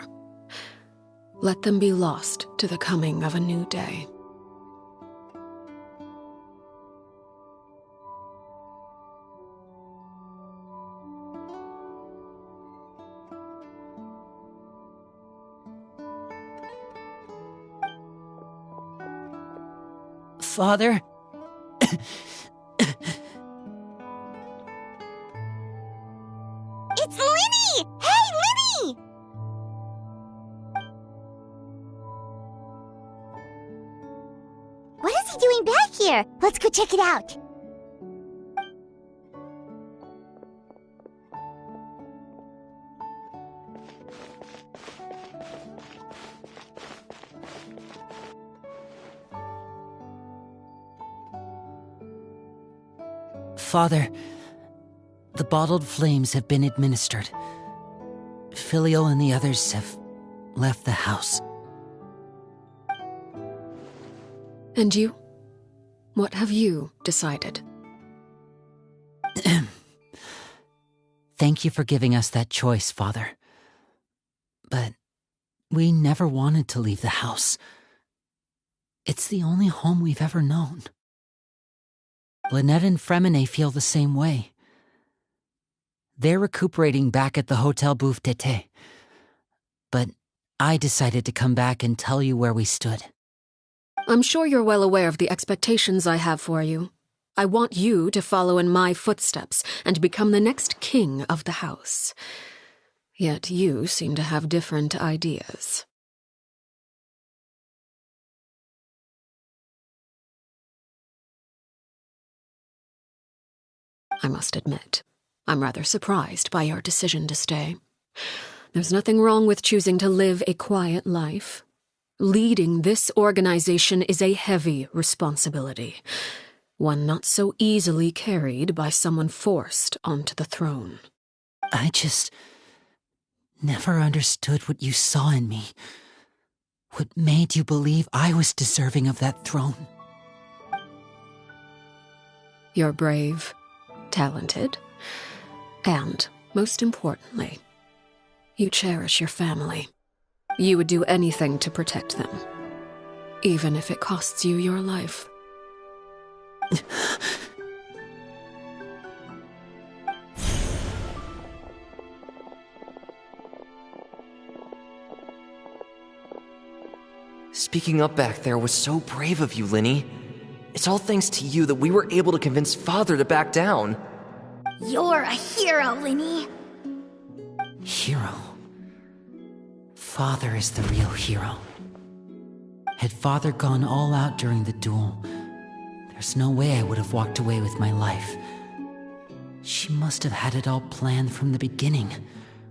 let them be lost to the coming of a new day. Father? It's Linny! Hey, Linny! What is he doing back here? Let's go check it out. Father, the bottled flames have been administered. Filio and the others have left the house. And you? What have you decided? Thank you for giving us that choice, Father. But we never wanted to leave the house. It's the only home we've ever known. Lynette and Fremine feel the same way. They're recuperating back at the Hotel Bouffe d'été. But I decided to come back and tell you where we stood. I'm sure you're well aware of the expectations I have for you. I want you to follow in my footsteps and become the next king of the house. Yet you seem to have different ideas. I must admit, I'm rather surprised by your decision to stay. There's nothing wrong with choosing to live a quiet life. Leading this organization is a heavy responsibility, one not so easily carried by someone forced onto the throne. I just never understood what you saw in me. What made you believe I was deserving of that throne? You're brave, talented, and, most importantly, you cherish your family. You would do anything to protect them, even if it costs you your life. Speaking up back there was so brave of you, Linny. It's all thanks to you that we were able to convince Father to back down. You're a hero, Linny. Hero? Father is the real hero. Had Father gone all out during the duel, there's no way I would have walked away with my life. She must have had it all planned from the beginning,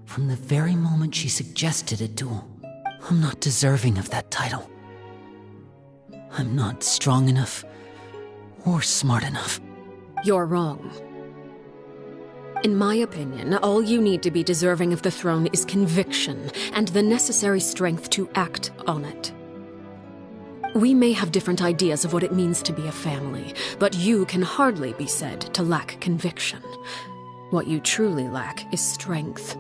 from the very moment she suggested a duel. I'm not deserving of that title. I'm not strong enough or smart enough. You're wrong. In my opinion, all you need to be deserving of the throne is conviction and the necessary strength to act on it. We may have different ideas of what it means to be a family, but you can hardly be said to lack conviction. What you truly lack is strength.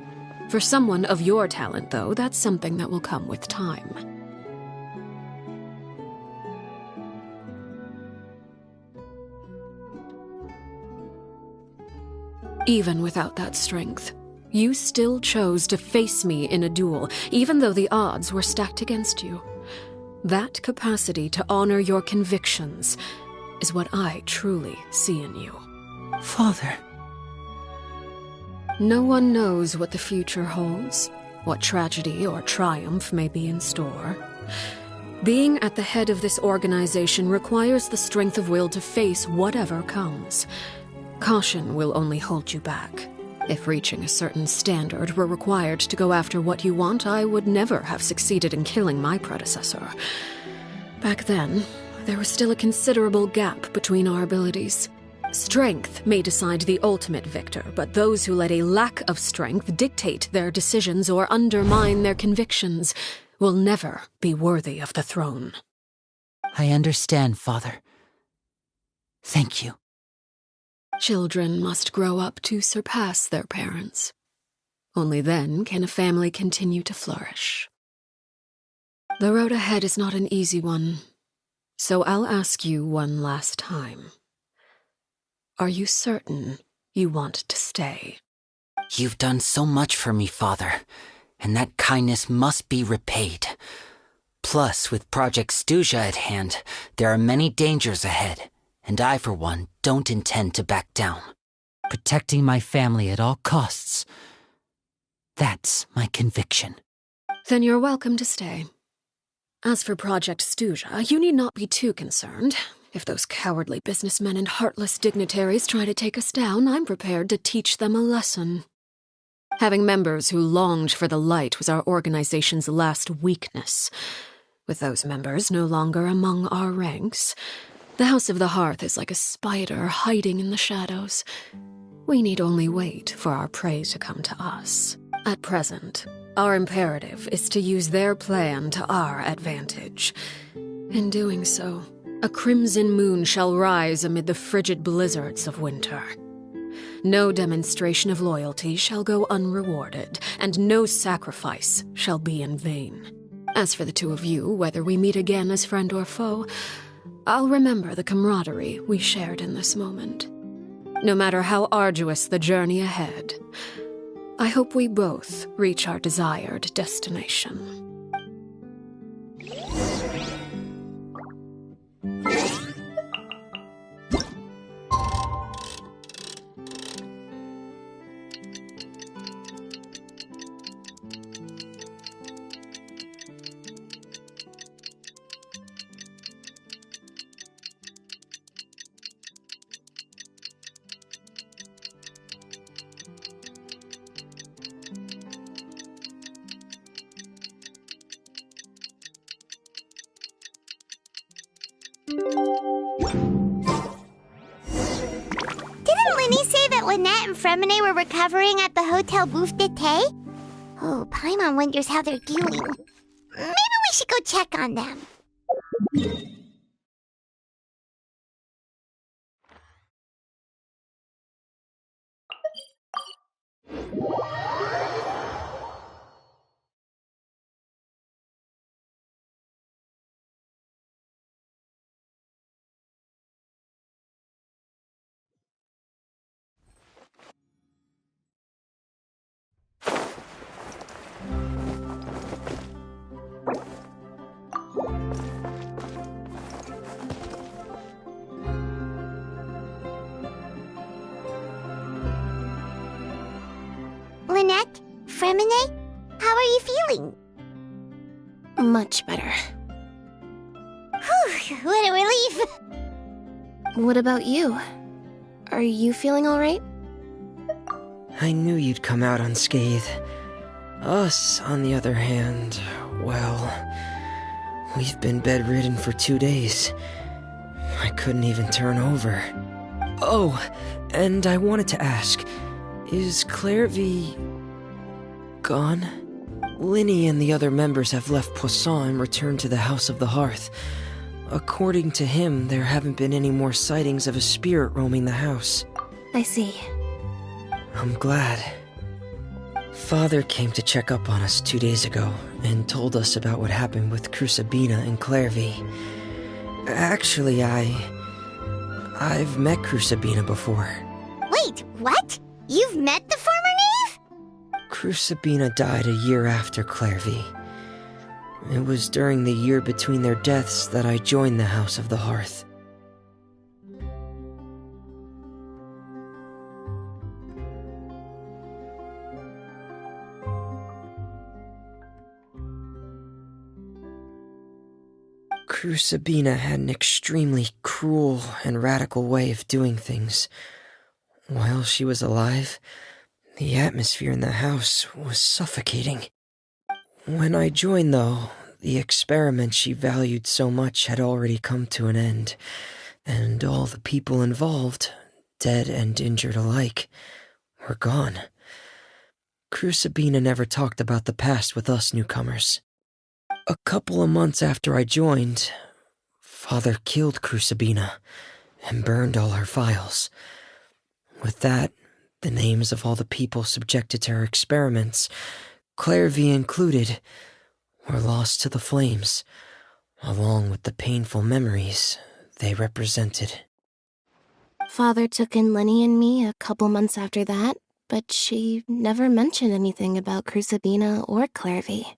For someone of your talent, though, that's something that will come with time. Even without that strength, you still chose to face me in a duel, even though the odds were stacked against you. That capacity to honor your convictions is what I truly see in you. Father. No one knows what the future holds, what tragedy or triumph may be in store. Being at the head of this organization requires the strength of will to face whatever comes. Caution will only hold you back. If reaching a certain standard were required to go after what you want, I would never have succeeded in killing my predecessor. Back then, there was still a considerable gap between our abilities. Strength may decide the ultimate victor, but those who let a lack of strength dictate their decisions or undermine their convictions will never be worthy of the throne. I understand, Father. Thank you. Children must grow up to surpass their parents. Only then can a family continue to flourish. The road ahead is not an easy one, so I'll ask you one last time. Are you certain you want to stay? You've done so much for me, Father, and that kindness must be repaid. Plus, with Project Stuja at hand, there are many dangers ahead. And I, for one, don't intend to back down. Protecting my family at all costs. That's my conviction. Then you're welcome to stay. As for Project Stuja, you need not be too concerned. If those cowardly businessmen and heartless dignitaries try to take us down, I'm prepared to teach them a lesson. Having members who longed for the light was our organization's last weakness. With those members no longer among our ranks, the House of the Hearth is like a spider hiding in the shadows. We need only wait for our prey to come to us. At present, our imperative is to use their plan to our advantage. In doing so, a crimson moon shall rise amid the frigid blizzards of winter. No demonstration of loyalty shall go unrewarded, and no sacrifice shall be in vain. As for the two of you, whether we meet again as friend or foe, I'll remember the camaraderie we shared in this moment. No matter how arduous the journey ahead, I hope we both reach our desired destination. Lynette and Fremine were recovering at the Hotel Bouffe d'été? Oh, Paimon wonders how they're doing. Maybe we should go check on them. Lynette? Fremine? How are you feeling? Much better. Whew, what a relief! What about you? Are you feeling alright? I knew you'd come out unscathed. Us, on the other hand, well, We've been bedridden for 2 days. I couldn't even turn over. Oh, and I wanted to ask, is Clairvy gone? Linny and the other members have left Poisson and returned to the House of the Hearth. According to him, there haven't been any more sightings of a spirit roaming the house. I see. I'm glad. Father came to check up on us 2 days ago and told us about what happened with Crucibina and Clairvy. Actually, I've met Crucibina before. Wait, what? You've met the former knave? Crucibina died a year after Clairvy. It was during the year between their deaths that I joined the House of the Hearth. Crucibina had an extremely cruel and radical way of doing things. While she was alive, the atmosphere in the house was suffocating. When I joined, though, the experiment she valued so much had already come to an end, and all the people involved, dead and injured alike, were gone. Crucibina never talked about the past with us newcomers. A couple of months after I joined, Father killed Crucibina and burned all her files. With that, the names of all the people subjected to her experiments, Clairvy included, were lost to the flames, along with the painful memories they represented. Father took in Lenny and me a couple months after that, but she never mentioned anything about Crucibina or Clairvy.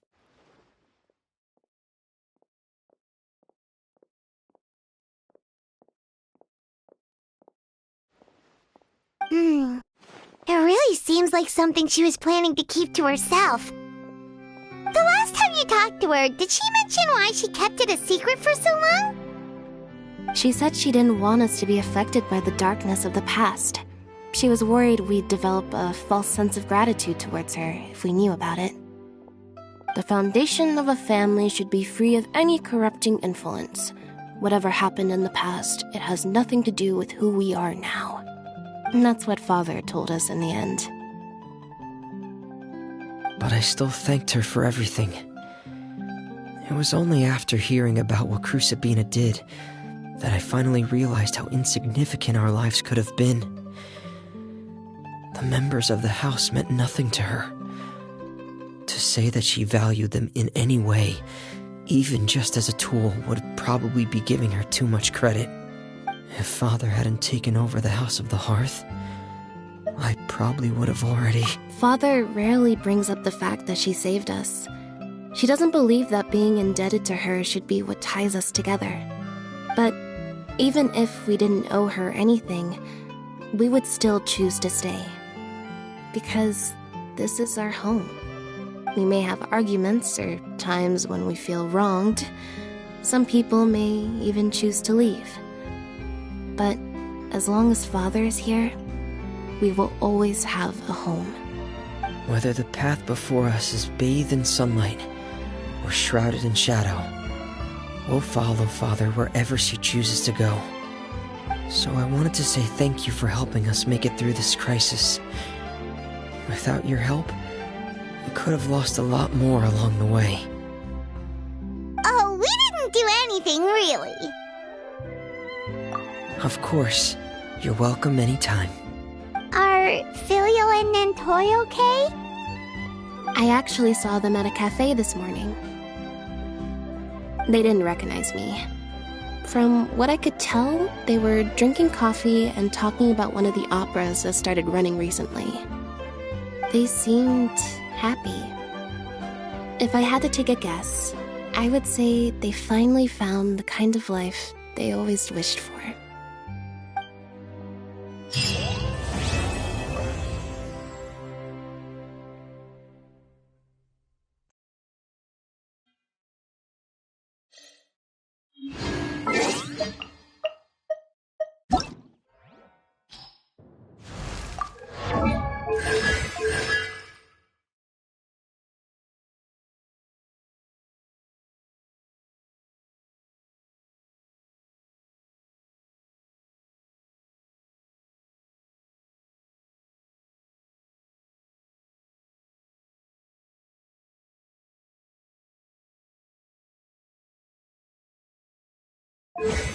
It really seems like something she was planning to keep to herself. The last time you talked to her, did she mention why she kept it a secret for so long? She said she didn't want us to be affected by the darkness of the past. She was worried we'd develop a false sense of gratitude towards her if we knew about it. The foundation of a family should be free of any corrupting influence. Whatever happened in the past, it has nothing to do with who we are now. And that's what Father told us in the end. But I still thanked her for everything. It was only after hearing about what Crucibina did that I finally realized how insignificant our lives could have been. The members of the house meant nothing to her. To say that she valued them in any way, even just as a tool, would probably be giving her too much credit. If Father hadn't taken over the House of the Hearth, I probably would have already... Father rarely brings up the fact that she saved us. She doesn't believe that being indebted to her should be what ties us together. But even if we didn't owe her anything, we would still choose to stay. Because this is our home. We may have arguments or times when we feel wronged. Some people may even choose to leave. But as long as Father is here, we will always have a home. Whether the path before us is bathed in sunlight or shrouded in shadow, we'll follow Father wherever she chooses to go. So I wanted to say thank you for helping us make it through this crisis. Without your help, we could have lost a lot more along the way. Oh, we didn't do anything, really. Of course. You're welcome anytime. Are Filial and Nantoy okay? I actually saw them at a cafe this morning. They didn't recognize me. From what I could tell, they were drinking coffee and talking about one of the operas that started running recently. They seemed happy. If I had to take a guess, I would say they finally found the kind of life they always wished for. you